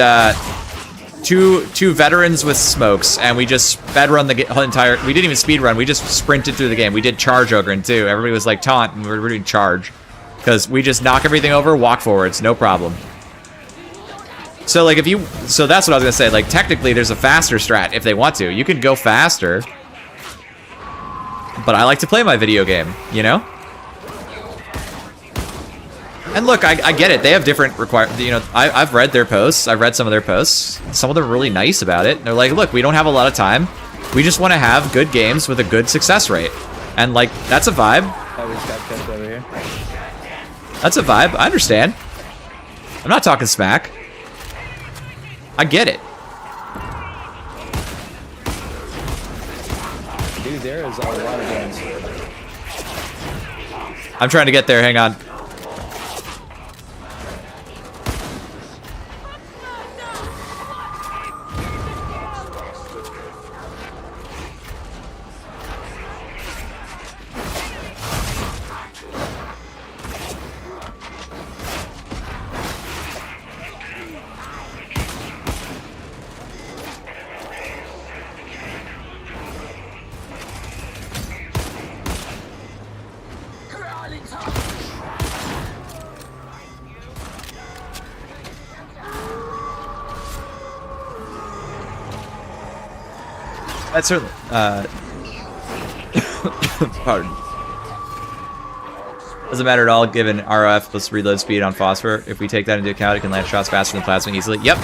two veterans with smokes, and we just sped run the entire. We didn't even speed run. We just sprinted through the game. We did charge Ogren too. Everybody was like taunt, and we were doing charge because we just knock everything over, walk forwards, no problem. So like so that's what I was gonna say. Like technically, there's a faster strat if they want to. You can go faster. But I like to play my video game, you know? And look, I get it. They have different you know, I've read their posts. I've read some of their posts. Some of them are really nice about it. They're like, look, we don't have a lot of time. We just want to have good games with a good success rate. And like, that's a vibe. Over here. That's a vibe. I understand. I'm not talking smack. I get it. Dude, there is a lot of guns. I'm trying to get there. Hang on. That's certainly. Pardon. Doesn't matter at all given ROF plus reload speed on Phosphor. If we take that into account, it can land shots faster than Plasma easily. Yep.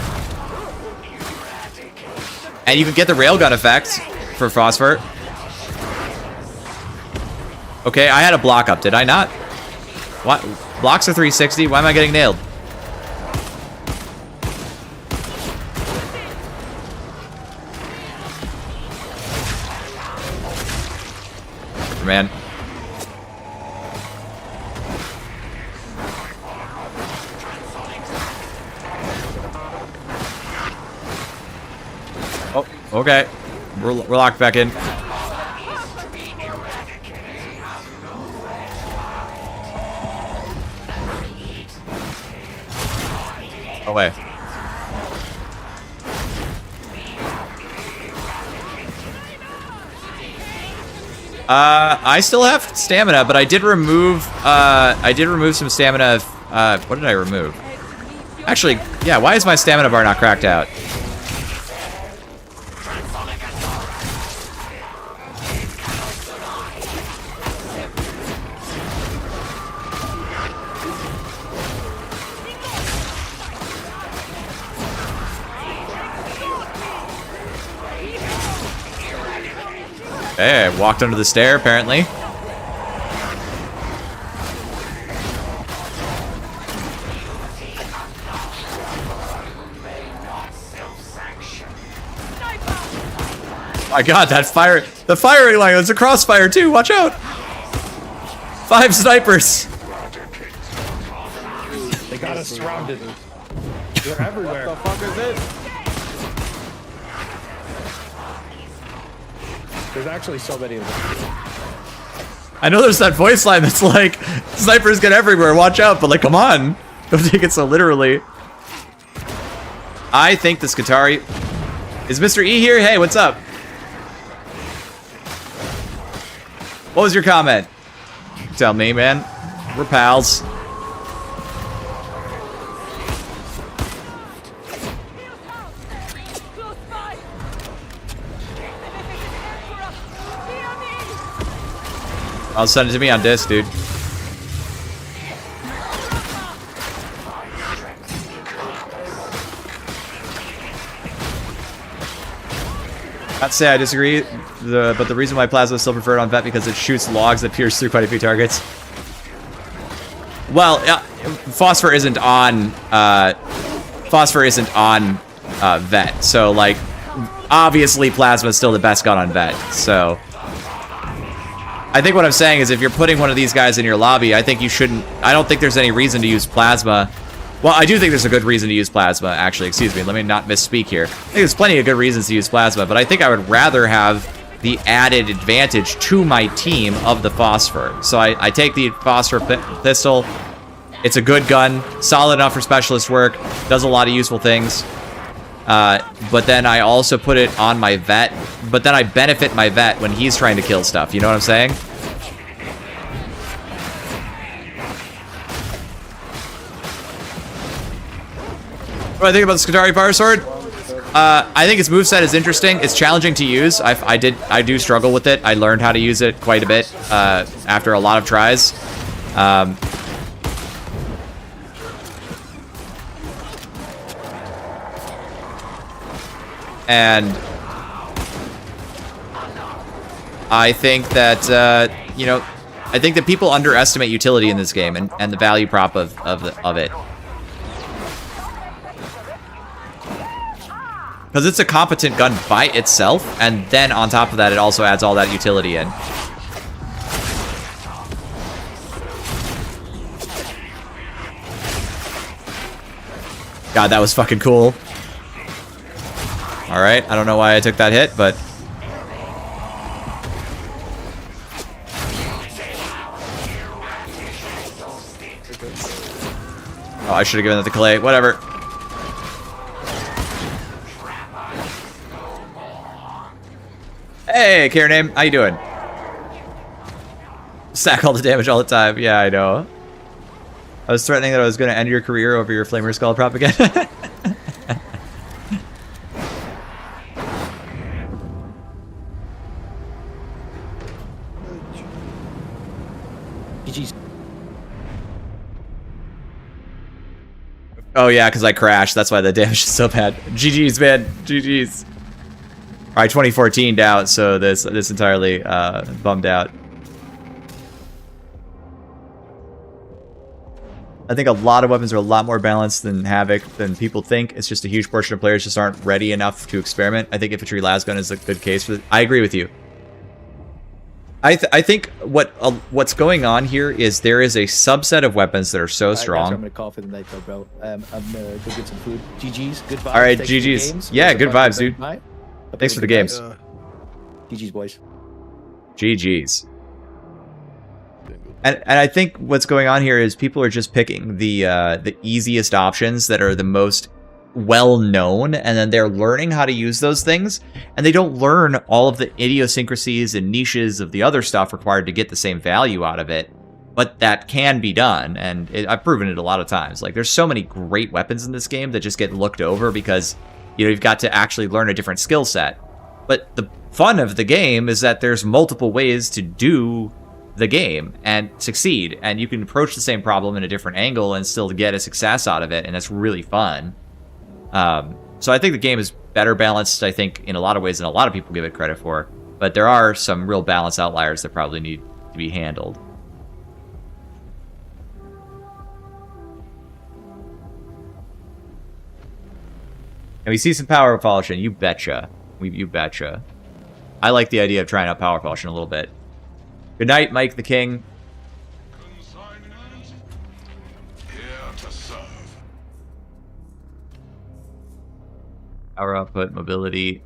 And you can get the railgun effect for Phosphor. Okay, I had a block up, did I not? What? Blocks are 360? Why am I getting nailed? Man. Oh, okay. We're locked back in. Away. I still have stamina, but I did remove some stamina. What did I remove? Actually, yeah, why is my stamina bar not cracked out? Hey, I walked under the stair, apparently. My god, that fire... The firing line was a crossfire, too! Watch out! 5 snipers! They got us surrounded. They're everywhere. What the fuck is this? There's actually so many of them. I know there's that voice line that's like, snipers get everywhere, watch out, but like, come on. Don't take it so literally. I think the Skitari... Is Mr. E here? Hey, what's up? What was your comment? Tell me, man. We're pals. I'll send it to me on disc, dude. Not to say I disagree, but the reason why Plasma is still preferred on Vet because it shoots logs that pierce through quite a few targets. Well, Phosphor isn't on Vet, so like obviously Plasma is still the best gun on Vet. So I think what I'm saying is if you're putting one of these guys in your lobby, I think you shouldn't. I don't think there's any reason to use Plasma. Well, I do think there's a good reason to use Plasma, actually. Excuse me, let me not misspeak here. I think there's plenty of good reasons to use Plasma, but I think I would rather have the added advantage to my team of the Phosphor. So I take the Phosphor pistol. It's a good gun, solid enough for specialist work, does a lot of useful things. But then I also put it on my Vet, but then I benefit my Vet when he's trying to kill stuff. You know what I'm saying? What do I think about the Skitari Power Sword? I think its moveset is interesting. It's challenging to use. I do struggle with it. I learned how to use it quite a bit after a lot of tries. And I think that, you know, I think that people underestimate utility in this game and the value prop of it. Because it's a competent gun by itself, and then on top of that, it also adds all that utility in. God, that was fucking cool. Alright, I don't know why I took that hit, but... Oh, I should have given that to Clay. Whatever. Hey, Care Name. How you doing? Stack all the damage all the time. Yeah, I know. I was threatening that I was going to end your career over your Flamer Skull propaganda. GG's. Oh yeah, because I crashed. That's why the damage is so bad. GG's, man. GG's. All right, 2014 out, so this entirely bummed out. I think a lot of weapons are a lot more balanced than Havoc than people think. It's just a huge portion of players just aren't ready enough to experiment. I think Infantry Lasgun is a good case for it. I agree with you. I think what's going on here is there is a subset of weapons that are so strong. I'm gonna call for the night though, bro. I'm gonna go get some food. GG's, good vibes. All right, Thanks for the GG's. games. Yeah, Thanks good for vibes, dude. Bye. Thanks for the games. GG's, boys. GG's. And I think what's going on here is people are just picking the easiest options that are the most well-known, and then they're learning how to use those things, and they don't learn all of the idiosyncrasies and niches of the other stuff required to get the same value out of it. But that can be done, and I've proven it a lot of times. Like, there's so many great weapons in this game that just get looked over because, you know, you've got to actually learn a different skill set. But the fun of the game is that there's multiple ways to do the game and succeed, and you can approach the same problem in a different angle and still get a success out of it, and that's really fun. So I think the game is better balanced, I think, in a lot of ways than a lot of people give it credit for, but there are some real balance outliers that probably need to be handled. And we see some power polishing, you betcha. You betcha. I like the idea of trying out power polishing a little bit. Good night, Mike the King. Consignment. Here to serve. Power output, mobility.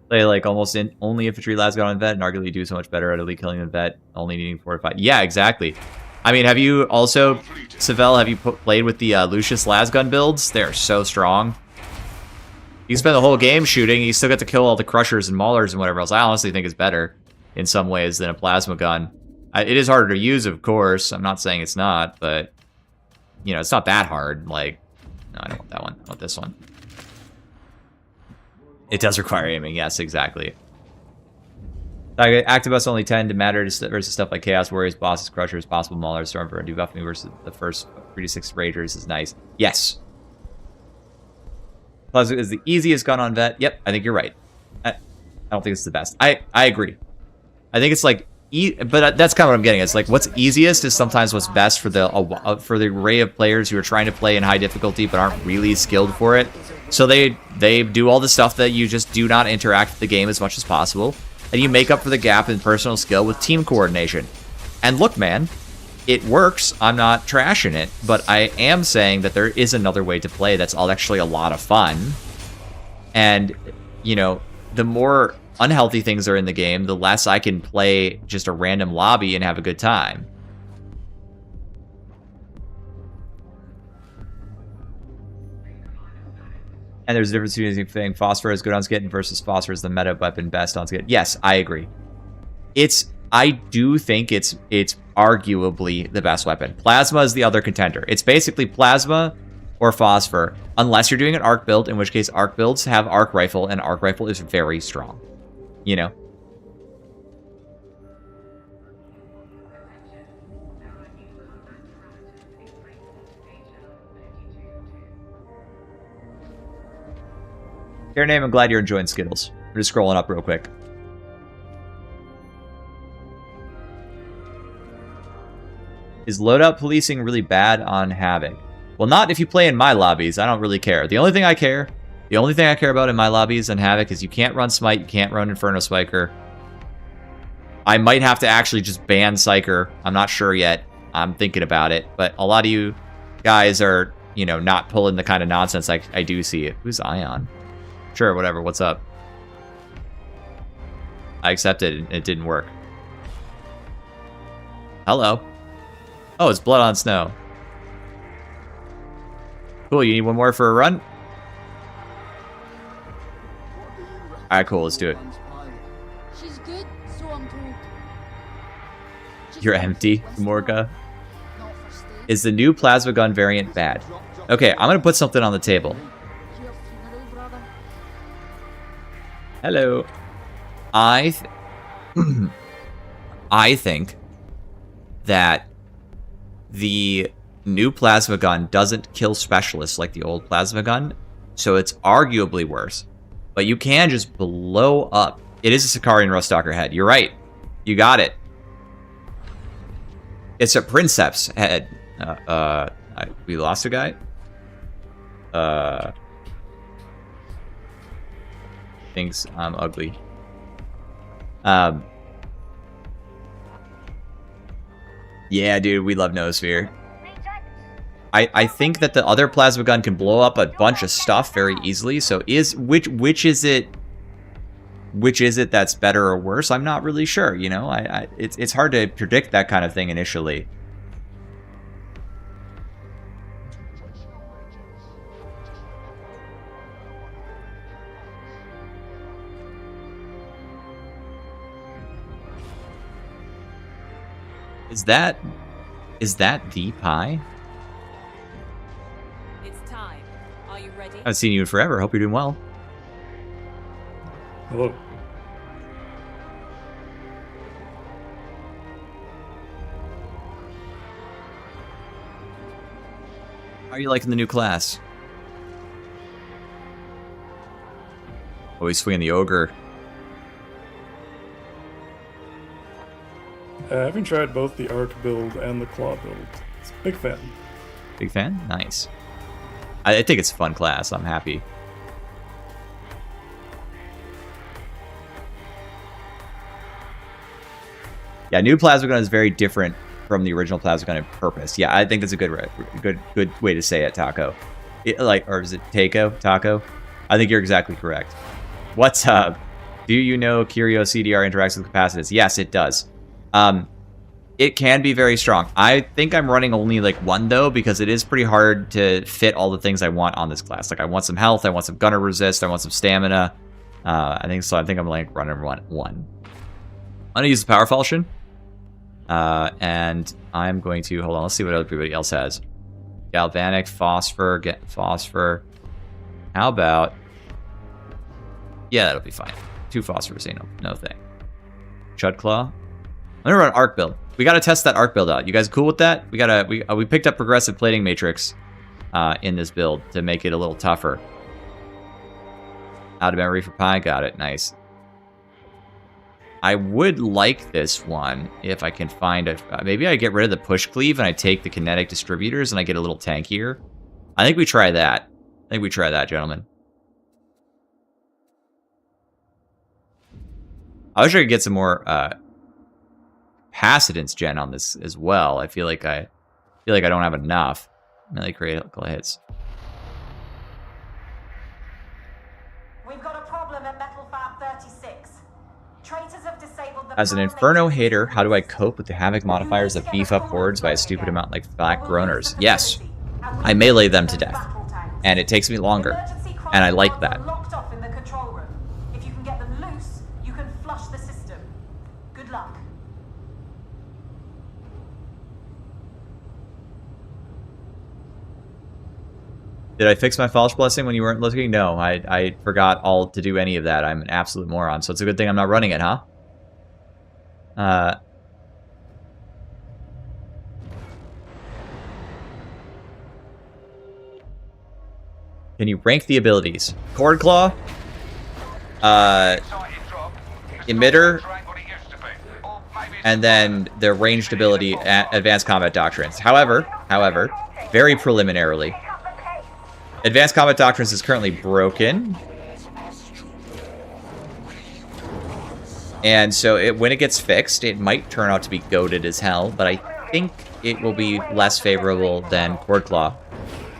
Play like almost only infantry Lasgun on vet, and arguably do so much better at elite killing than vet, only needing 4 to 5. Yeah, exactly. I mean, have you also, Savell, have you played with the Lucius Lasgun builds? They're so strong. You spend the whole game shooting, you still get to kill all the crushers and maulers and whatever else. I honestly think it's better in some ways than a plasma gun. It is harder to use, of course. I'm not saying it's not, but, you know, it's not that hard. Like, no, I don't want that one. I want this one. It does require aiming, yes, exactly. Actibus only tend to matter versus stuff like Chaos Warriors, Bosses, Crushers, Possible Maulers, Stormfur, and Debuff Me versus the first 3-6 Ragers is nice. Yes. Plasma is the easiest gun on vet. Yep, I think you're right. I don't think it's the best. I agree. I think it's like, but that's kind of what I'm getting. It's like what's easiest is sometimes what's best for the array of players who are trying to play in high difficulty but aren't really skilled for it. So they do all the stuff that you just do not interact with the game as much as possible, and you make up for the gap in personal skill with team coordination. And look, man, it works. I'm not trashing it, but I am saying that there is another way to play that's actually a lot of fun. And, you know, the more unhealthy things are in the game, the less I can play just a random lobby and have a good time. And there's a difference between saying Phosphor is good on Skitten versus Phosphor is the meta weapon best on Skitten. Yes, I agree. I do think it's arguably the best weapon. Plasma is the other contender. It's basically Plasma or Phosphor, unless you're doing an Arc build, in which case Arc builds have Arc Rifle, and Arc Rifle is very strong. You know? Your name, I'm glad you're enjoying Skittles. I'm just scrolling up real quick. Is loadout policing really bad on Havoc? Well, not if you play in my lobbies. I don't really care. The only thing I care about in my lobbies on Havoc is you can't run Smite, you can't run Inferno Spiker. I might have to actually just ban Psyker. I'm not sure yet. I'm thinking about it. But a lot of you guys are, you know, not pulling the kind of nonsense I do see it. Who's Ion? Sure, whatever. What's up? I accepted it. It didn't work. Hello. Oh, it's Blood on Snow. Cool, you need one more for a run? Alright, cool, let's do it. She's good, so I'm told. You're empty, Morga. Is the new plasma gun variant bad? Okay, I'm gonna put something on the table. Hello. I think that the new plasma gun doesn't kill specialists like the old plasma gun, so it's arguably worse. But you can just blow up. It is a Sicarian Ruststalker head. You're right. You got it. It's a Princeps head. We lost a guy? Thinks I'm ugly. Yeah, dude, we love Noosphere. I think that the other plasma gun can blow up a bunch of stuff very easily. So which is it that's better or worse? I'm not really sure. You know, it's hard to predict that kind of thing initially. Is that the pie? It's time. Are you ready? I haven't seen you in forever. Hope you're doing well. Hello. How are you liking the new class? Oh, he's swinging the ogre. I haven't tried both the Arc build and the Claw build. It's a big fan. Big fan? Nice. I think it's a fun class. I'm happy. Yeah, new plasma gun is very different from the original plasma gun in purpose. Yeah, I think that's a good way to say it, Taco. Or is it Taco? I think you're exactly correct. What's up? Do you know Curio CDR interacts with capacitance? Yes, it does. It can be very strong. I think I'm running only like one though, because it is pretty hard to fit all the things I want on this class. Like I want some health, I want some gunner resist, I want some stamina. I think I'm like running one. I'm gonna use the power falchion. And I'm going to hold on, let's see what everybody else has. Galvanic, phosphor, get phosphor. How about, yeah, that'll be fine. 2 phosphorus, no thing. Chudclaw. I'm gonna run Arc build. We gotta test that Arc build out. You guys cool with that? We picked up progressive plating matrix in this build to make it a little tougher. Out of memory for Pi, got it, nice. I would like this one if I can find it. Maybe I get rid of the push cleave and I take the kinetic distributors and I get a little tankier. I think we try that. Gentlemen. I wish I could get some more capacitance gen on this as well. I feel like I don't have enough. Melee critical hits. We've got a problem at Metal Fab 36. Traitors have disabled the As an Inferno hater, how do I cope with the Havoc modifiers that beef up hordes by a stupid amount like Black Groaners? Yes, I melee them to death, and it takes me longer, and I like that. Locked off in the control room. If you can get them loose, you can flush the system. Good luck. Did I fix my false blessing when you weren't looking? No, I forgot all to do any of that. I'm an absolute moron, so it's a good thing I'm not running it, huh? Can you rank the abilities? Cord Claw, Emitter, and then the ranged ability, Advanced Combat Doctrines. However, very preliminarily, Advanced Combat Doctrines is currently broken. And so when it gets fixed, it might turn out to be goated as hell, but I think it will be less favorable than Cord Claw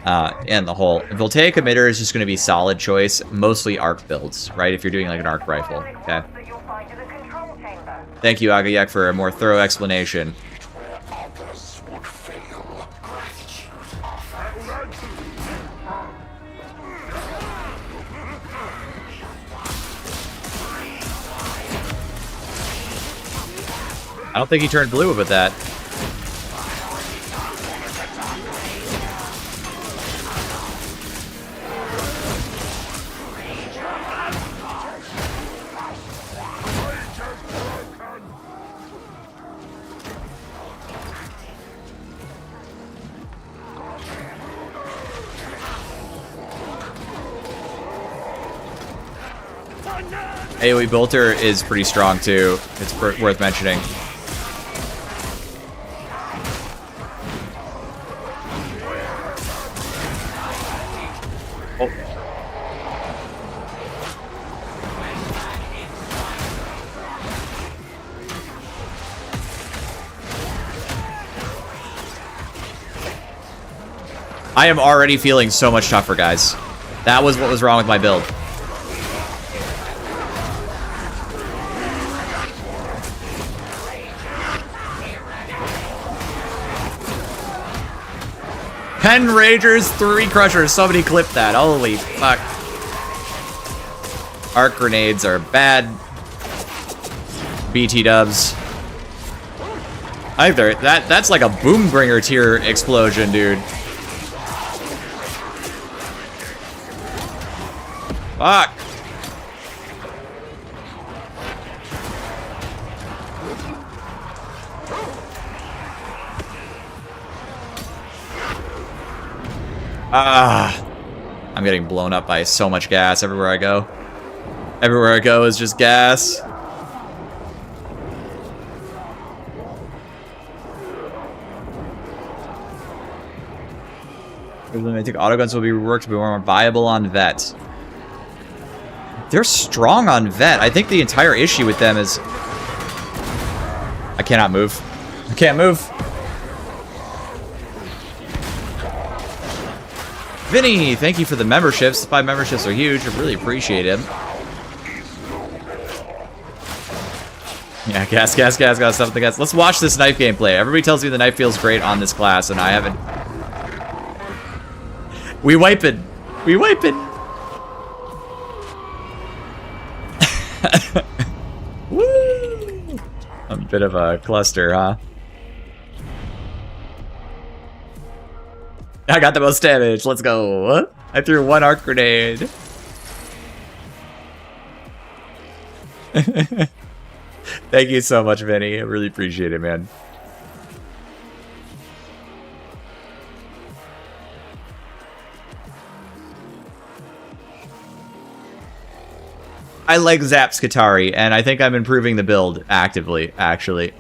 and the whole. Voltaic Emitter is just going to be solid choice, mostly arc builds, right? If you're doing like an arc rifle, okay? Thank you, Agayak, for a more thorough explanation. I don't think he turned blue with that. AoE Bolter is pretty strong too. It's worth mentioning. Oh. I am already feeling so much tougher, guys. That was what was wrong with my build. Ten Ragers, 3 Crushers. Somebody clip that. Holy fuck. Arc grenades are bad. BT dubs. Either that's like a Boombringer tier explosion, dude. Fuck. I'm getting blown up by so much gas everywhere I go. Everywhere I go is just gas. I think autoguns will be reworked to be more viable on Vet. They're strong on Vet. I think the entire issue with them is... I cannot move. I can't move. Vinny, thank you for the memberships. The 5 memberships are huge. I really appreciate it. Yeah, gas, got stuff with the gas. Let's watch this knife gameplay. Everybody tells me the knife feels great on this class, and I haven't. We wiping. We wiping. Woo! A bit of a cluster, huh? I got the most damage. Let's go. I threw 1 arc grenade. Thank you so much, Vinny. I really appreciate it, man. I like Zap Skatari, and I think I'm improving the build actively, actually.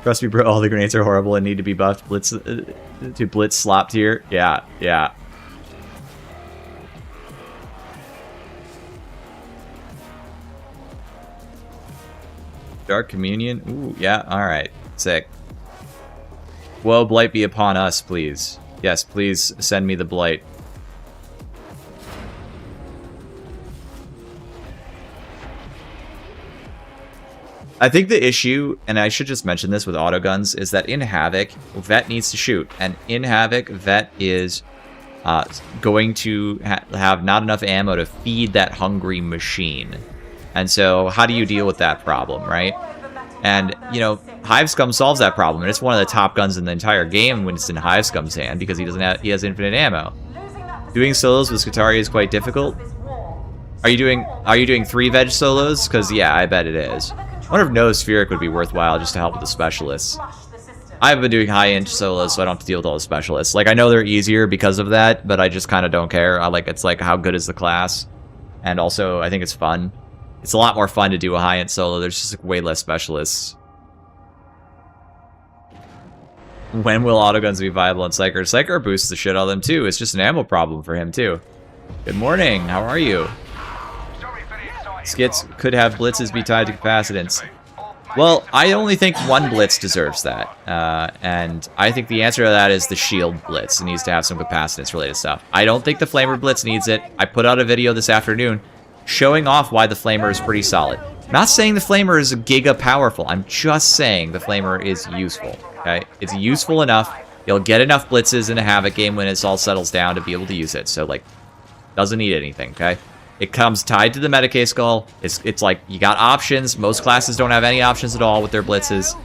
Trust me, bro, all the grenades are horrible and need to be buffed to blitz slop tier. Yeah, yeah. Dark Communion. Ooh, yeah, alright. Sick. Woe, blight be upon us, please. Yes, please send me the blight. I think the issue, and I should just mention this with autoguns, is that in Havoc, Vet needs to shoot. And in Havoc, Vet is going to have not enough ammo to feed that hungry machine. And so, how do you deal with that problem, right? And, you know, Hivescum solves that problem, and it's one of the top guns in the entire game when it's in Hivescum's hand, because he has infinite ammo. Doing solos with Skatari is quite difficult. Are you doing 3 veg solos? Because, yeah, I bet it is. I wonder if Noospheric would be worthwhile just to help with the specialists. I've been doing high-inch solos, so I don't have to deal with all the specialists. Like, I know they're easier because of that, but I just kind of don't care. It's like, how good is the class? And also, I think it's fun. It's a lot more fun to do a high-end solo. There's just like, way less specialists. When will autoguns be viable in Psyker? Psyker boosts the shit out of them, too. It's just an ammo problem for him, too. Good morning. How are you? Skits could have blitzes be tied to capacitance. Well, I only think 1 blitz deserves that. And I think the answer to that is the shield blitz. It needs to have some capacitance-related stuff. I don't think the flamer blitz needs it. I put out a video this afternoon showing off why the flamer is pretty solid. I'm not saying the flamer is giga powerful. I'm just saying the flamer is useful. Okay, it's useful enough. You'll get enough blitzes in a Havoc game when it all settles down to be able to use it. So, like, doesn't need anything, okay? It comes tied to the Medicae skull. It's like you got options. Most classes don't have any options at all with their blitzes.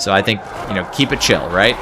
So I think, you know, keep it chill, right?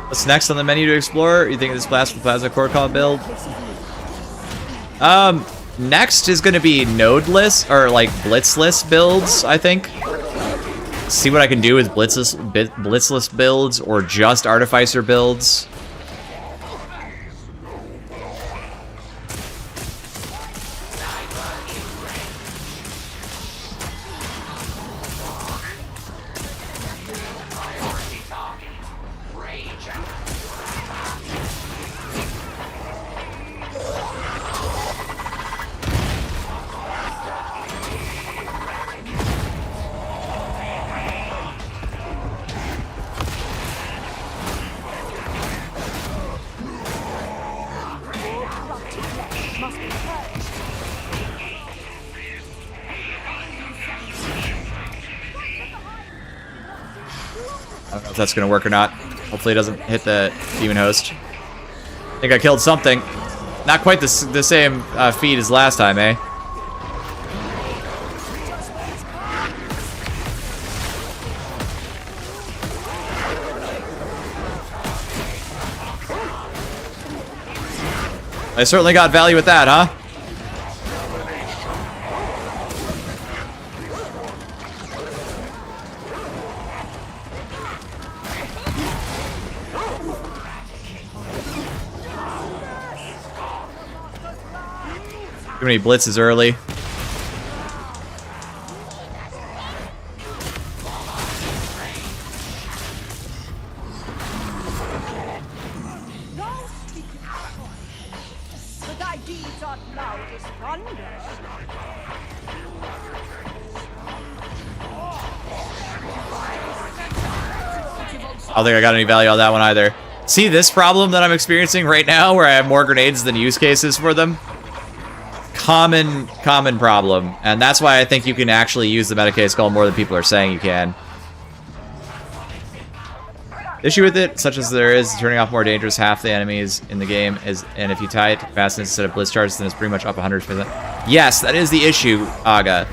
What's next on the menu to explore? You think of this plasma core call build? Next is going to be nodeless or like blitzless builds, I think. See what I can do with blitzless builds or just artificer builds. I don't know if that's going to work or not. Hopefully it doesn't hit the demon host. I think I killed something. Not quite the same feed as last time, eh? I certainly got value with that, huh? Too many blitzes early. I don't think I got any value on that one either. See this problem that I'm experiencing right now where I have more grenades than use cases for them? Common problem. And that's why I think you can actually use the Medicae skull more than people are saying you can. The issue with it, such as there is, turning off more dangerous half the enemies in the game is, and if you tie it to fastness instead of blitz charges, then it's pretty much up 100%. Yes, that is the issue, Aga.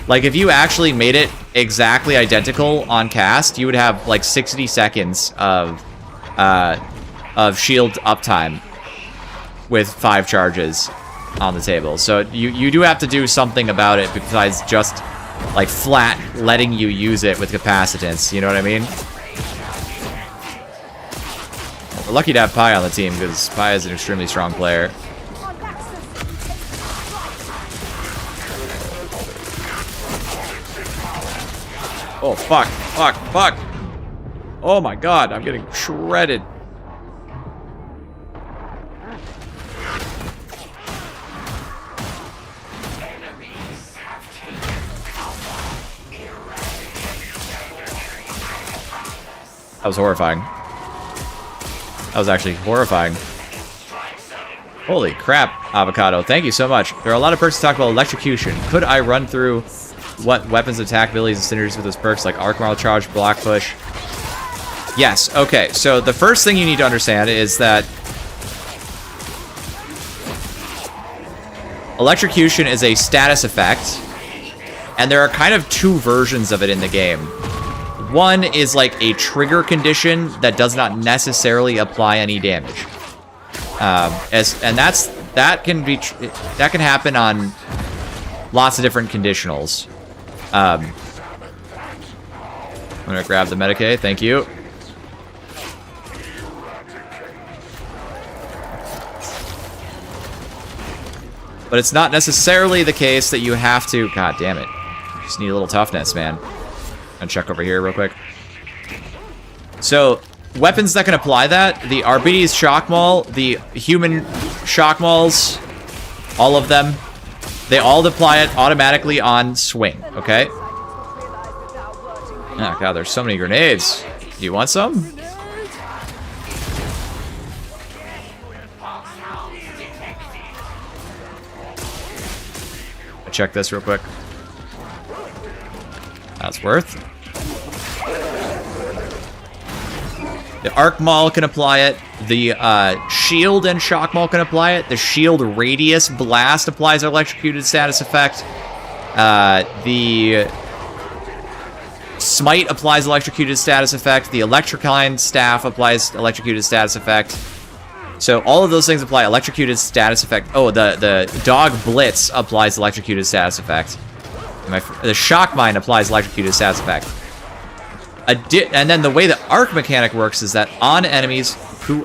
Like, if you actually made it exactly identical on cast, you would have, like, 60 seconds of shield uptime with 5 charges on the table. So you do have to do something about it besides just, like, flat letting you use it with capacitance. You know what I mean? We're lucky to have Pi on the team, because Pi is an extremely strong player. Oh, fuck. Oh my god, I'm getting shredded. That was horrifying. That was actually horrifying. Holy crap, Avocado. Thank you so much. There are a lot of perks to talk about electrocution. Could I run through what weapons, attack abilities, and synergies with those perks, like Arc Marl Charge, Block Push? Yes, okay. So the first thing you need to understand is that electrocution is a status effect, and there are kind of 2 versions of it in the game. One is like a trigger condition that does not necessarily apply any damage, that can happen on lots of different conditionals. I'm gonna grab the Medicae. Thank you. But it's not necessarily the case that you have to... God damn it. Just need a little toughness, man. And check over here real quick. So, weapons that can apply that, the RBD's Shock Maul, the human Shock Mauls, all of them, they all apply it automatically on swing, okay? Oh god, there's so many grenades. Do you want some? Check this real quick. That's worth. The Arc Maul can apply it. The Shield and Shock Maul can apply it. The Shield Radius Blast applies electrocuted status effect. The Smite applies electrocuted status effect. The Electricline Staff applies electrocuted status effect. So all of those things apply electrocuted status effect. Oh, the Dog Blitz applies electrocuted status effect. The Shock Mine applies electrocuted status effect. And then the way the arc mechanic works is that on enemies who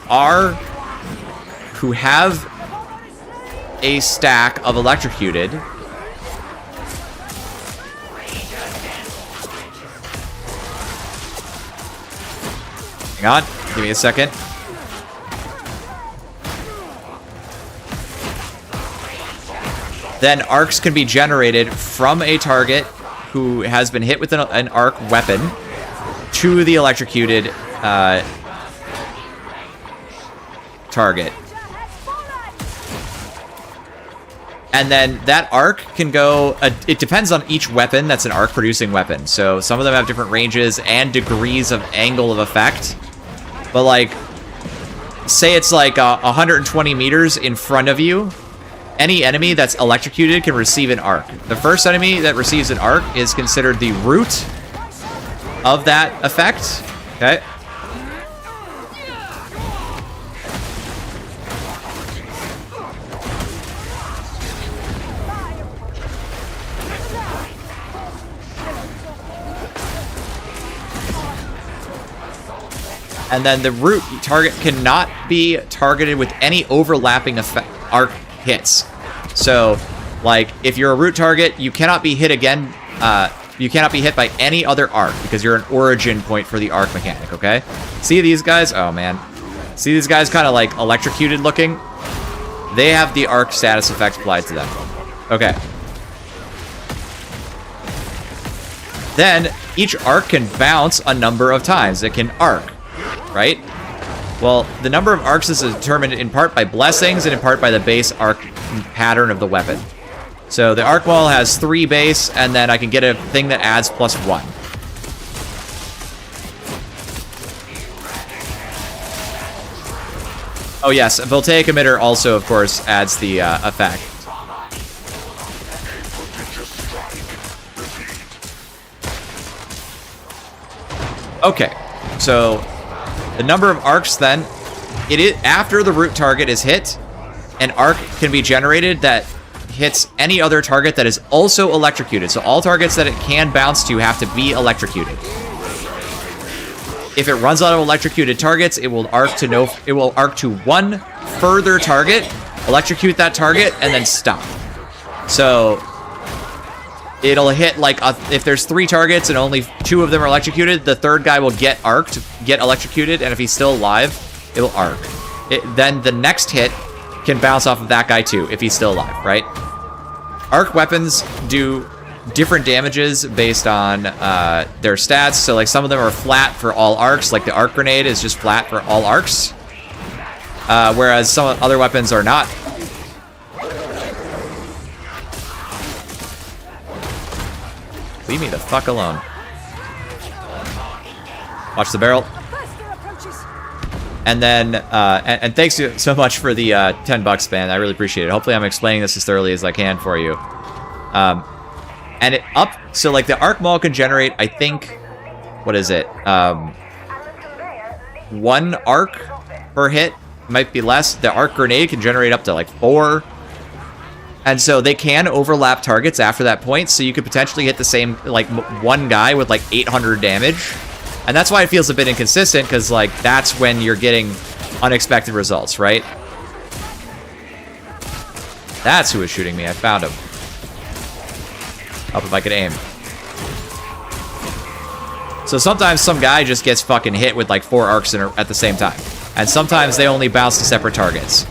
have a stack of electrocuted, hang on, give me a second. Then arcs can be generated from a target who has been hit with an arc weapon to the electrocuted target. And then that arc can go... it depends on each weapon that's an arc producing weapon. So some of them have different ranges and degrees of angle of effect. But like, say it's like 120 meters in front of you. Any enemy that's electrocuted can receive an arc. The first enemy that receives an arc is considered the root of that effect. Okay. And then the root target cannot be targeted with any overlapping effect arc hits. So, like, if you're a root target, you cannot be hit again. You cannot be hit by any other arc because you're an origin point for the arc mechanic, okay? See these guys? Oh, man. See these guys kind of, like, electrocuted looking? They have the arc status effect applied to them. Okay. Then, each arc can bounce a number of times. It can arc, right? Well, the number of arcs is determined in part by blessings and in part by the base arc pattern of the weapon. So the arc wall has 3 base, and then I can get a thing that adds +1. Oh yes, Voltaic Emitter also, of course, adds the effect. Okay, so the number of arcs then, after the root target is hit, an arc can be generated that hits any other target that is also electrocuted. So all targets that it can bounce to have to be electrocuted. If it runs out of electrocuted targets, it will arc to one further target, electrocute that target, and then stop. So it'll hit like if there's 3 targets and only 2 of them are electrocuted, the third guy will get arced, get electrocuted, and if he's still alive, it will arc. Then the next hit can bounce off of that guy too, if he's still alive, right? Arc weapons do different damages based on their stats. So like some of them are flat for all arcs, like the arc grenade is just flat for all arcs. Whereas some other weapons are not. Leave me the fuck alone. Watch the barrel. And then, and thanks so much for the $10, man. I really appreciate it. Hopefully I'm explaining this as thoroughly as I can for you. And it so like the arc maul can generate, I think, what is it? 1 arc per hit, might be less. The arc grenade can generate up to like 4. And so they can overlap targets after that point, so you could potentially hit the same, like, 1 guy with like 800 damage. And that's why it feels a bit inconsistent, because, like, that's when you're getting unexpected results, right? That's who was shooting me. I found him. Up if I could aim. So sometimes some guy just gets fucking hit with like 4 arcs at the same time. And sometimes they only bounce to separate targets.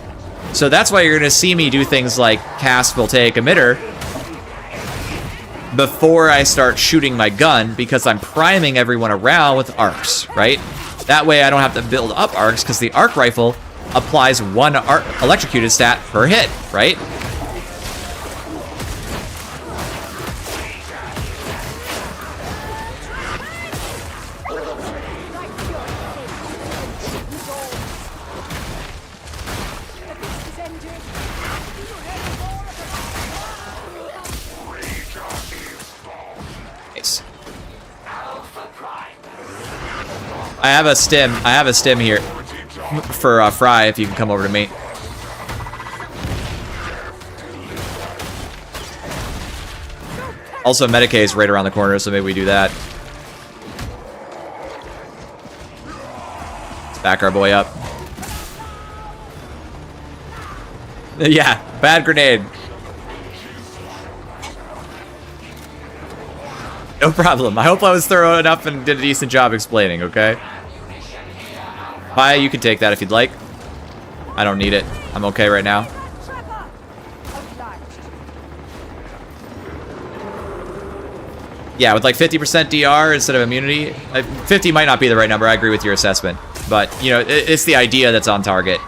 So that's why you're going to see me do things like cast Voltaic Emitter before I start shooting my gun, because I'm priming everyone around with arcs, right? That way I don't have to build up arcs, because the arc rifle applies 1 electrocuted stat per hit, right? I have a stim here for Fry, if you can come over to me. Also, Medicaid is right around the corner, so maybe we do that. Let's back our boy up. Yeah, bad grenade. No problem. I hope I was thorough enough and did a decent job explaining, okay? Hi, you can take that if you'd like. I don't need it. I'm okay right now. Yeah, with like 50% DR instead of immunity. 50 might not be the right number. I agree with your assessment. But, you know, it's the idea that's on target.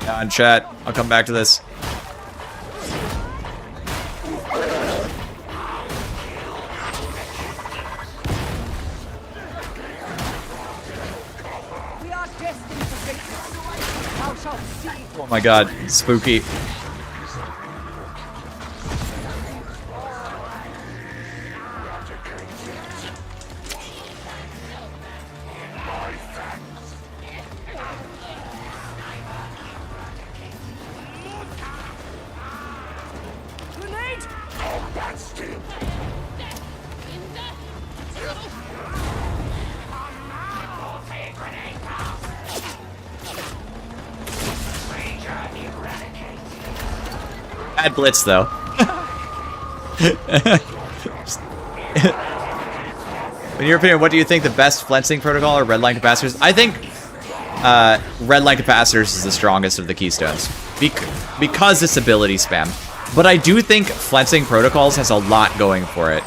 On chat, I'll come back to this. Oh my god, spooky. Bad blitz, though. In your opinion, what do you think the best flensing protocol or red line capacitors? I think red line capacitors is the strongest of the keystones because it's ability spam. But I do think flensing protocols has a lot going for it.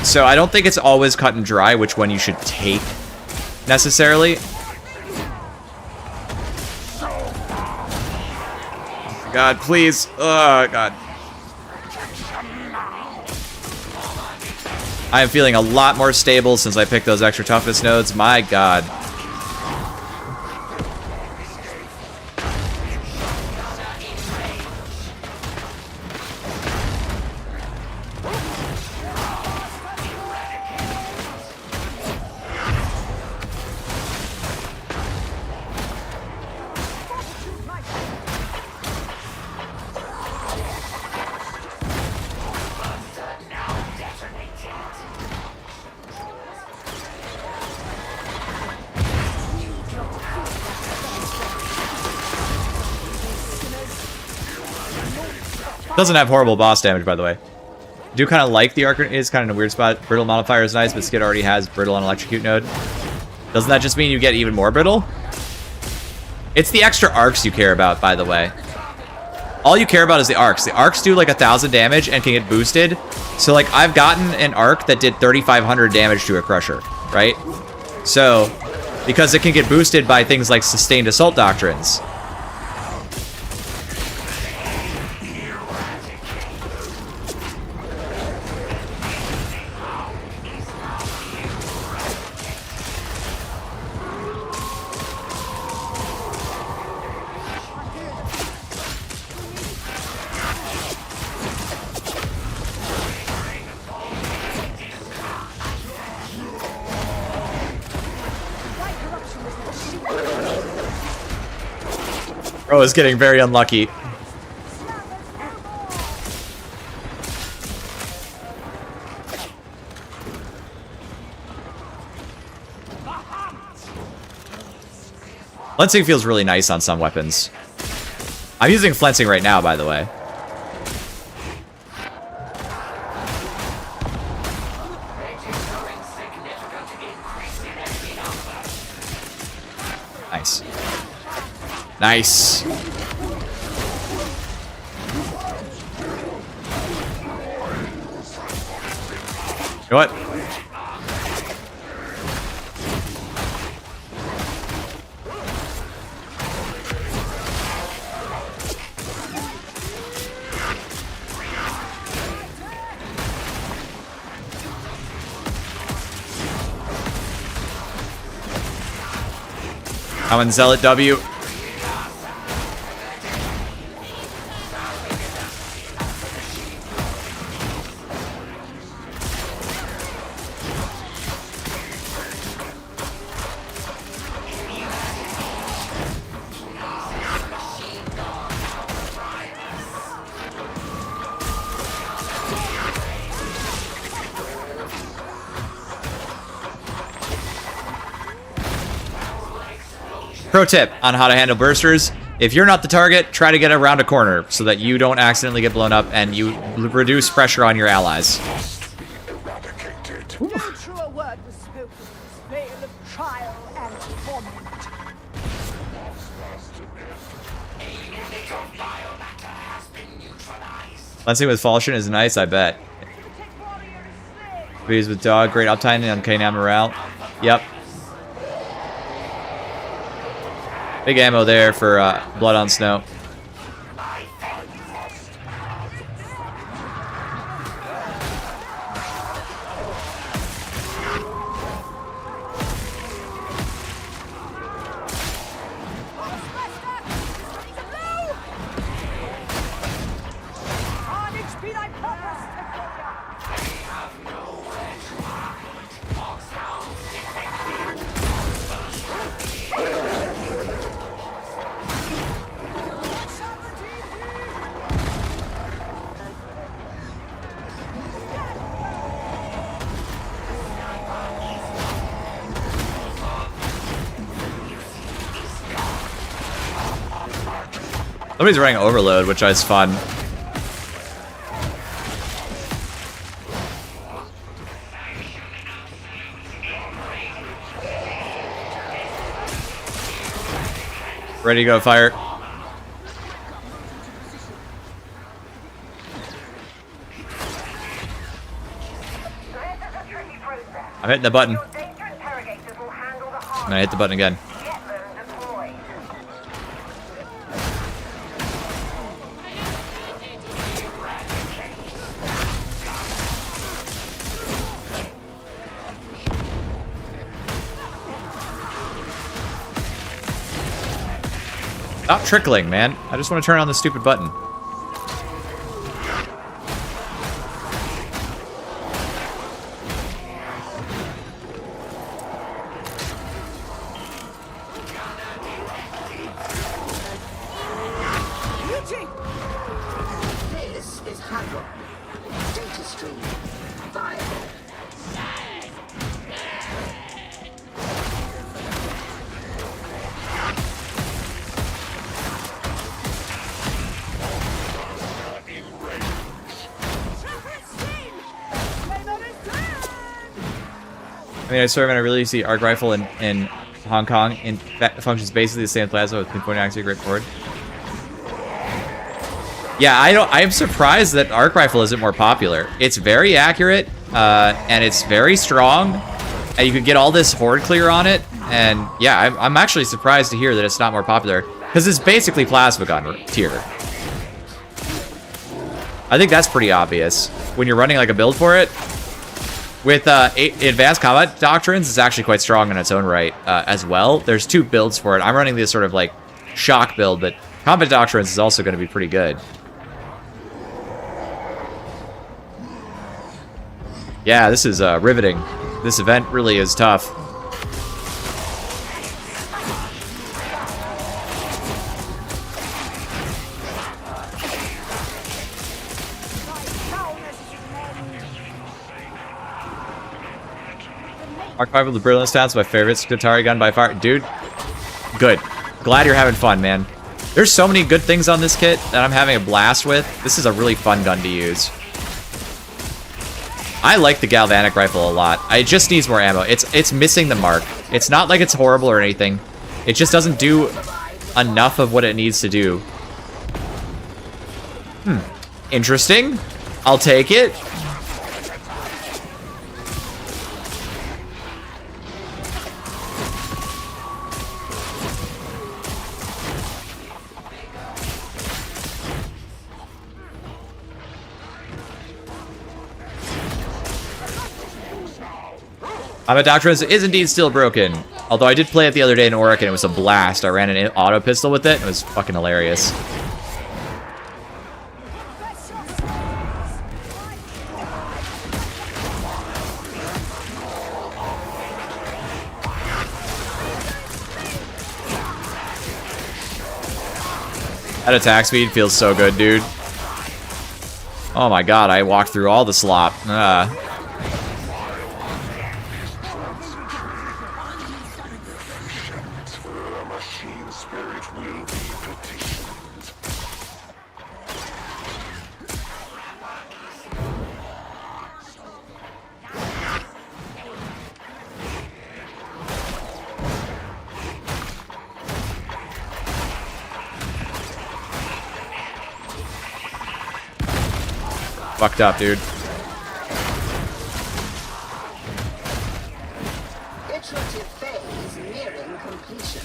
So I don't think it's always cut and dry which one you should take necessarily. God, please. Oh, God. I am feeling a lot more stable since I picked those extra toughness nodes. My God. Doesn't have horrible boss damage, by the way. Do kind of like the arc. It's kind of in a weird spot. Brittle modifier is nice, but Skid already has brittle on electrocute node. Doesn't that just mean you get even more brittle? It's the extra arcs you care about, by the way. All you care about is the arcs. The arcs do like 1,000 damage and can get boosted. So like I've gotten an arc that did 3,500 damage to a crusher, right? So because it can get boosted by things like sustained assault doctrines. Bro is getting very unlucky. Flensing feels really nice on some weapons. I'm using flensing right now, by the way. Nice. Nice. You know what? Coming Zealot W. Pro tip on how to handle bursters. If you're not the target, try to get around a corner so that you don't accidentally get blown up and you reduce pressure on your allies. No truer word was spoken in this veil of trial and torment. Flensing with Falchion is nice, I bet. Bees with Dog, great uptime and K9 morale. Yep. Big ammo there for Blood on Snow. Somebody's running Overload, which is fun. Ready to go, fire. I'm hitting the button. I'm gonna hit the button again. Stop trickling, man. I just want to turn on the stupid button. This is Havoc. Data stream viable. I mean, I swear when I really see Arc Rifle in Hong Kong, in fact, functions basically the same plasma with pinpoint accuracy great forward. Yeah, I am surprised that Arc Rifle isn't more popular. It's very accurate, and it's very strong, and you could get all this horde clear on it. And yeah, I'm actually surprised to hear that it's not more popular, because it's basically plasma gun tier. I think that's pretty obvious when you're running like a build for it. With Advanced Combat Doctrines, it's actually quite strong in its own right as well. There's two builds for it. I'm running this sort of like shock build, but Combat Doctrines is also going to be pretty good. Yeah, this is riveting. This event really is tough. Archive of the Brilliant Stats, my favorite Skitari gun by far. Dude, good. Glad you're having fun, man. There's so many good things on this kit that I'm having a blast with. This is a really fun gun to use. I like the galvanic rifle a lot. It just needs more ammo. It's missing the mark. It's not like it's horrible or anything. It just doesn't do enough of what it needs to do. Interesting. I'll take it. I'm a Doctrines is indeed still broken. Although I did play it the other day in Auric and it was a blast. I ran an auto pistol with it. It was fucking hilarious. That attack speed feels so good, dude. Oh my god, I walked through all the slop. Fucked up, dude. Iterative phase nearing completion.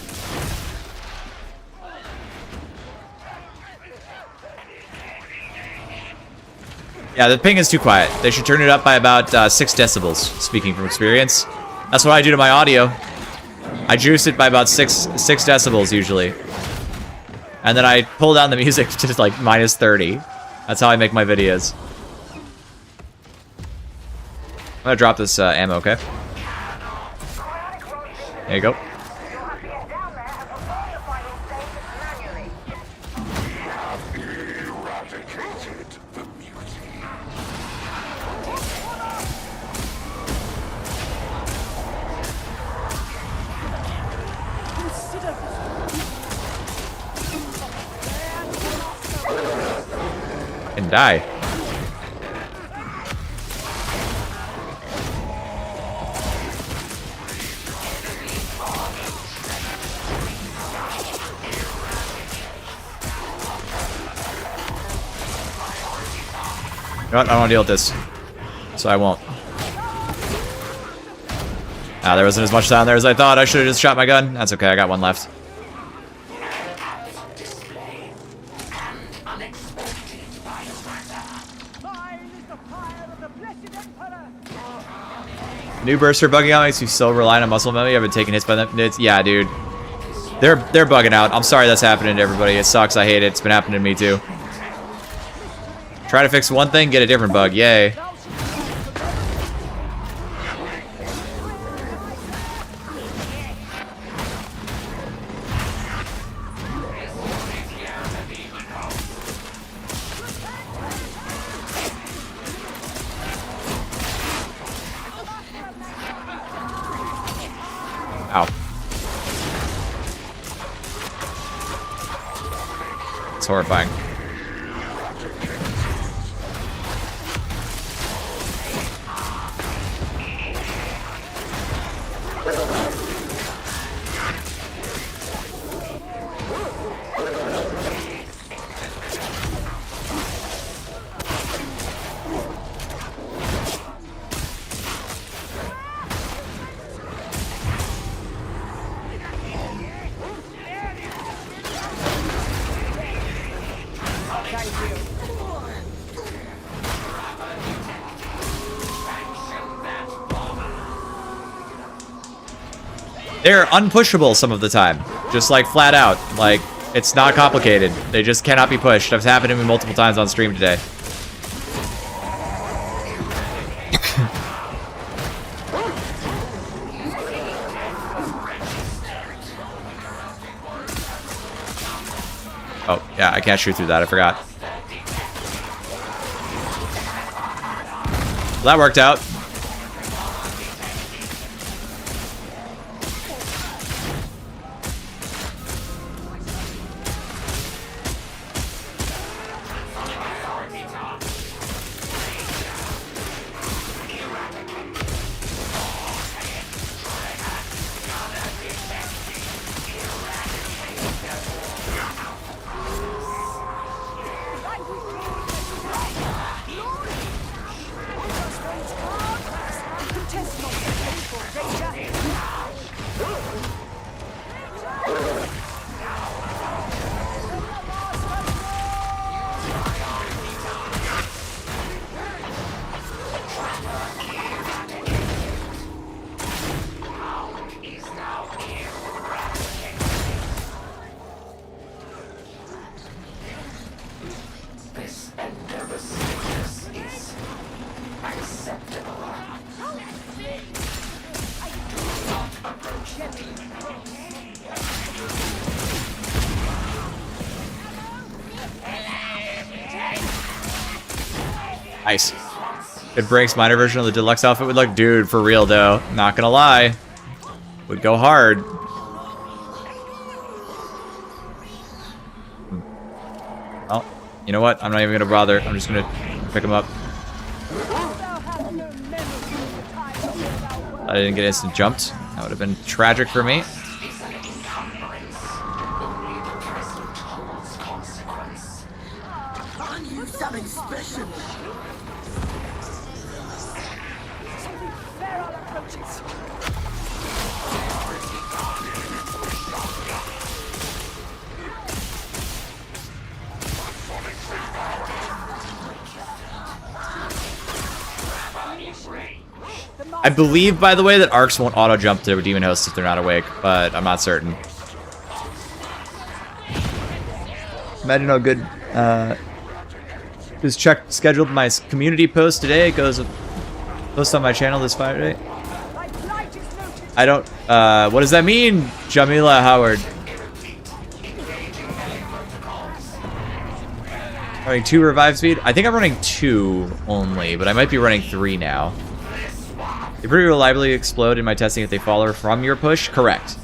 Yeah, the ping is too quiet. They should turn it up by about 6 decibels, speaking from experience. That's what I do to my audio. I juice it by about 6 decibels usually. And then I pull down the music to like minus 30. That's how I make my videos. I'm gonna drop this ammo, okay? There you go. And die. You know what? I don't want to deal with this. So I won't. Ah, there wasn't as much down there as I thought. I should have just shot my gun. That's okay, I got one left. New burster bugging out makes you so reliant on muscle memory. I've been taking hits by them. Yeah, dude. They're bugging out. I'm sorry that's happening to everybody. It sucks. I hate it. It's been happening to me too. Try to fix one thing, get a different bug. Yay. Ow. It's horrifying. They're unpushable some of the time. Just like flat out. Like, it's not complicated. They just cannot be pushed. That's happened to me multiple times on stream today. Oh, yeah, I can't shoot through that. I forgot. Well, that worked out. Nice. Good breaks, minor version of the deluxe outfit would look, dude, for real though. Not gonna lie. Would go hard. Oh, you know what? I'm not even gonna bother. I'm just gonna pick him up. I didn't get instant jumped. That would have been tragic for me. Something special. I believe, by the way, that arcs won't auto-jump to Demon Hosts if they're not awake, but I'm not certain. Imagine how good, just scheduled my community post today. It goes post on my channel this Friday. I don't, what does that mean, Jamila Howard? Running 2 revive speed? I think I'm running 2 only, but I might be running 3 now. They pretty reliably explode in my testing if they fall from your push? Correct.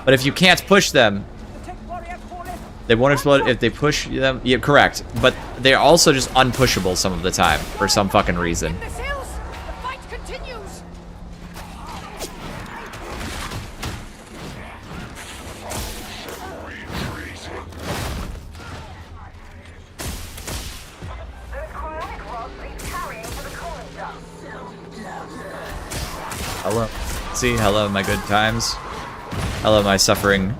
But if you can't push them, they won't explode if they push them. Yeah, correct. But they're also just unpushable some of the time for some fucking reason. Hello. See, hello, my good times. Hello, my suffering.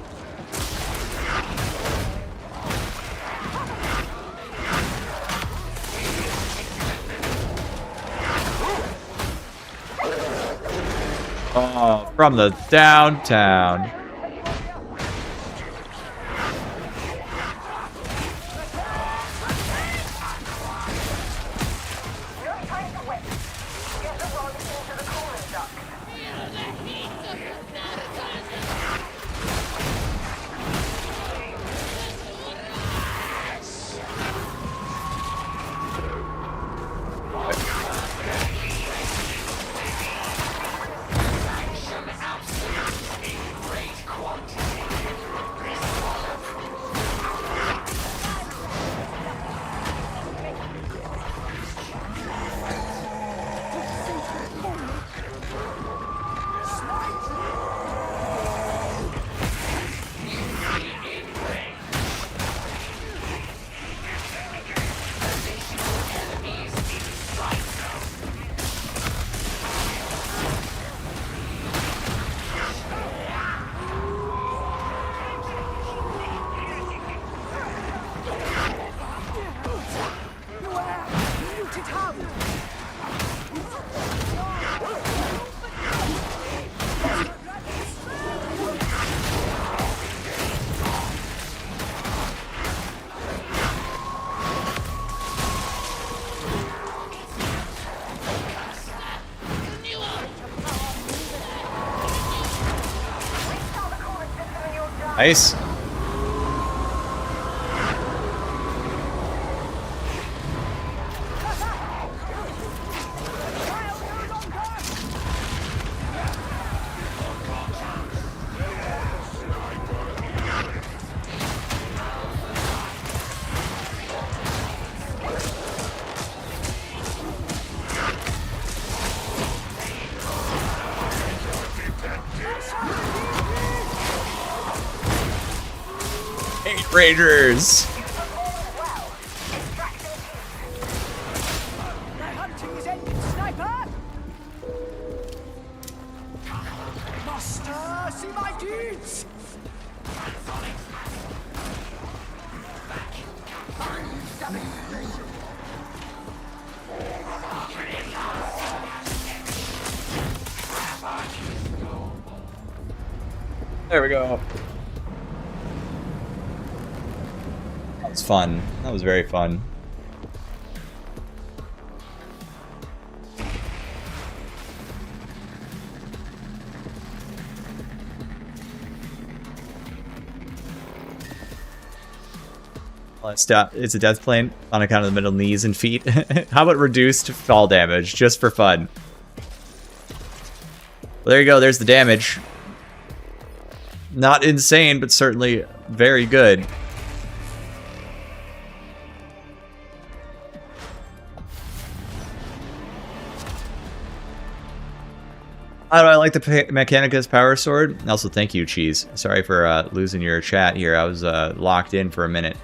Oh, from the downtown. Nice. Raiders. Master, see my deeds. There we go. That was fun. That was very fun. It's a death plane on account of the middle knees and feet. How about reduced fall damage, just for fun? Well, there you go. There's the damage. Not insane, but certainly very good. How do I like the Mechanicus Power Sword? Also, thank you, Cheese. Sorry for losing your chat here. I was locked in for a minute.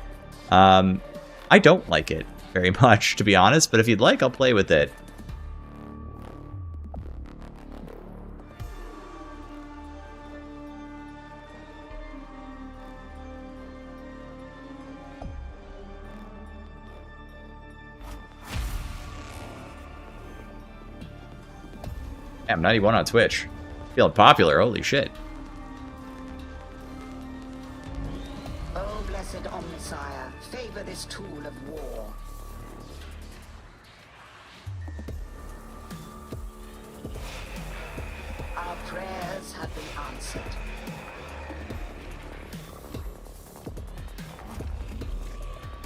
I don't like it very much, to be honest, but if you'd like, I'll play with it. Damn, 91 on Twitch. Feeling popular, holy shit. Oh, blessed Omnissiah, favor this tool of war. Our prayers have been answered.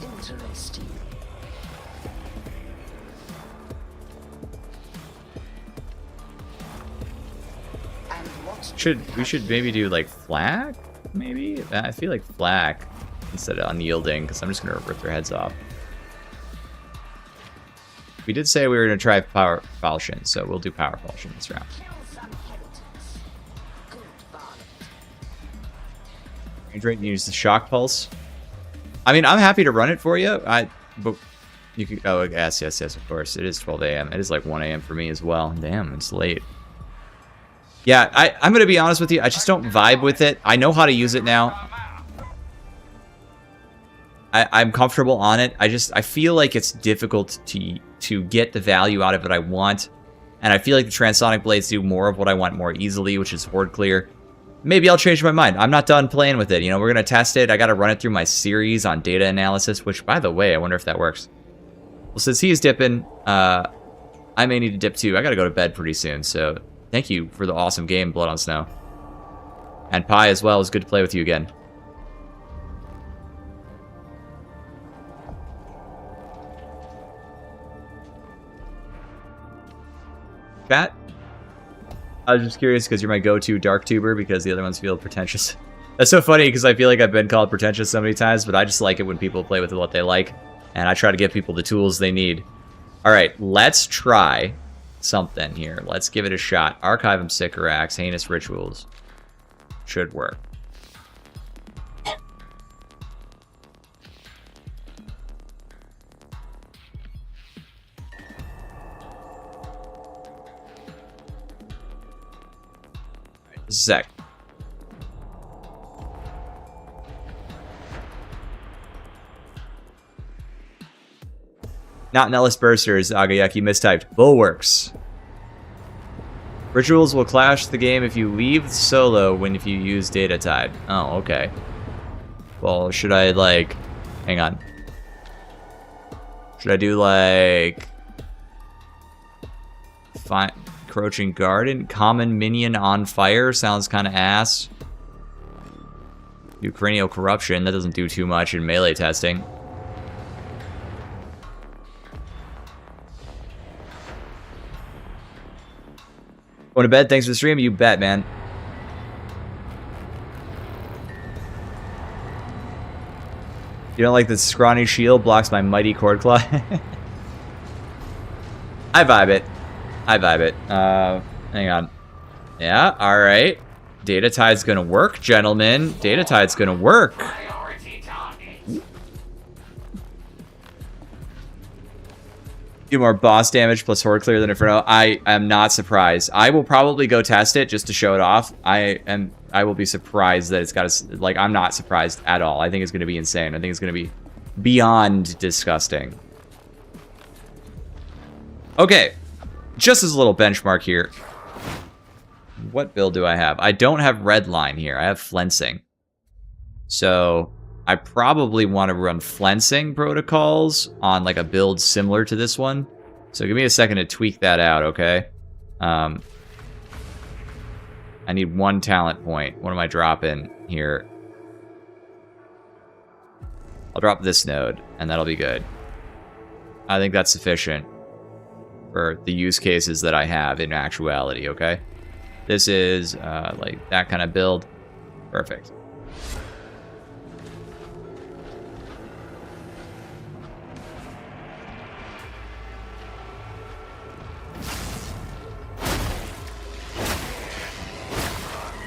Interesting. We should maybe do like flak? Maybe? I feel like flak instead of unyielding, because I'm just gonna rip their heads off. We did say we were gonna try power falchion, so we'll do power falchion this round. Range rate, use the shock pulse. I mean, I'm happy to run it for you. But you could. Oh, yes, of course. It is 12 a.m. It is like 1 a.m. for me as well. Damn, it's late. Yeah, I'm going to be honest with you. I just don't vibe with it. I know how to use it now. I'm comfortable on it. I feel like it's difficult to get the value out of it I want. And I feel like the Transonic Blades do more of what I want more easily, which is Horde Clear. Maybe I'll change my mind. I'm not done playing with it. You know, we're going to test it. I got to run it through my series on data analysis, which, by the way, I wonder if that works. Well, since he's dipping, I may need to dip too. I got to go to bed pretty soon, so... Thank you for the awesome game, Blood on Snow. And Pi as well. It was good to play with you again. Chat? I was just curious because you're my go-to dark tuber because the other ones feel pretentious. That's so funny because I feel like I've been called pretentious so many times, but I just like it when people play with what they like. And I try to give people the tools they need. Alright, let's try... something here. Let's give it a shot. Archive of Sycorax, Heinous Rituals. Should work. Sec. Not Nellis Bursters, Agayaki mistyped. Bulwarks. Rituals will clash the game if you leave solo if you use Darktide. Oh, okay. Well, should I, like... Hang on. Should I do, like... Encroaching Garden? Common Minion on Fire? Sounds kind of ass. Do Cranial Corruption. That doesn't do too much in melee testing. Going to bed? Thanks for the stream. You bet, man. You don't like the scrawny shield blocks my mighty cord claw? I vibe it. Hang on. Yeah, alright. Darktide's gonna work, gentlemen. Darktide's gonna work. Do more boss damage plus horde clear than Inferno. I am not surprised. I will probably go test it just to show it off. I will be surprised that it's got a, like, I'm not surprised at all. I think it's going to be insane. I think it's going to be beyond disgusting. Okay. Just as a little benchmark here. What build do I have? I don't have Redline here. I have Flensing. So... I probably want to run flensing protocols on like a build similar to this one. So give me a second to tweak that out, okay? I need 1 talent point. What am I dropping here? I'll drop this node, and that'll be good. I think that's sufficient for the use cases that I have in actuality, okay? This is like that kind of build. Perfect.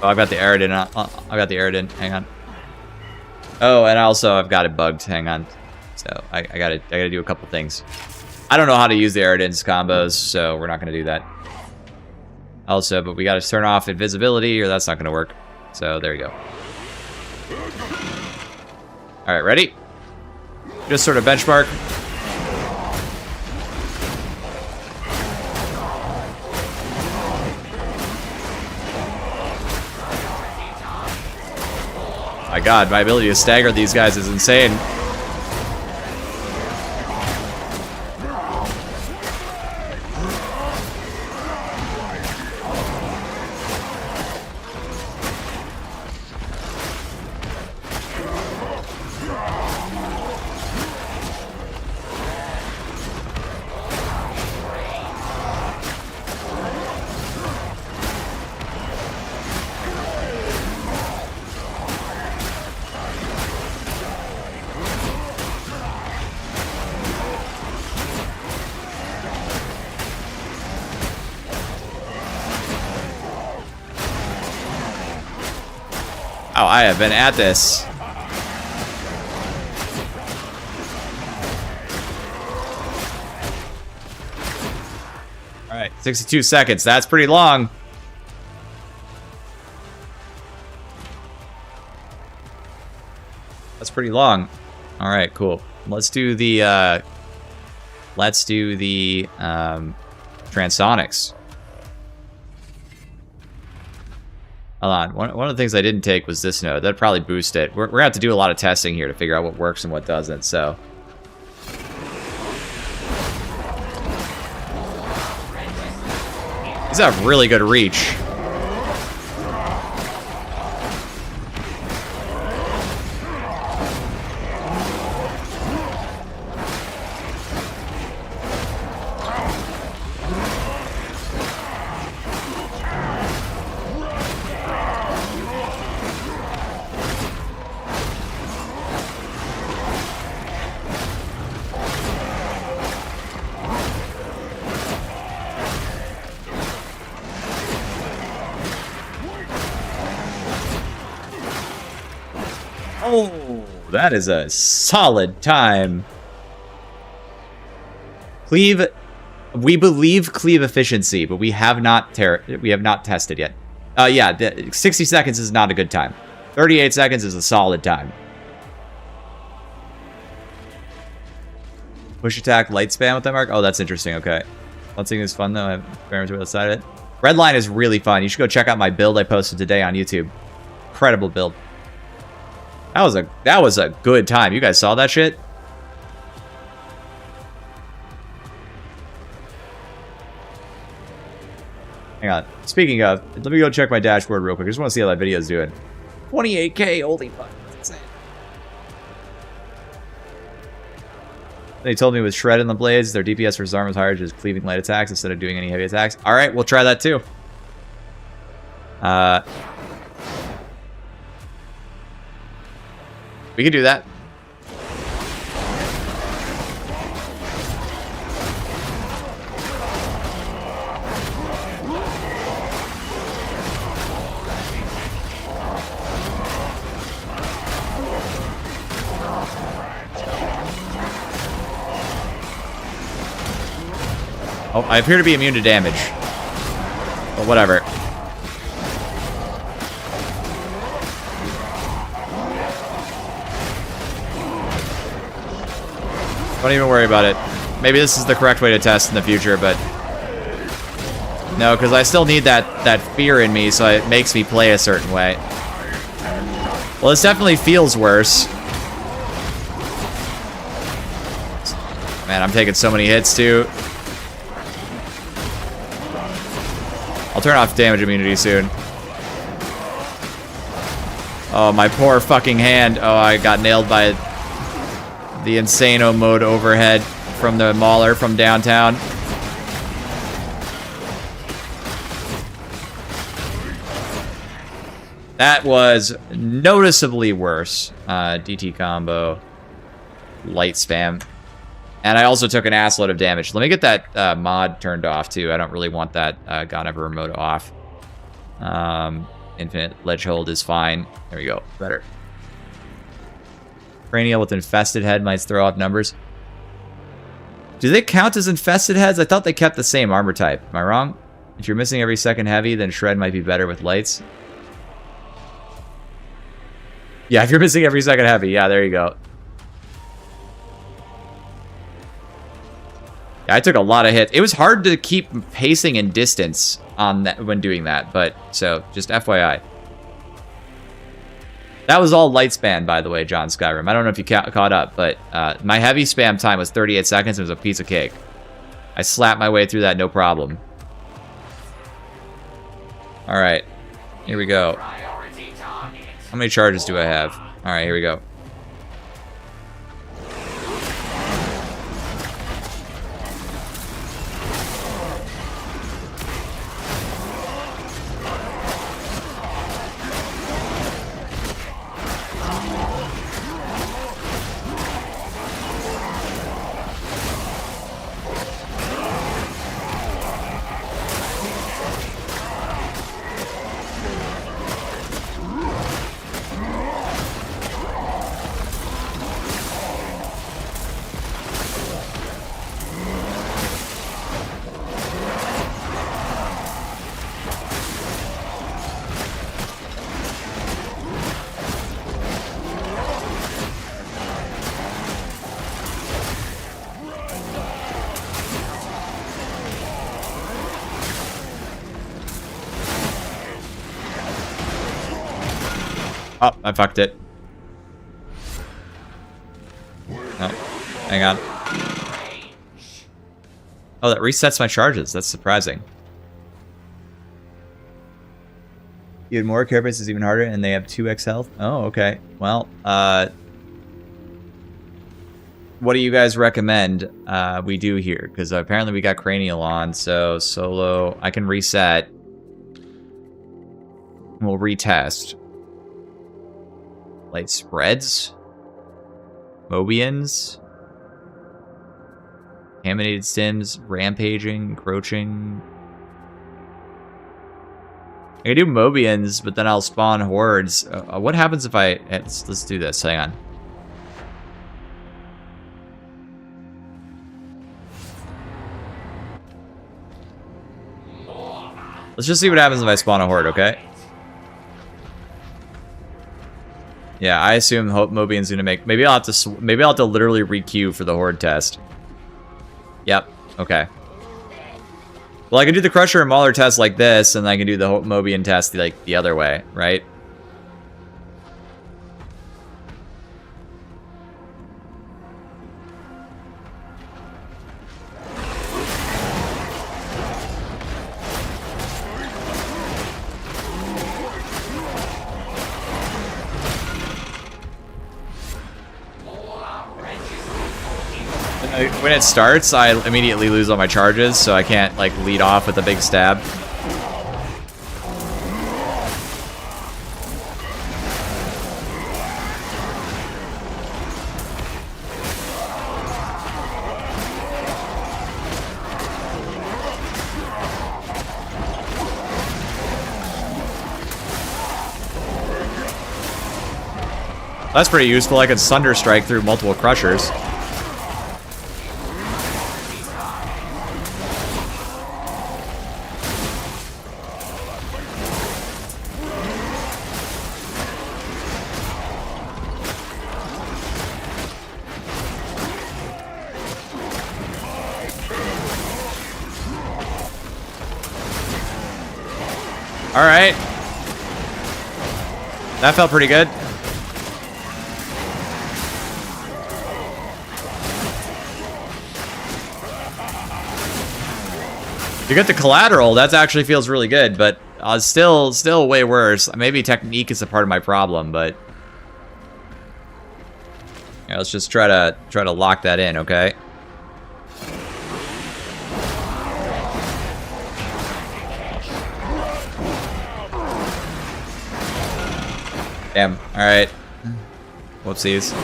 Oh, I've got the Aridin. I've got the Aridin. Hang on. Oh, and also I've got it bugged. Hang on. So I gotta do a couple things. I don't know how to use the Aridin's combos, so we're not gonna do that. Also, but we gotta turn off invisibility, or that's not gonna work. So there you go. All right, ready? Just sort of benchmark. My god, my ability to stagger these guys is insane. Oh, I have been at this. All right, 62 seconds. That's pretty long. That's pretty long. All right, cool. Let's do the transonics. Hold on. One of the things I didn't take was this node. That'd probably boost it. We're gonna have to do a lot of testing here to figure out what works and what doesn't. So. These have really good reach. Oh, that is a solid time. Cleave, we believe cleave efficiency, but we have not tested yet. Yeah, 60 seconds is not a good time. 38 seconds is a solid time. Push attack, light spam with that mark. Oh, that's interesting. Okay, Bouncing is fun though. I have experiments with the side of it. Redline is really fun. You should go check out my build I posted today on YouTube. Incredible build. That was a good time. You guys saw that shit? Hang on. Speaking of, let me go check my dashboard real quick. I just want to see how that video is doing. 28K, holy fuck. That's insane. They told me with Shred in the Blades, their DPS for his arm is higher, just cleaving light attacks instead of doing any heavy attacks. Alright, we'll try that too. We can do that. Oh, I appear to be immune to damage. But whatever. Don't even worry about it. Maybe this is the correct way to test in the future, but... No, because I still need that fear in me, so it makes me play a certain way. Well, this definitely feels worse. Man, I'm taking so many hits, too. I'll turn off damage immunity soon. Oh, my poor fucking hand. Oh, I got nailed by the Insano mode overhead from the Mauler from downtown. That was noticeably worse. DT combo, light spam. And I also took an assload of damage. Let me get that mod turned off, too. I don't really want that God Ever mode off. Infinite ledge hold is fine. There we go. Better. Cranial with infested head might throw off numbers. Do they count as infested heads? I thought they kept the same armor type. Am I wrong? If you're missing every second heavy, then Shred might be better with lights. Yeah, if you're missing every second heavy. Yeah, there you go. Yeah, I took a lot of hits. It was hard to keep pacing and distance on that when doing that, but so just FYI. That was all light span, by the way, John Skyrim. I don't know if you caught up, but my heavy spam time was 38 seconds. It was a piece of cake. I slapped my way through that, no problem. All right, here we go. How many charges do I have? All right, here we go. Oh, I fucked it. Oh, hang on. Oh, that resets my charges. That's surprising. Even more carapace is even harder, and they have 2x health. Oh, okay. Well, what do you guys recommend we do here? Because apparently we got Cranial on, so solo. I can reset. We'll retest. Light spreads. Mobians. Contaminated stims. Rampaging. Encroaching. I can do Mobians, but then I'll spawn hordes. What happens if I... Let's do this. Hang on. Let's just see what happens if I spawn a horde, okay? Yeah, I assume Mobian's gonna make... Maybe I'll have to literally re-queue for the horde test. Yep. Okay. Well, I can do the Crusher and Mauler test like this, and I can do the Mobian test like the other way, right? When it starts, I immediately lose all my charges, so I can't, like, lead off with a big stab. That's pretty useful. I could Sunder Strike through multiple Crushers. Alright. That felt pretty good. You get the collateral, that actually feels really good, but still way worse. Maybe technique is a part of my problem, but... Here, let's just try to lock that in, okay? Damn. All right. Whoopsies.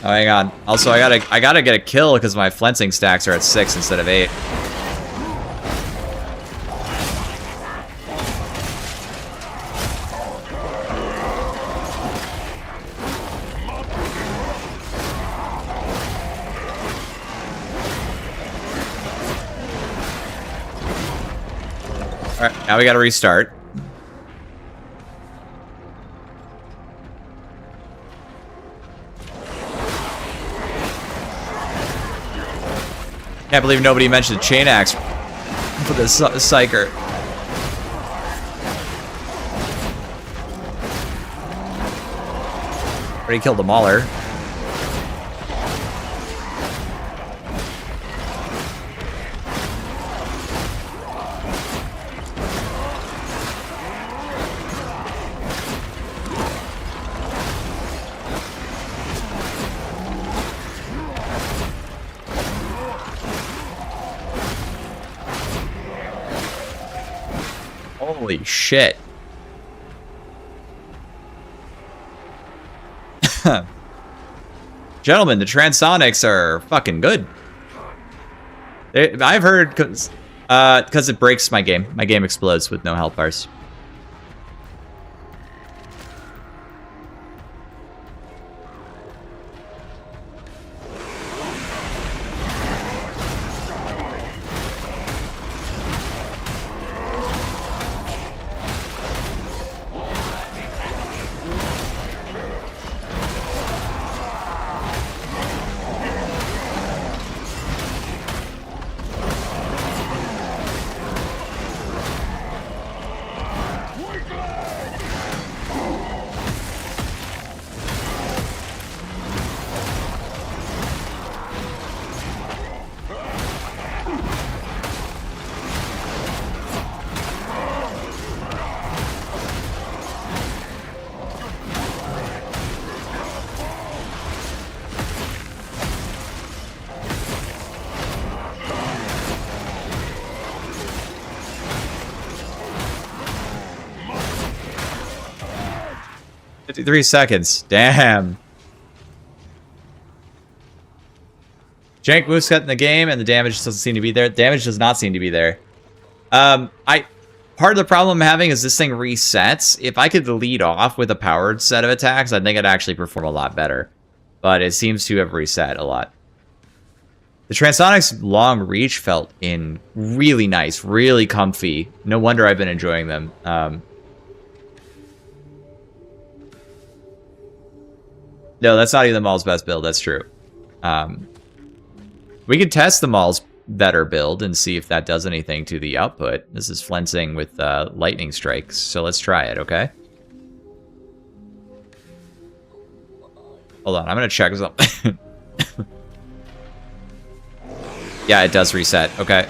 Oh, hang on. Also, I gotta get a kill because my flensing stacks are at 6 instead of 8. All right, now we gotta restart. Can't believe nobody mentioned chain axe for the psyker. Already killed the mauler. Holy shit. Gentlemen, the transonics are fucking good. I've heard because it breaks my game. My game explodes with no health bars. Three seconds. Damn. Jank moves cut in the game, and the damage doesn't seem to be there. Damage does not seem to be there. Part of the problem I'm having is this thing resets. If I could lead off with a powered set of attacks, I think it'd actually perform a lot better. But it seems to have reset a lot. The Transonics long reach felt really nice, really comfy. No wonder I've been enjoying them. No, that's not even the Maul's best build. That's true. We could test the Maul's better build and see if that does anything to the output. This is flensing with lightning strikes, so let's try it, okay? Hold on, I'm gonna check something. Yeah, it does reset. Okay.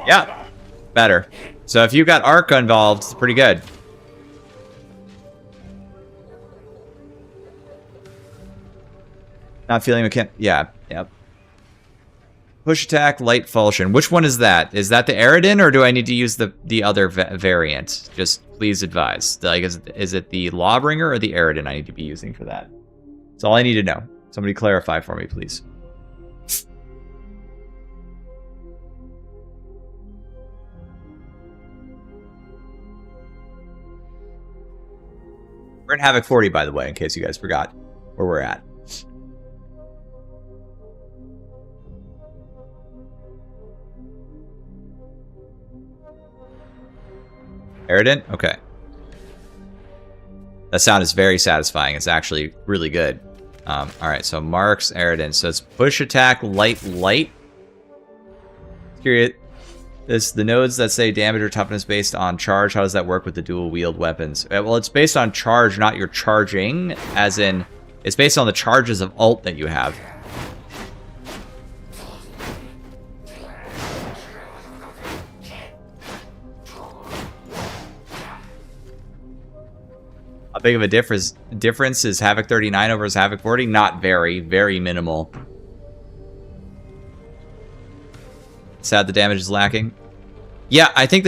Yeah, better. So if you got Arc involved, it's pretty good. Not feeling yeah, yep. Push attack, light falchion. Which one is that? Is that the Aridin, or do I need to use the other variant? Just please advise. Like, is it the Lawbringer or the Aridin I need to be using for that? That's all I need to know. Somebody clarify for me, please. We're in Havoc 40, by the way, in case you guys forgot where we're at. Arident? Okay. That sound is very satisfying. It's actually really good. Alright, so marks, Arident. So it's push, attack, light, light. Curious. This the nodes that say damage or toughness based on charge. How does that work with the dual wield weapons? Well, it's based on charge, not your charging. As in, it's based on the charges of ult that you have. How big of a difference is Havoc 39 over Havoc 40? Not very. Very minimal. Sad the damage is lacking. Yeah, I think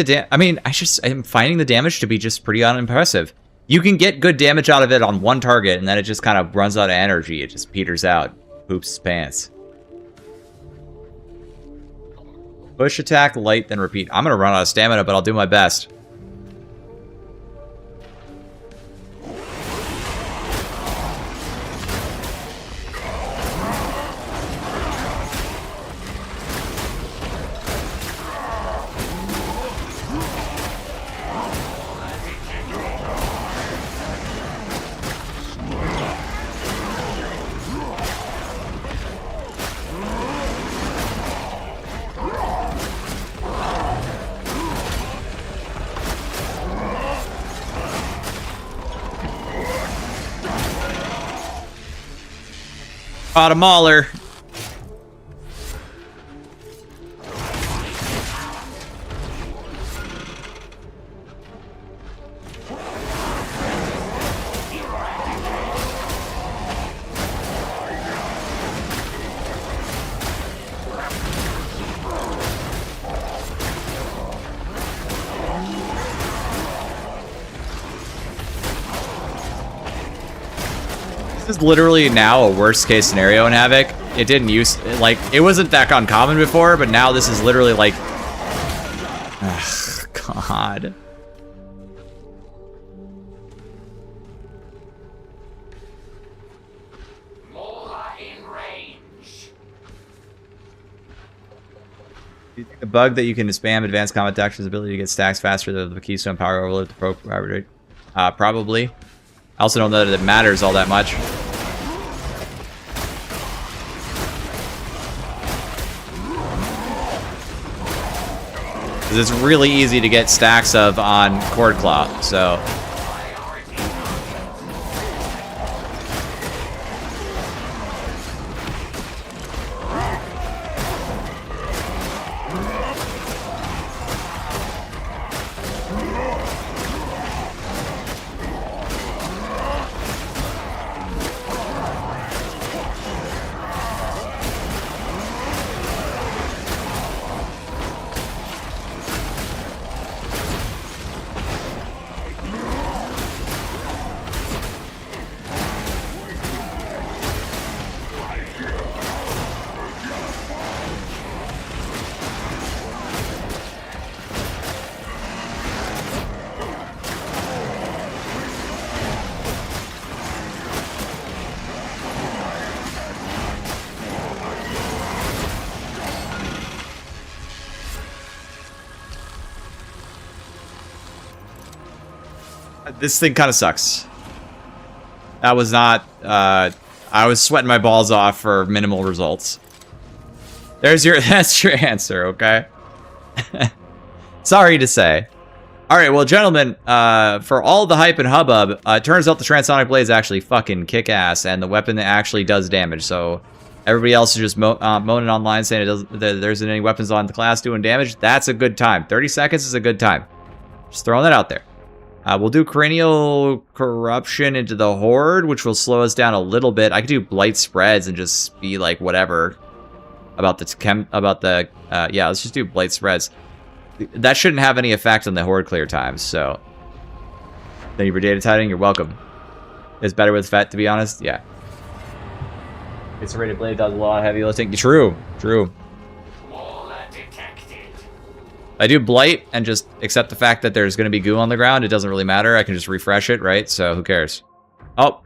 I'm finding the damage to be just pretty unimpressive. You can get good damage out of it on one target, and then it just kind of runs out of energy. It just peters out. Poops his pants. Push, attack, light, then repeat. I'm going to run out of stamina, but I'll do my best. Caught a mauler. This is literally now a worst case scenario in Havoc. It didn't use, like, it wasn't that uncommon before, but now this is literally like, ugh, God. Do you think the bug that you can spam advanced combat doctrine's ability to get stacks faster than the keystone power overload the pro rate? Probably. I also don't know that it matters all that much. Because it's really easy to get stacks of on Cord Claw, so... This thing kind of sucks. That was not, I was sweating my balls off for minimal results. That's your answer, okay? Sorry to say. Alright, well, gentlemen, for all the hype and hubbub, it turns out the Transonic Blade is actually fucking kick-ass, and the weapon actually does damage, so everybody else is just moaning online saying there isn't any weapons on the class doing damage. That's a good time. 30 seconds is a good time. Just throwing that out there. We'll do Cranial Corruption into the Horde, which will slow us down a little bit. I could do Blight Spreads and just be like, whatever. About the yeah, let's just do Blight Spreads. That shouldn't have any effect on the Horde clear times, so. Thank you for data tiding, you're welcome. It's better with Fet, to be honest, yeah. It's a rated blade, does a lot of heavy lifting. True, true. I do Blight and just accept the fact that there's going to be goo on the ground. It doesn't really matter. I can just refresh it, right? So who cares? Oh.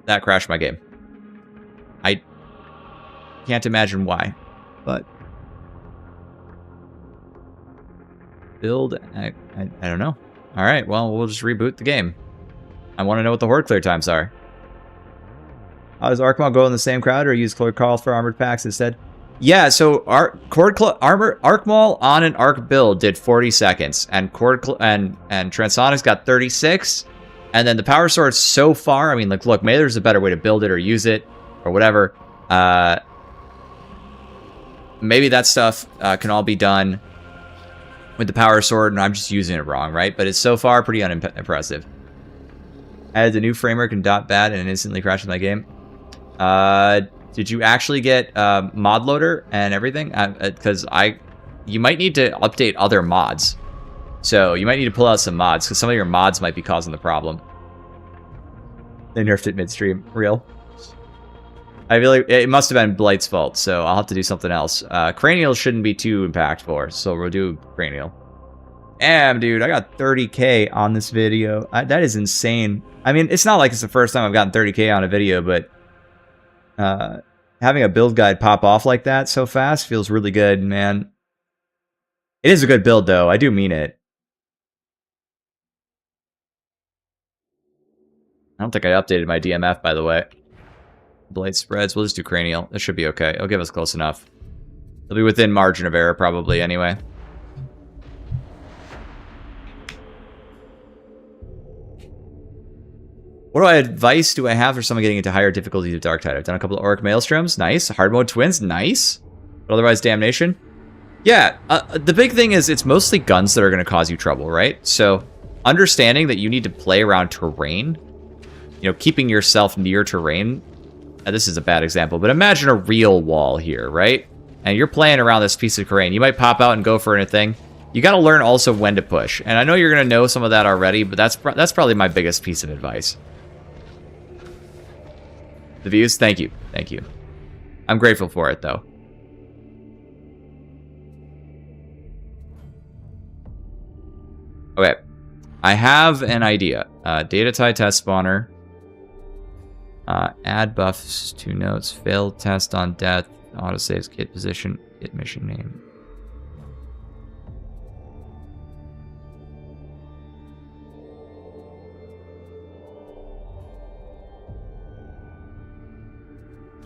That crashed my game. I can't imagine why, but... build. I don't know. All right, well, we'll just reboot the game. I want to know what the horde clear times are. Does Arc Maul go in the same crowd or use Cloud Call for armored packs instead? Yeah, so Arc Maul on an Arc build did 40 seconds, and Transonics got 36, and then the Power Sword so far, I mean, like, look, maybe there's a better way to build it or use it or whatever. Maybe that stuff can all be done with the Power Sword, and I'm just using it wrong, right? But it's so far pretty unimpressive. Added a new framework and .bat and instantly crashed my game. Did you actually get mod loader and everything? Because you might need to update other mods. So you might need to pull out some mods, because some of your mods might be causing the problem. They nerfed it midstream. Real. I feel like it must have been Blight's fault, so I'll have to do something else. Cranial shouldn't be too impactful, so we'll do Cranial. Damn, dude, I got 30k on this video. That is insane. I mean, it's not like it's the first time I've gotten 30k on a video, but having a build guide pop off like that so fast feels really good, man. It is a good build, though. I do mean it. I don't think I updated my DMF, by the way. Blade spreads. We'll just do Cranial. This should be okay. It'll give us close enough. It'll be within margin of error, probably, anyway. What advice do I have for someone getting into higher difficulties of Darktide? I've done a couple of Auric Maelstroms. Nice. Hard mode twins. Nice. But otherwise, Damnation. Yeah. The big thing is it's mostly guns that are going to cause you trouble, right? So understanding that you need to play around terrain, you know, keeping yourself near terrain. Now, this is a bad example, but imagine a real wall here, right? And you're playing around this piece of terrain. You might pop out and go for anything. You got to learn also when to push. And I know you're going to know some of that already, but that's probably my biggest piece of advice. The views? Thank you. Thank you. I'm grateful for it, though. Okay. I have an idea. Data tie test spawner. Add buffs, 2 notes, failed test on death, autosaves, kit position, kit mission name.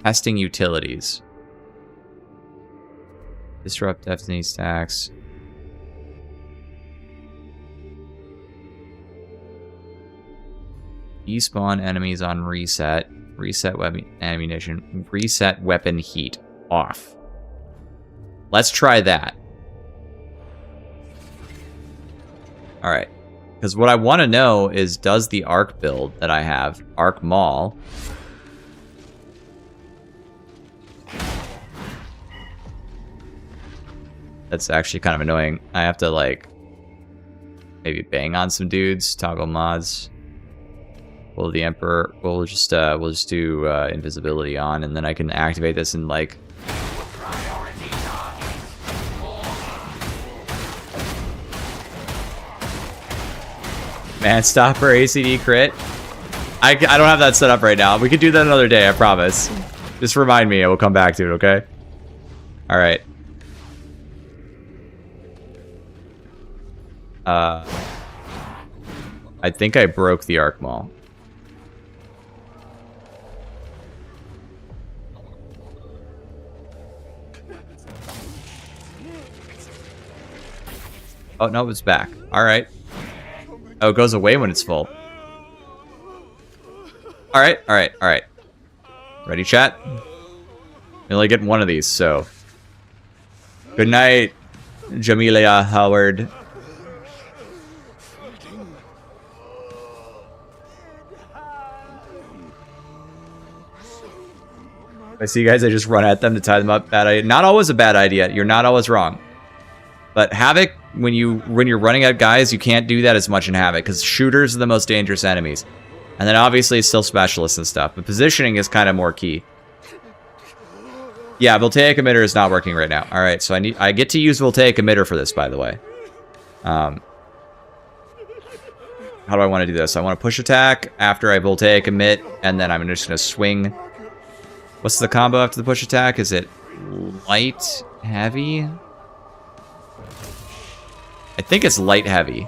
Testing utilities. Disrupt destiny stacks. Despawn enemies on reset. Reset weapon ammunition. Reset weapon heat. Off. Let's try that. Alright. Because what I want to know is, does the Arc build that I have, Arc Maul, that's actually kind of annoying. I have to, like, maybe bang on some dudes, toggle mods. Well, the Emperor, we'll just do invisibility on, and then I can activate this and, like, Man Stopper ACD crit. I don't have that set up right now. We could do that another day, I promise. Just remind me, I will come back to it, okay? Alright. I think I broke the Arc Maul. Oh, no, it's back. Alright. Oh, it goes away when it's full. Alright, alright, alright. Ready, chat? We only get one of these, so. Good night, Jamelia Howard. I see you guys, I just run at them to tie them up. Bad idea. Not always a bad idea. You're not always wrong. But Havoc, when you're running at guys, you can't do that as much in Havoc, because shooters are the most dangerous enemies. And then obviously it's still specialists and stuff, but positioning is kind of more key. Yeah, Voltaic Emitter is not working right now. Alright, so I get to use Voltaic Emitter for this, by the way. How do I want to do this? I want to push attack after I Voltaic Emit, and then I'm just going to swing. What's the combo after the push attack? Is it light, heavy? I think it's light heavy.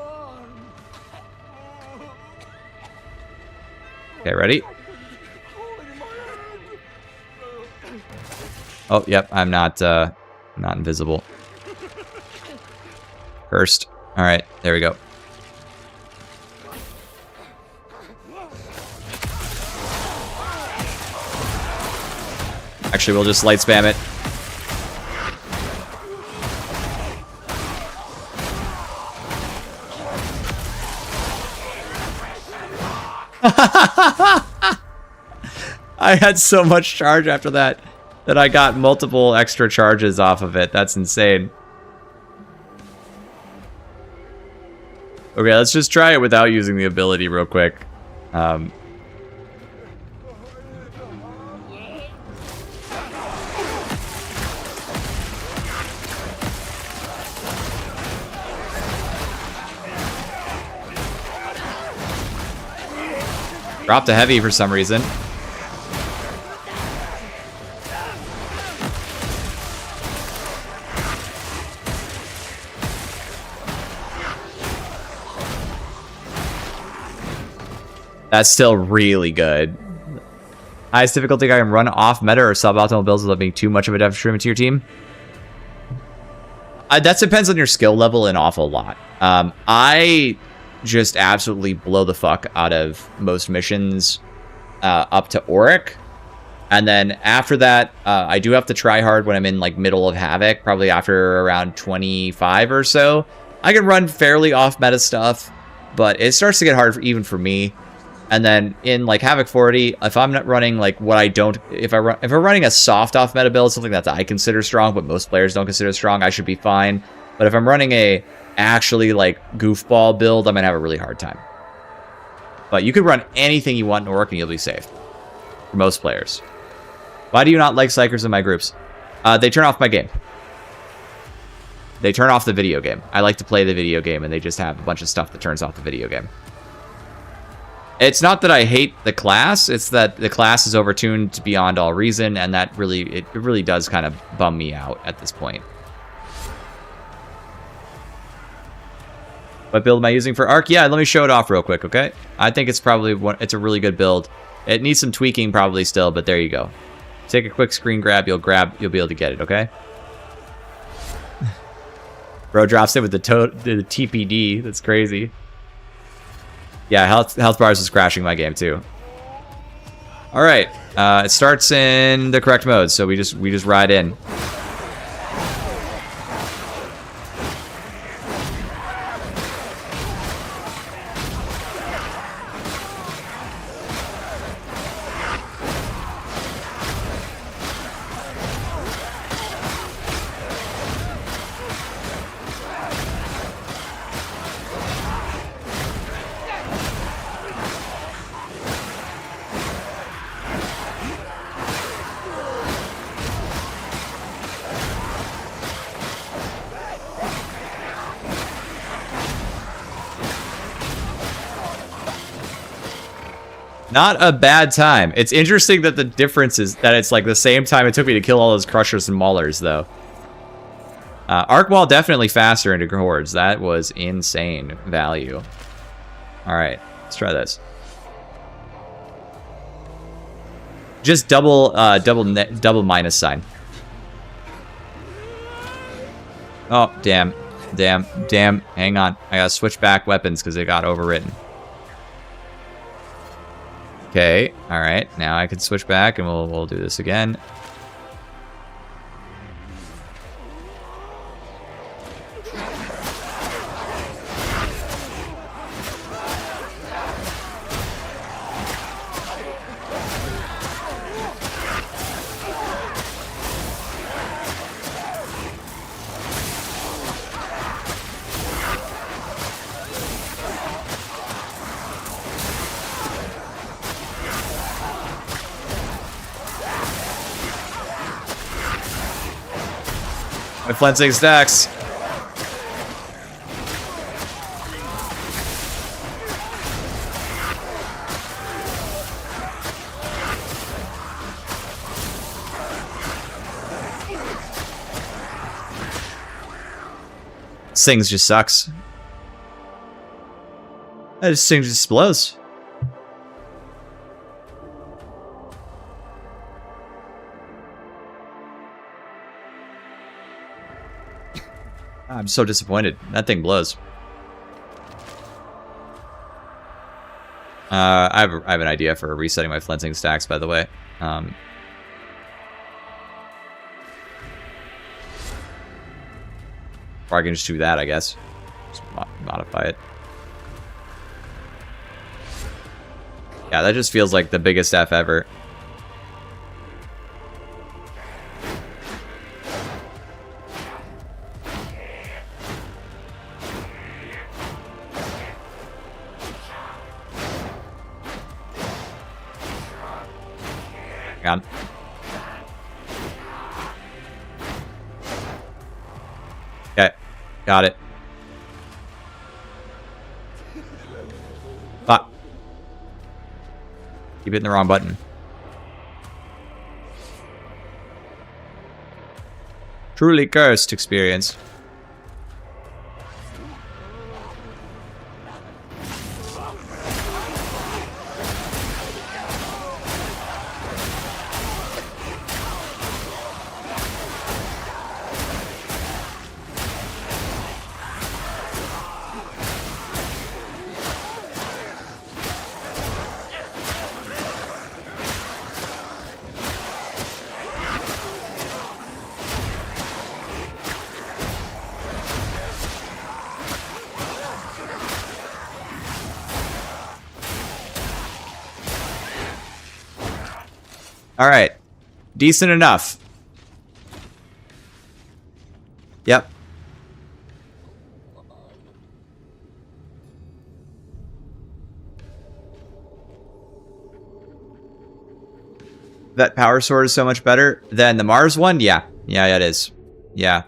Okay, ready? Oh, yep, I'm not invisible. Cursed. All right, there we go. Actually, we'll just light spam it. I had so much charge after that I got multiple extra charges off of it. That's insane. Okay, let's just try it without using the ability real quick. Dropped a heavy for some reason. That's still really good. Highest difficulty I can run off meta or suboptimal builds without being too much of a detriment to your team. That depends on your skill level an awful lot. I just absolutely blow the fuck out of most missions up to Auric. And then after that, I do have to try hard when I'm in like middle of Havoc, probably after around 25 or so. I can run fairly off meta stuff, but it starts to get hard even for me. And then in like Havoc 40, if I'm not running like what I don't, if I'm running a soft off meta build, something that I consider strong, but most players don't consider strong, I should be fine. But if I'm running a actually like goofball build, I'm gonna have a really hard time. But you could run anything you want in Auric and you'll be safe. For most players. Why do you not like psychers in my groups? They turn off my game. They turn off the video game. I like to play the video game and they just have a bunch of stuff that turns off the video game. It's not that I hate the class, it's that the class is overtuned beyond all reason, and that really, it really does kind of bum me out at this point. What build am I using for Arc? Yeah, let me show it off real quick, okay? I think it's probably it's a really good build. It needs some tweaking probably still, but there you go. Take a quick screen grab, you'll be able to get it, okay? Bro drops it with the TPD. That's crazy. Yeah, health bars is crashing my game too. All right, it starts in the correct mode, so we just ride in. Not a bad time. It's interesting that the difference is that it's like the same time it took me to kill all those crushers and maulers, though. Arc Wall definitely faster into hordes. That was insane value. All right, let's try this. Just double minus sign. Oh, damn. Hang on. I gotta switch back weapons because they got overwritten. Okay, all right. Now I can switch back and we'll do this again. My flensing stacks. This thing just sucks. This thing just blows. I'm so disappointed. That thing blows. I have an idea for resetting my flensing stacks, by the way. Or I can just do that, I guess. Just modify it. Yeah, that just feels like the biggest F ever. Hang on. Okay, got it. Fuck. Keep hitting the wrong button. Truly cursed experience. Alright. Decent enough. Yep. That power sword is so much better than the Mars one? Yeah. Yeah, it is. Yeah.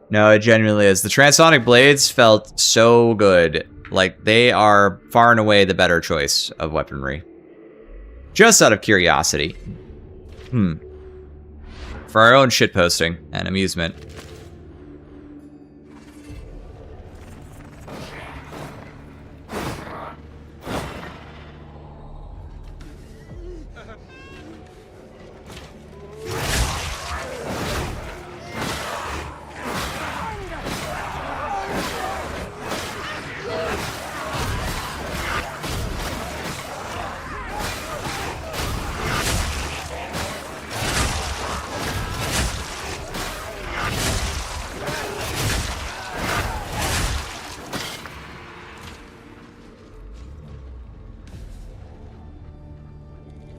No, it genuinely is. The Transonic Blades felt so good. Like, they are far and away the better choice of weaponry. Just out of curiosity. For our own shitposting and amusement.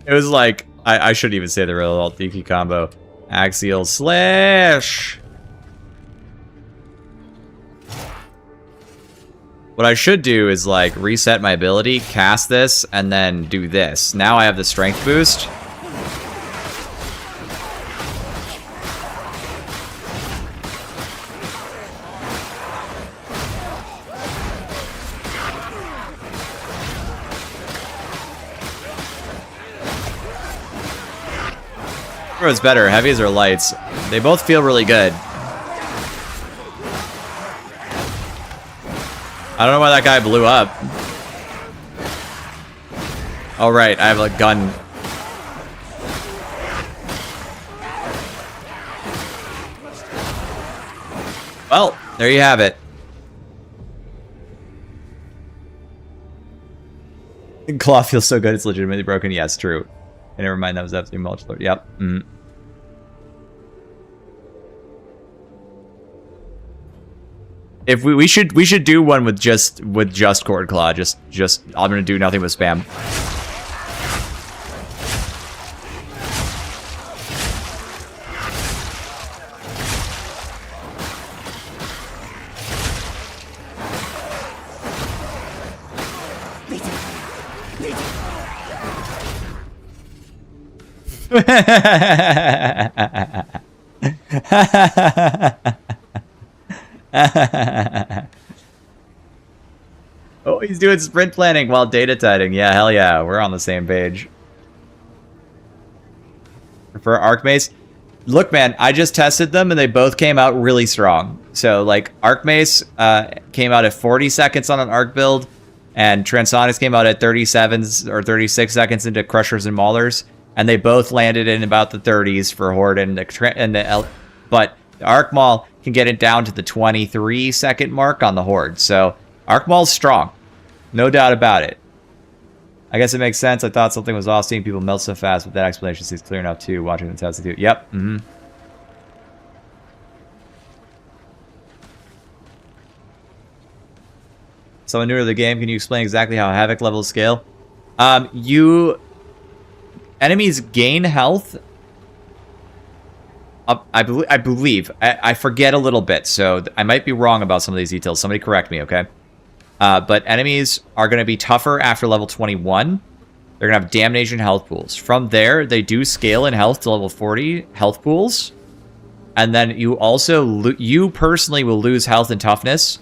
It was like, I shouldn't even say the real alt-DQ combo. Axial slash! What I should do is like reset my ability, cast this, and then do this. Now I have the strength boost. What's better, heavies or lights? They both feel really good. I don't know why that guy blew up. Oh right, I have a gun. Well, there you have it. Claw feels so good, it's legitimately broken. Yes, true. And never mind, that was absolutely mulch lord. Yep. If we should do one with just Cord Claw. Just I'm gonna do nothing but spam. Oh, he's doing sprint planning while data tiding. Yeah, hell yeah, we're on the same page. For Arc Mace, Look, man, I just tested them and they both came out really strong. So, like, Arc Mace came out at 40 seconds on an Arc build, and Transonics came out at 37 or 36 seconds into Crushers and Maulers, and they both landed in about the 30s for Horde but the Arc Maul can get it down to the 23-second mark on the Horde. So, Arc Maul's strong. No doubt about it. I guess it makes sense. I thought something was off seeing people melt so fast, but that explanation seems clear enough too, watching the test too. Yep. Mm-hmm. Someone newer to the game, can you explain exactly how Havoc levels scale? Enemies gain health. I believe. I forget a little bit, so I might be wrong about some of these details. Somebody correct me, okay? But enemies are going to be tougher after level 21. They're going to have damnation health pools. From there, they do scale in health to level 40 health pools. And then you also, you personally will lose health and toughness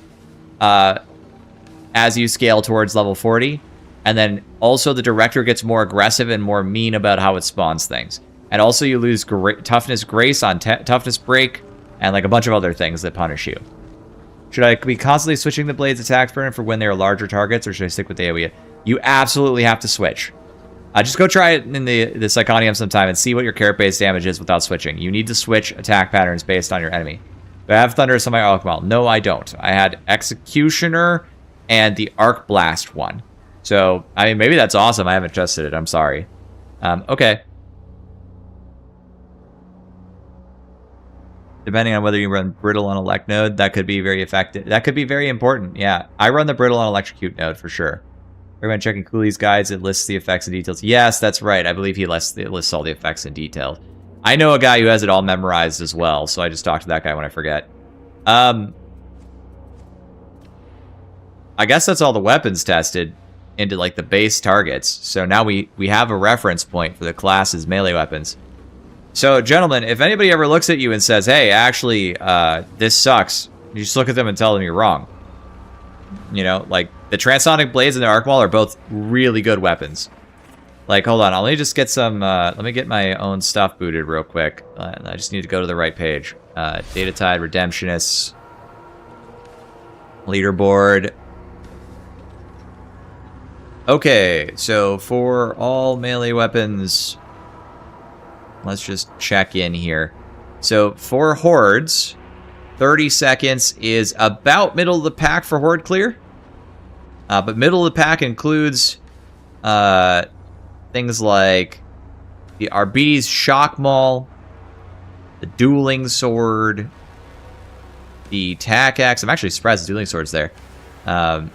as you scale towards level 40. And then also the director gets more aggressive and more mean about how it spawns things. And also you lose toughness grace on toughness break and like a bunch of other things that punish you. Should I be constantly switching the blade's attack burn for when they are larger targets, or should I stick with the AoE? You absolutely have to switch. Just go try it in the Psychonium sometime and see what your carrot-based damage is without switching. You need to switch attack patterns based on your enemy. Do I have Thunderous on my Arc Maul? No, I don't. I had Executioner and the Arc Blast one. So, I mean, maybe that's awesome. I haven't tested it. I'm sorry. Okay. Depending on whether you run Brittle on Elect node, that could be very effective. That could be very important, yeah. I run the Brittle on Electrocute node for sure. Recommend checking Cooley's guides. It lists the effects and details. Yes, that's right. I believe he lists all the effects and details. I know a guy who has it all memorized as well, so I just talk to that guy when I forget. I guess that's all the weapons tested into like the base targets. So now we have a reference point for the class's melee weapons. So, gentlemen, if anybody ever looks at you and says, hey, actually, this sucks, you just look at them and tell them you're wrong. You know, like, the Transonic Blades and the Arc Maul are both really good weapons. Like, hold on, let me just get some, let me get my own stuff booted real quick. I just need to go to the right page. Darktide, Redemptionists, Leaderboard. Okay, so for all melee weapons... Let's just check in here. So for Hordes, 30 seconds is about middle of the pack for Horde clear. But middle of the pack includes things like the Arbides Shock Maul, the Dueling Sword, the Tac Axe. I'm actually surprised the Dueling Sword's there. Yeah,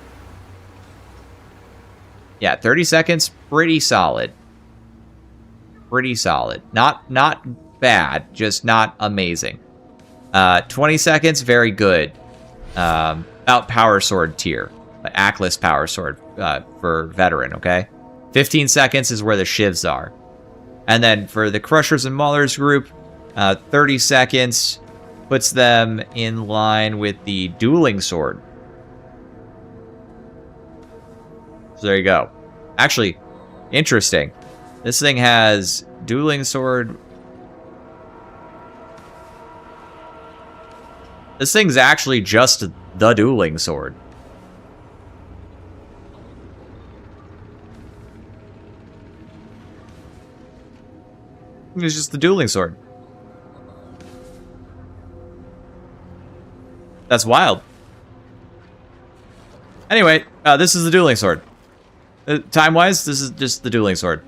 30 seconds, pretty solid. Pretty solid. Not bad, just not amazing. 20 seconds, very good. About Power Sword tier. Ackless Power Sword for Veteran, okay? 15 seconds is where the shivs are. And then for the Crushers and Maulers group, 30 seconds puts them in line with the Dueling Sword. So there you go. Actually, interesting. This thing has Dueling Sword. This thing's actually just the Dueling Sword. It's just the Dueling Sword. That's wild. Anyway, this is the Dueling Sword. Time-wise, this is just the Dueling Sword.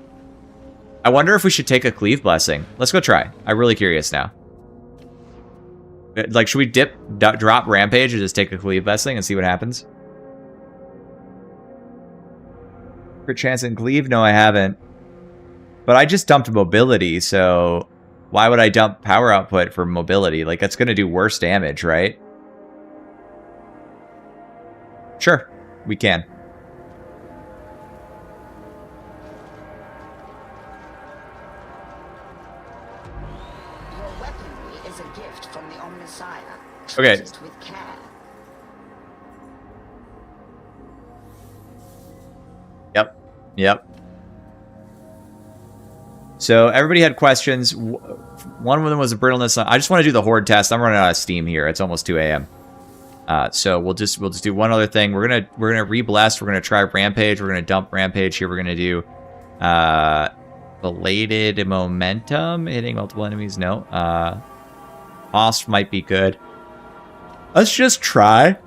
I wonder if we should take a Cleave Blessing. Let's go try. I'm really curious now. Like, should we drop Rampage and just take a Cleave Blessing and see what happens? Crit chance in Cleave? No, I haven't. But I just dumped Mobility, so why would I dump Power Output for Mobility? Like, that's going to do worse damage, right? Sure, we can. Okay. With care. Yep. So everybody had questions. One of them was a brittleness. I just want to do the horde test. I'm running out of steam here. It's almost 2 a.m. So we'll just do one other thing. We're gonna re-bless. We're gonna try rampage. We're gonna dump rampage here. We're gonna do belated momentum, hitting multiple enemies. No. Off might be good. Let's just try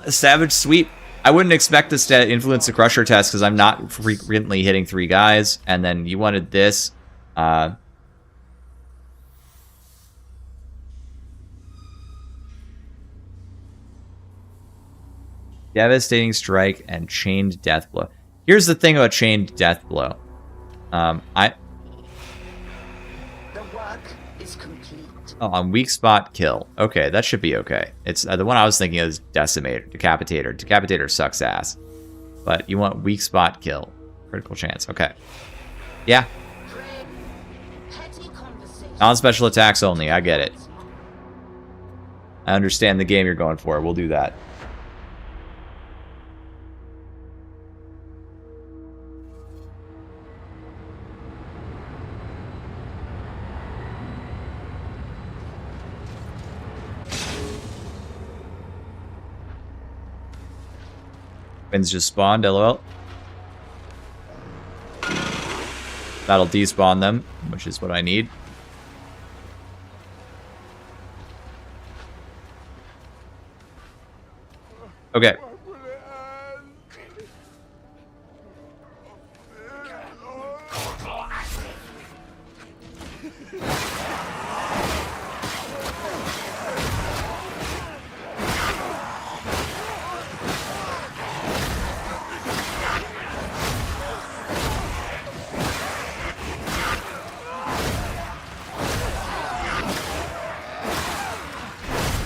a savage sweep. I wouldn't expect this to influence the crusher test because I'm not frequently hitting 3 guys. And then you wanted this. Devastating strike and chained death blow. Here's the thing about chained death blow. The work is complete. Oh, on weak spot kill. Okay, that should be okay. It's the one I was thinking is decimator, decapitator. Decapitator sucks ass, but you want weak spot kill, critical chance. Okay, yeah. Non-special attacks only. I get it. I understand the game you're going for. We'll do that. Winds just spawned, lol. That'll despawn them, which is what I need. Okay.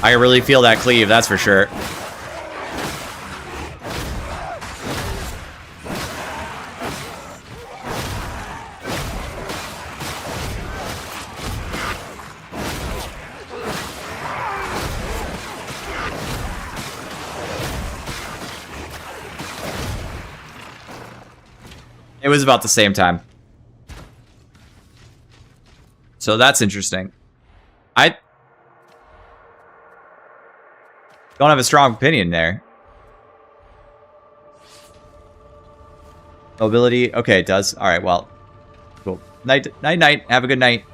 I really feel that cleave, that's for sure. It was about the same time. So that's interesting. I don't have a strong opinion there. Mobility. Okay, it does. All right, well. Cool. Night, night, night. Have a good night.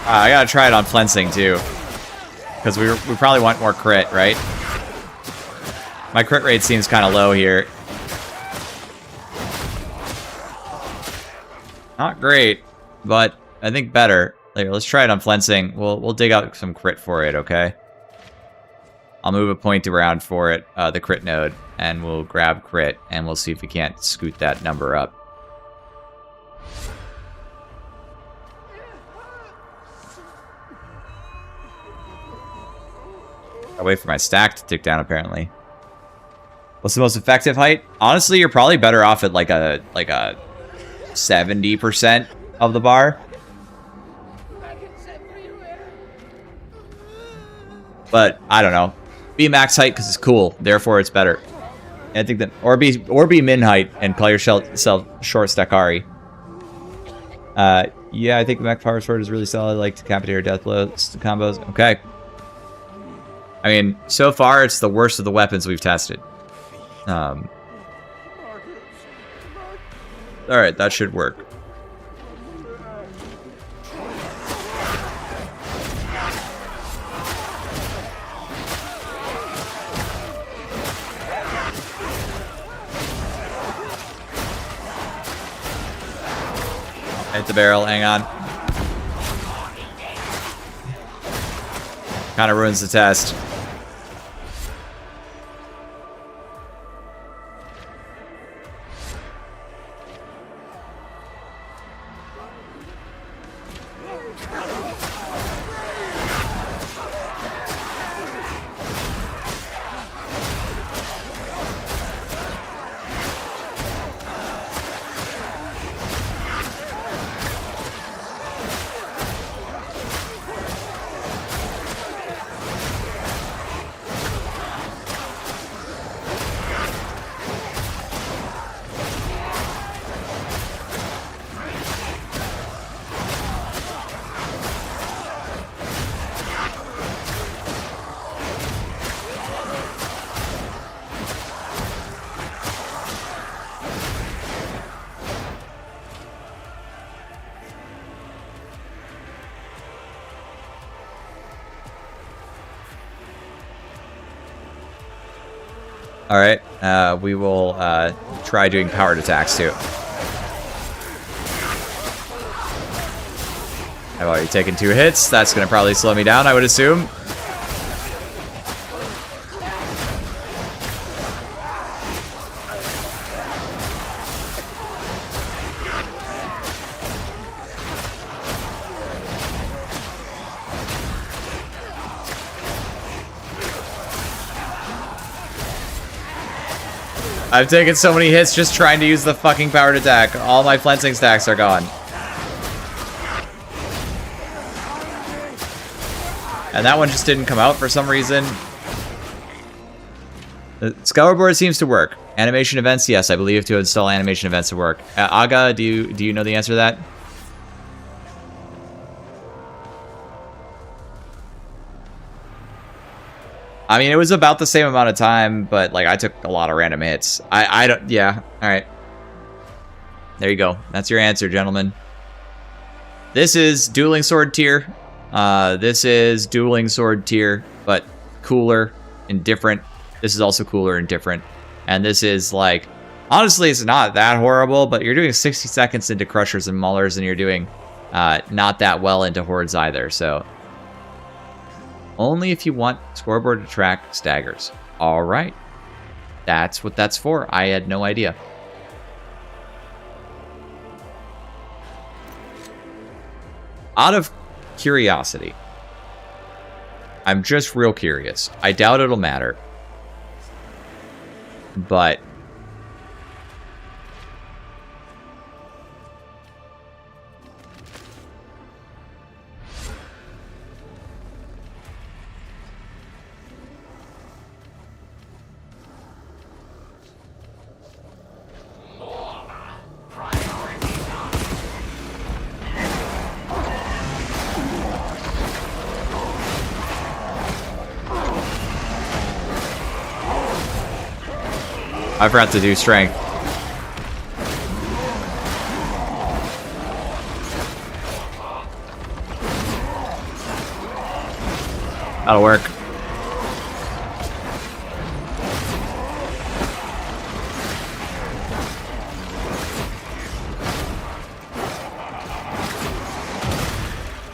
I gotta try it on flensing too, because we probably want more crit, right? My crit rate seems kind of low here. Not great, but I think better. Here, let's try it on flensing. We'll dig out some crit for it, okay? I'll move a point around for it, the crit node, and we'll grab crit, and we'll see if we can't scoot that number up. I wait for my stack to tick down, apparently. What's the most effective height? Honestly, you're probably better off at like a 70% of the bar. But I don't know. Be max height because it's cool, therefore it's better. I think that or be min height and call yourself short stackari. Yeah, I think the max power sword is really solid, like decapitator, death blow combos. Okay. I mean, so far, it's the worst of the weapons we've tested. Alright, that should work. Hit the barrel, hang on. Kind of ruins the test. Alright, we will try doing powered attacks too. I've already taken 2 hits. That's going to probably slow me down, I would assume. I've taken so many hits just trying to use the fucking powered attack. All my flensing stacks are gone. And that one just didn't come out for some reason. The Scourboard seems to work. Animation events, yes, I believe to install animation events to work. Aga, do you know the answer to that? I mean, it was about the same amount of time, but like I took a lot of random hits. I don't. Yeah. All right. There you go. That's your answer, gentlemen. This is dueling sword tier. This is dueling sword tier, but cooler and different. This is also cooler and different. And this is like, honestly, it's not that horrible, but you're doing 60 seconds into Crushers and Maulers, and you're doing not that well into Hordes either. So only if you want Scoreboard to track staggers. All right. That's what that's for. I had no idea. Out of curiosity, I'm just real curious. I doubt it'll matter. But I forgot to do strength. That'll work.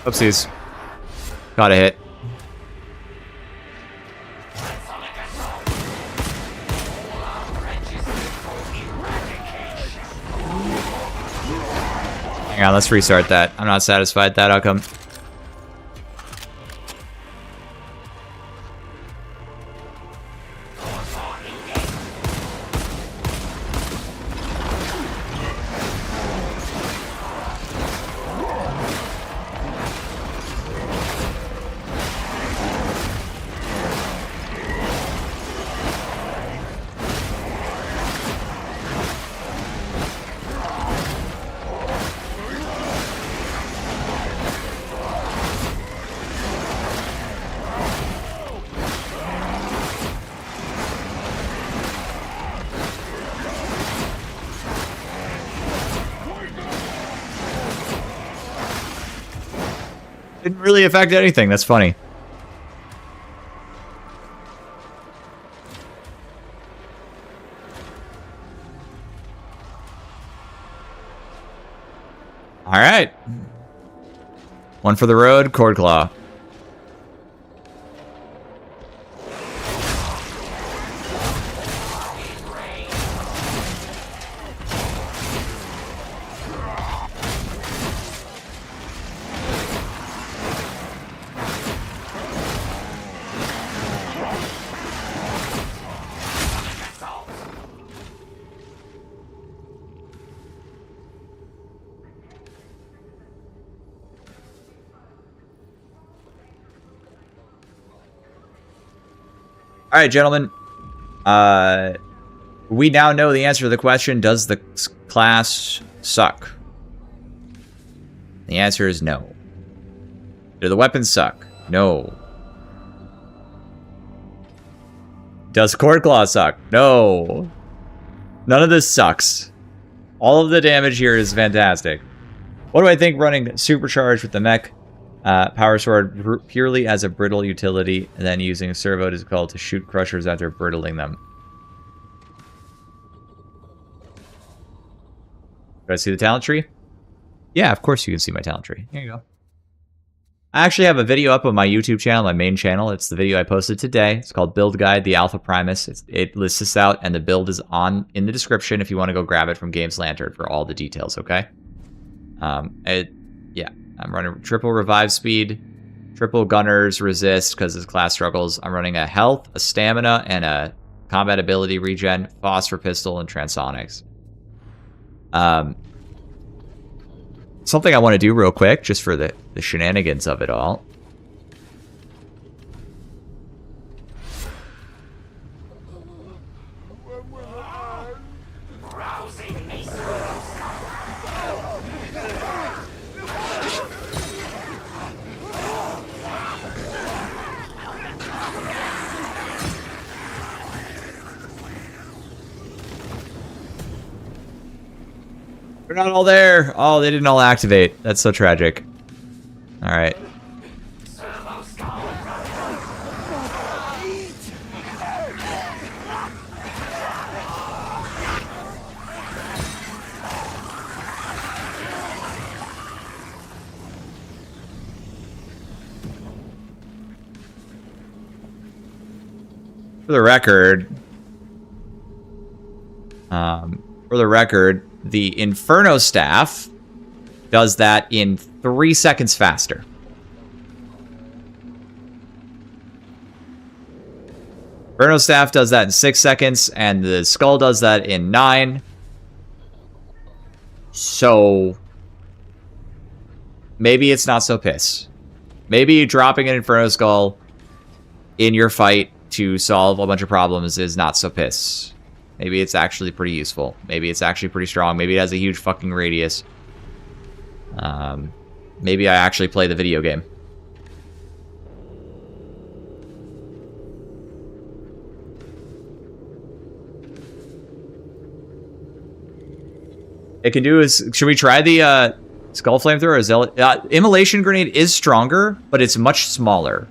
Oopsies. Got a hit. Hang on, let's restart that. I'm not satisfied with that outcome. Didn't really affect anything. That's funny. All right. One for the road, Cord Claw. All right, gentlemen. We now know the answer to the question, does the class suck? The answer is no. Do the weapons suck? No. Does Cord Claw suck? No. None of this sucks. All of the damage here is fantastic. What do I think running supercharged with the mech power sword purely as a brittle utility and then using a servo to shoot crushers after brittling them? Do I see the talent tree? Yeah, of course you can see my talent tree. Here you go. I actually have a video up on my YouTube channel, my main channel. It's the video I posted today. It's called Build Guide, the Alpha Primus. It lists this out, and the build is in the description if you want to go grab it from Games Lantern for all the details, okay? Yeah, I'm running triple revive speed, triple gunners resist because his class struggles. I'm running a health, a stamina, and a combat ability regen, phosphor pistol, and transonics. Something I want to do real quick, just for the shenanigans of it all. They're not all there. Oh, they didn't all activate. That's so tragic. All right. For the record, the Inferno Staff does that in 3 seconds faster. Inferno Staff does that in 6 seconds, and the Skull does that in 9. So maybe it's not so piss. Maybe dropping an Inferno Skull in your fight to solve a bunch of problems is not so piss. Maybe it's actually pretty useful. Maybe it's actually pretty strong. Maybe it has a huge fucking radius. Maybe I actually play the video game. It can do is... Should we try the Skull Flamethrower or Zealot? Immolation Grenade is stronger, but it's much smaller.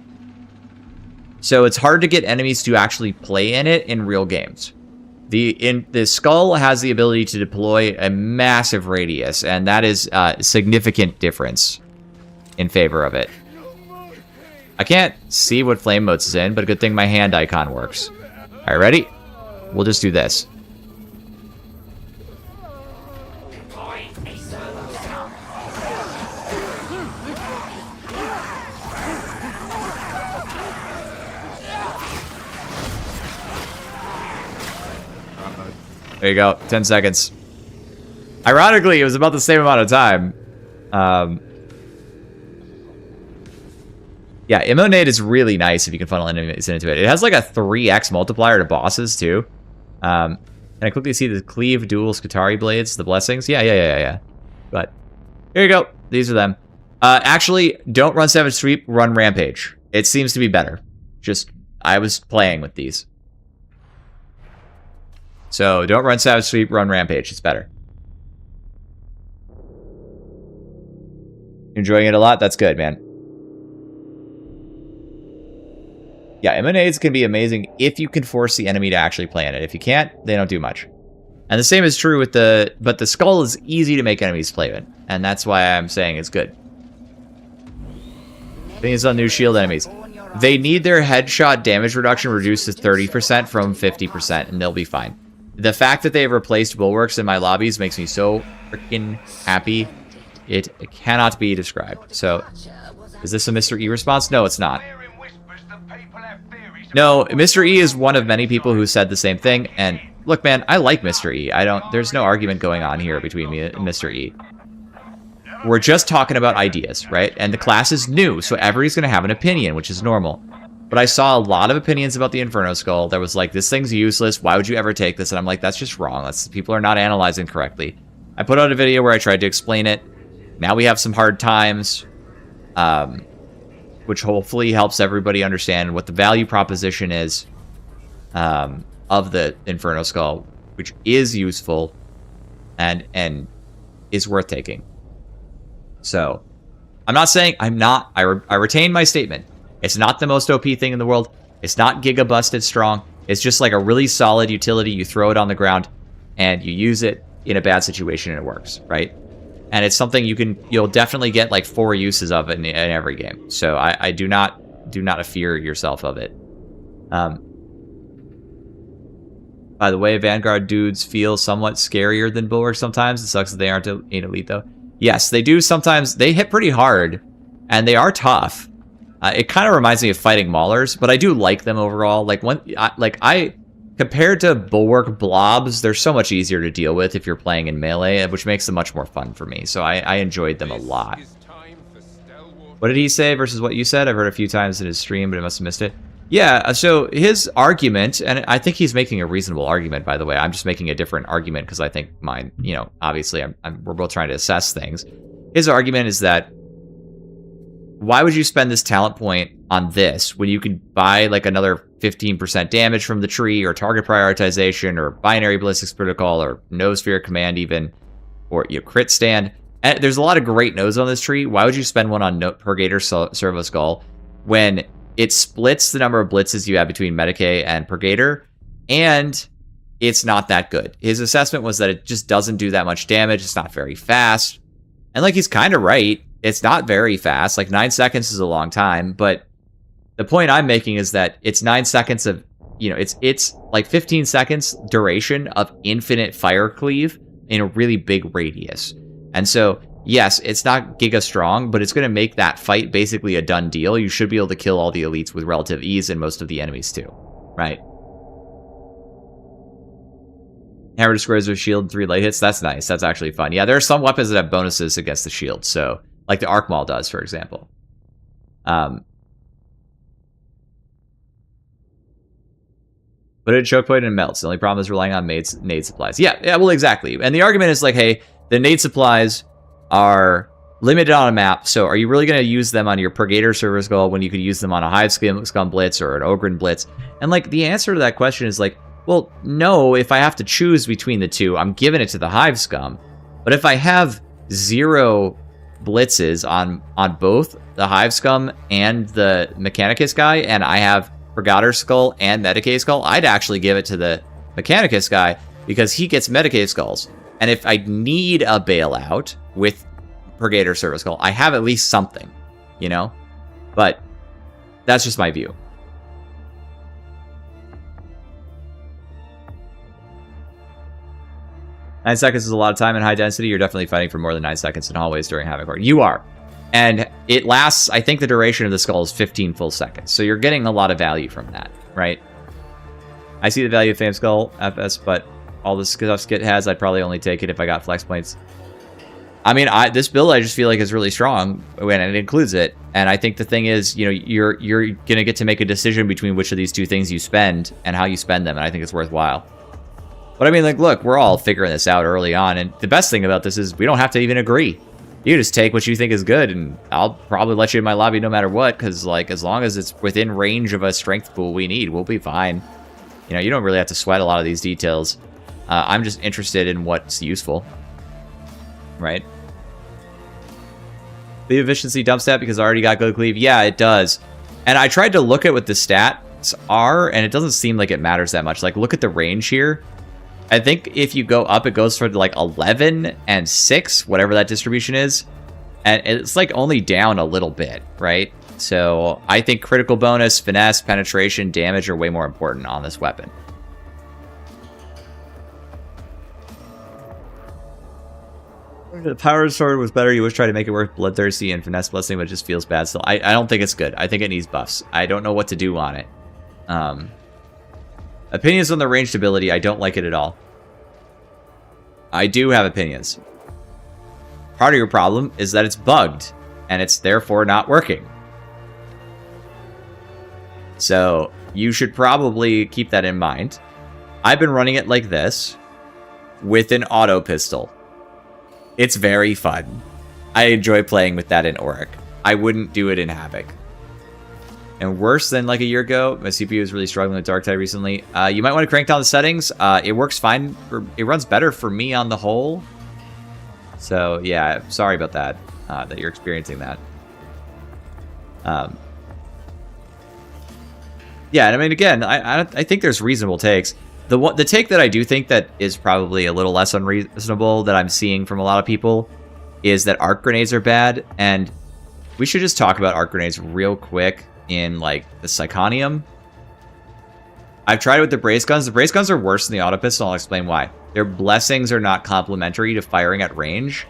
So it's hard to get enemies to actually play in it in real games. The Skull has the ability to deploy a massive radius, and that is a significant difference in favor of it. I can't see what flame modes is in, but a good thing my hand icon works. Alright, ready? We'll just do this. There you go, 10 seconds. Ironically, it was about the same amount of time. Yeah, Immonade is really nice if you can funnel enemies into it. It has like a 3x multiplier to bosses, too. Can I quickly see the Cleave Dual Skitarii Blades, the Blessings? Yeah. But, here you go. These are them. Actually, don't run Savage Sweep, run Rampage. It seems to be better. Just, I was playing with these. So, don't run Savage Sweep, run Rampage. It's better. Enjoying it a lot? That's good, man. Yeah, Emanades can be amazing if you can force the enemy to actually play in it. If you can't, they don't do much. And the same is true with the... But the Skull is easy to make enemies play with. And that's why I'm saying it's good. I think it's on new shield enemies. They need their headshot damage reduction reduced to 30% from 50%, and they'll be fine. The fact that they've replaced bulwarks in my lobbies makes me so freaking happy. It cannot be described. So, is this a Mr. E response? No, it's not. No, Mr. E is one of many people who said the same thing. And look, man, I like Mr. E. There's no argument going on here between me and Mr. E. We're just talking about ideas, right? And the class is new, so everybody's going to have an opinion, which is normal. But I saw a lot of opinions about the Inferno Skull that was like, this thing's useless. Why would you ever take this? And I'm like, that's just wrong. People are not analyzing correctly. I put out a video where I tried to explain it. Now we have some hard times, which hopefully helps everybody understand what the value proposition is of the Inferno Skull, which is useful and is worth taking. So, I'm not saying I retain my statement. It's not the most OP thing in the world. It's not giga busted strong. It's just like a really solid utility. You throw it on the ground and you use it in a bad situation and it works, right? And it's something you'll definitely get like 4 uses of it in every game. So I do not fear yourself of it. By the way, Vanguard dudes feel somewhat scarier than Bulwark sometimes. It sucks that they aren't an elite though. Yes, they do sometimes. They hit pretty hard and they are tough. It kind of reminds me of fighting Maulers, but I do like them overall. Compared to Bulwark blobs, they're so much easier to deal with if you're playing in melee, which makes them much more fun for me. So I enjoyed them a lot. What did he say versus what you said? I've heard a few times in his stream, but I must have missed it. Yeah, so his argument, and I think he's making a reasonable argument, by the way. I'm just making a different argument because I think mine, obviously we're both trying to assess things. His argument is that why would you spend this talent point on this when you could buy like another 15% damage from the tree or target prioritization or binary ballistics protocol or no sphere command even, or crit stand? And there's a lot of great nodes on this tree. Why would you spend one on Purgator Servo Skull when it splits the number of blitzes you have between Medicae and Purgator, and it's not that good? His assessment was that it just doesn't do that much damage. It's not very fast. And like, he's kind of right. It's not very fast. Like 9 seconds is a long time, but the point I'm making is that it's 9 seconds of, it's like 15 seconds duration of infinite fire cleave in a really big radius. And so, yes, it's not giga strong, but it's going to make that fight basically a done deal. You should be able to kill all the elites with relative ease and most of the enemies too, right? Hammer destroys with shield 3 light hits. That's nice. That's actually fun. Yeah, there are some weapons that have bonuses against the shield. So, like the Arc Maul does, for example. But it choke point and melts. The only problem is relying on nade supplies. Yeah, well, exactly. And the argument is like, hey, the nade supplies are limited on a map, so are you really going to use them on your Purgator Servo Skull when you could use them on a Hive Scum Blitz or an Ogryn Blitz? And like, the answer to that question is like, well, no, if I have to choose between the two, I'm giving it to the Hive Scum. But if I have 0 blitzes on both the Hive Scum and the Mechanicus guy, and I have Purgator Skull and Medicae Skull, I'd actually give it to the Mechanicus guy because he gets Medicae Skulls. And if I need a bailout with Purgator Servo Skull, I have at least something, But that's just my view. Nine seconds is a lot of time in high density. You're definitely fighting for more than 9 seconds in hallways during Havoc. You are. And it lasts, I think the duration of the skull is 15 full seconds. So you're getting a lot of value from that, right? I see the value of Fame Skull FS, but all the stuff Skit has, I'd probably only take it if I got flex points. I mean, this build I just feel like is really strong when it includes it. And I think the thing is, you're going to get to make a decision between which of these two things you spend and how you spend them. And I think it's worthwhile. But I mean, like, look, we're all figuring this out early on. And the best thing about this is we don't have to even agree. You just take what you think is good, and I'll probably let you in my lobby no matter what, because, like, as long as it's within range of a strength pool we need, we'll be fine. You don't really have to sweat a lot of these details. I'm just interested in what's useful. Right? The efficiency dump stat because I already got good cleave. Yeah, it does. And I tried to look at what the stats are, and it doesn't seem like it matters that much. Like, look at the range here. I think if you go up, it goes for like 11 and 6, whatever that distribution is. And it's like only down a little bit, right? So I think critical bonus, finesse, penetration, damage are way more important on this weapon. The power sword was better. You always try to make it work bloodthirsty and finesse blessing, but it just feels bad still. I don't think it's good. I think it needs buffs. I don't know what to do on it. Opinions on the ranged ability, I don't like it at all. I do have opinions. Part of your problem is that it's bugged, and it's therefore not working. So you should probably keep that in mind. I've been running it like this with an auto pistol. It's very fun. I enjoy playing with that in Auric. I wouldn't do it in Havoc. And worse than like a year ago, my CPU is really struggling with Darktide recently. You might want to crank down the settings. It works fine. It runs better for me on the whole. So yeah, sorry about that, that you're experiencing that. Yeah, and I mean, again, I think there's reasonable takes. The take that I do think that is probably a little less unreasonable that I'm seeing from a lot of people is that arc grenades are bad, and we should just talk about arc grenades real quick in, like, the Psychonium. I've tried it with the brace guns. The brace guns are worse than the auto pistol, and I'll explain why. Their blessings are not complementary to firing at range,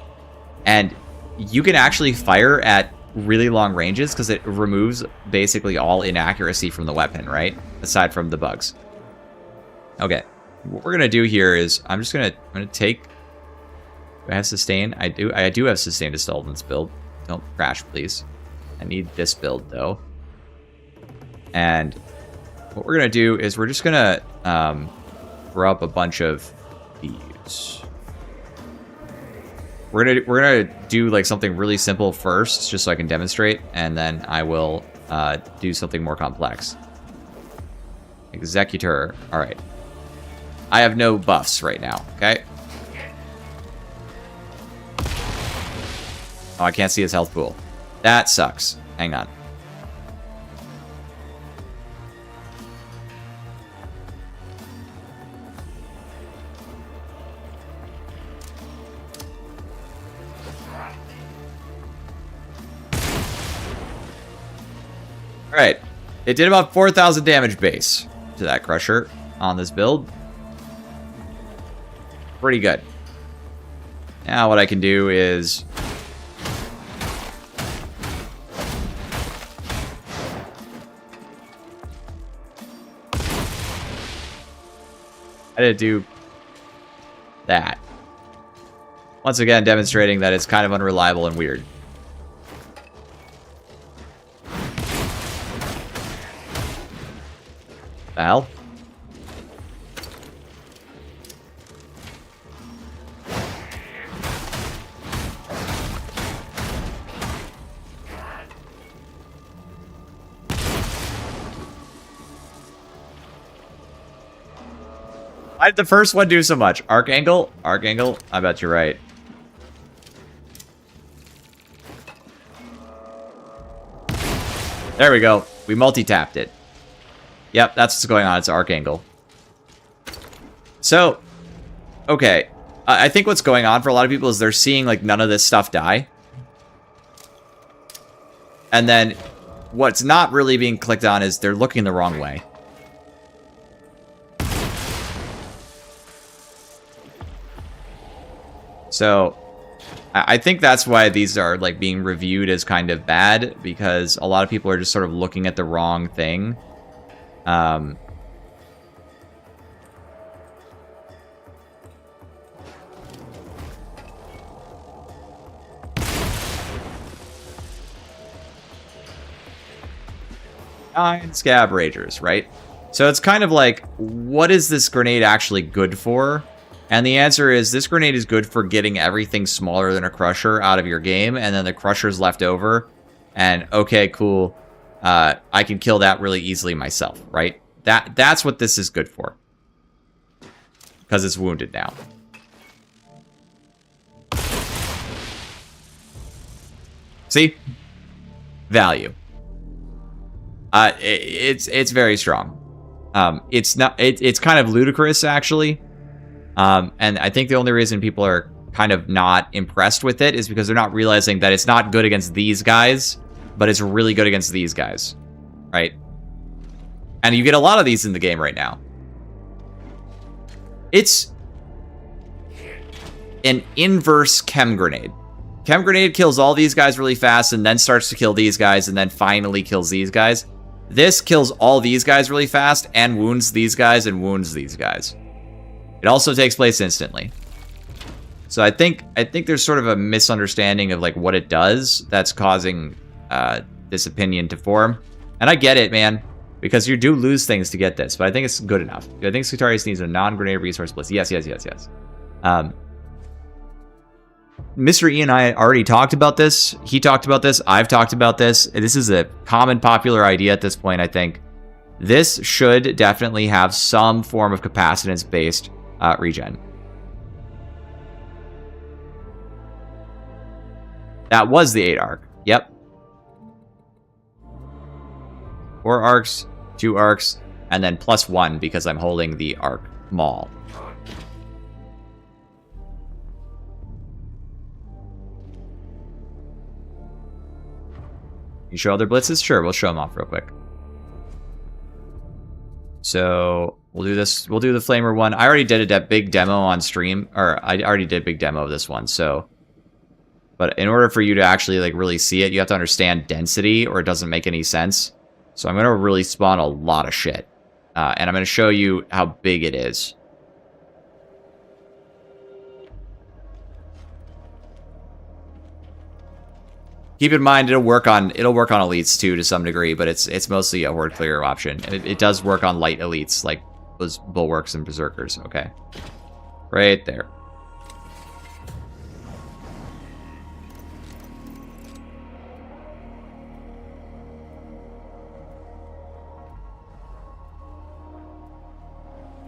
and you can actually fire at really long ranges because it removes basically all inaccuracy from the weapon, right? Aside from the bugs. Okay, what we're gonna do here is I'm gonna take. Do I have sustain? I do have sustain installed in this build. Don't crash, please. I need this build though. And what we're gonna do is we're just gonna throw up a bunch of these. We're gonna do like something really simple first, just so I can demonstrate, and then I will do something more complex. Executor. All right. I have no buffs right now. Okay. Oh, I can't see his health pool. That sucks. Hang on. Alright, it did about 4,000 damage base to that Crusher on this build. Pretty good. Now what I can do is... I didn't do that. Once again, demonstrating that it's kind of unreliable and weird. The hell? Why did the first one do so much? Arc angle? Arc angle? I bet you're right. There we go. We multi-tapped it. Yep, that's what's going on. It's arc angle. So, okay. I think what's going on for a lot of people is they're seeing like none of this stuff die. And then what's not really being clicked on is they're looking the wrong way. So, I think that's why these are like being reviewed as kind of bad, because a lot of people are just sort of looking at the wrong thing. Nine Scab Ragers, right? So it's kind of like, what is this grenade actually good for? And the answer is, this grenade is good for getting everything smaller than a Crusher out of your game, and then the Crusher's left over. And, okay, cool. I can kill that really easily myself, right? That's what this is good for. Because it's wounded now. See? Value. It's very strong. It's kind of ludicrous, actually. And I think the only reason people are kind of not impressed with it is because they're not realizing that it's not good against these guys, but it's really good against these guys, right? And you get a lot of these in the game right now. It's an inverse chem grenade. Chem grenade kills all these guys really fast and then starts to kill these guys and then finally kills these guys. This kills all these guys really fast and wounds these guys and wounds these guys. It also takes place instantly. So I think there's sort of a misunderstanding of like what it does that's causing this opinion to form. And I get it, man. Because you do lose things to get this, but I think it's good enough. I think Scutarius needs a non-grenade resource blitz. Yes. Mr. E and I already talked about this. He talked about this. I've talked about this. This is a common popular idea at this point, I think. This should definitely have some form of capacitance-based regen. That was the 8 arc. Yep. 4 arcs, 2 arcs, and then +1 because I'm holding the arc maul. You show other blitzes? Sure, we'll show them off real quick. So we'll do this. We'll do the Flamer one. I already did a big demo on stream, or I already did a big demo of this one. So, but in order for you to actually like really see it, you have to understand density, or it doesn't make any sense. So I'm gonna really spawn a lot of shit, and I'm gonna show you how big it is. Keep in mind, it'll work on elites too to some degree, but it's mostly a horde clear option. It does work on light elites like those bulwarks and berserkers. Okay, right there.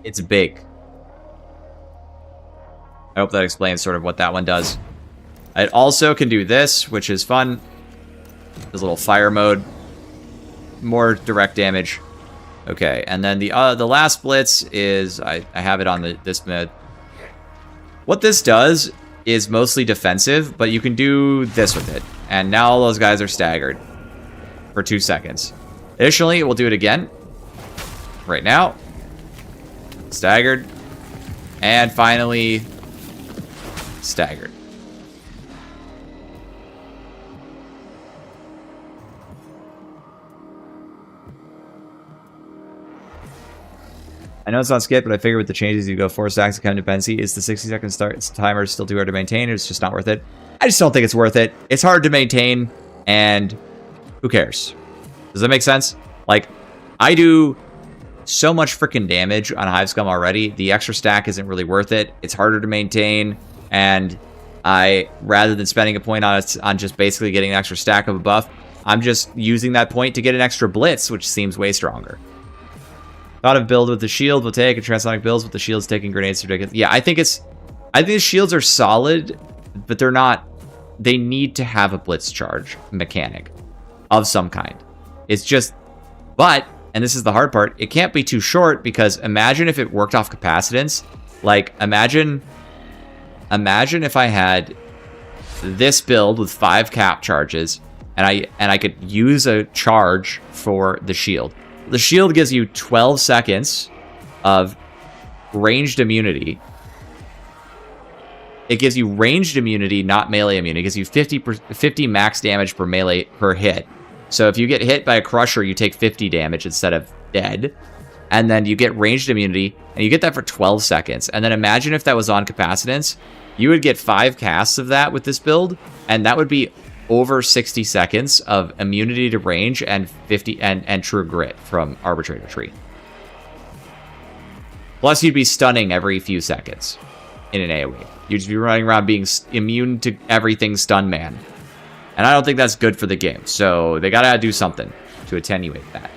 It's big. I hope that explains sort of what that one does. It also can do this, which is fun. There's a little fire mode. More direct damage. Okay, and then the last blitz is... I have it on this mode. What this does is mostly defensive, but you can do this with it. And now all those guys are staggered for 2 seconds. Additionally, we'll do it again. Right now. Staggered. And finally... staggered. I know it's not skip, but I figured with the changes you go 4 stacks of dependency. Is the 60-second start timer still too hard to maintain, or it's just not worth it? I just don't think it's worth it. It's hard to maintain, and who cares? Does that make sense? Like, I do so much freaking damage on Hive Scum already. The extra stack isn't really worth it. It's harder to maintain, and rather than spending a point on just basically getting an extra stack of a buff, I'm just using that point to get an extra blitz, which seems way stronger. Thought of build with the shield will take, and transonic builds with the shields taking grenades. Yeah, I think the shields are solid, but they're not. They need to have a blitz charge mechanic of some kind. It's just, but, and this is the hard part, it can't be too short, because imagine if it worked off capacitance. Like, imagine if I had this build with 5 cap charges, and I could use a charge for the shield. The shield gives you 12 seconds of ranged immunity. It gives you ranged immunity, not melee immunity. It gives you 50 max damage per hit. So if you get hit by a crusher, you take 50 damage instead of dead. And then you get ranged immunity, and you get that for 12 seconds. And then imagine if that was on capacitance. You would get 5 casts of that with this build, and that would be over 60 seconds of immunity to range and 50 and true grit from Arbitrator Tree. Plus, you'd be stunning every few seconds in an AoE. You'd just be running around being immune to everything stun man. And I don't think that's good for the game. So they gotta do something to attenuate that.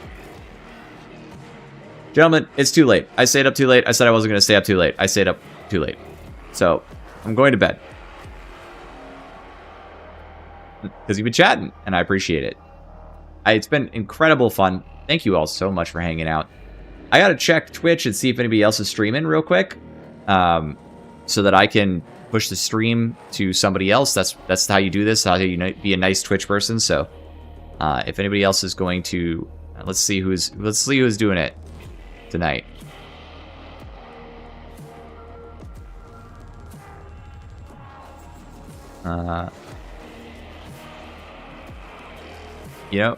Gentlemen, it's too late. I stayed up too late. I said I wasn't gonna stay up too late. I stayed up too late. So I'm going to bed. Because you've been chatting, and I appreciate it. It's been incredible fun. Thank you all so much for hanging out. I gotta check Twitch and see if anybody else is streaming real quick, so that I can push the stream to somebody else. That's how you do this. How you be a nice Twitch person. So, if anybody else is going to, let's see who's doing it tonight. You know,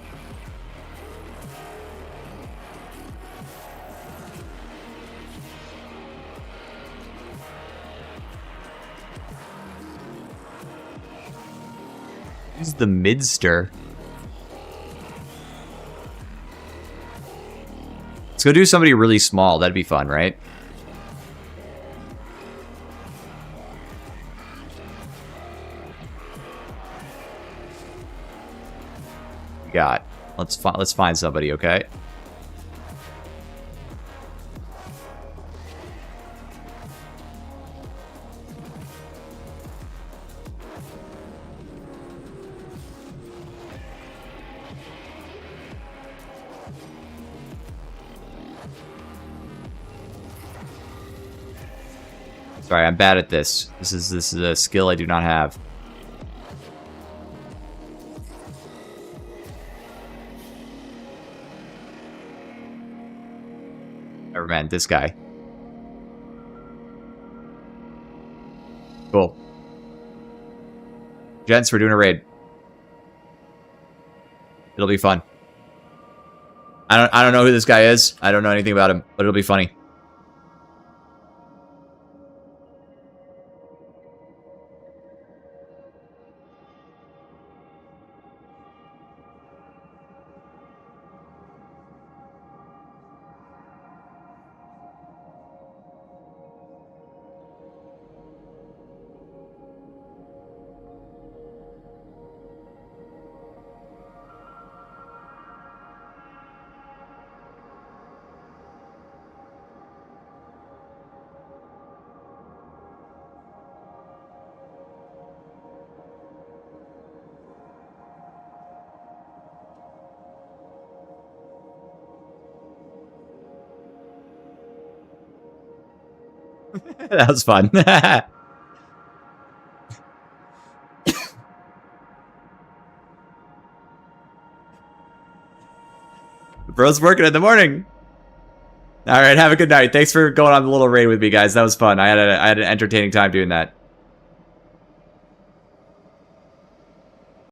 who's the midster? go do somebody really small. That'd be fun, right? Got. Let's find somebody, okay? Sorry, I'm bad at this. This is a skill I do not have. Never mind, this guy. Cool. Gents, we're doing a raid. It'll be fun. I don't know who this guy is. I don't know anything about him, but it'll be funny. That was fun. Bro's working in the morning. All right, have a good night. Thanks for going on the little raid with me, guys. That was fun. I had an entertaining time doing that.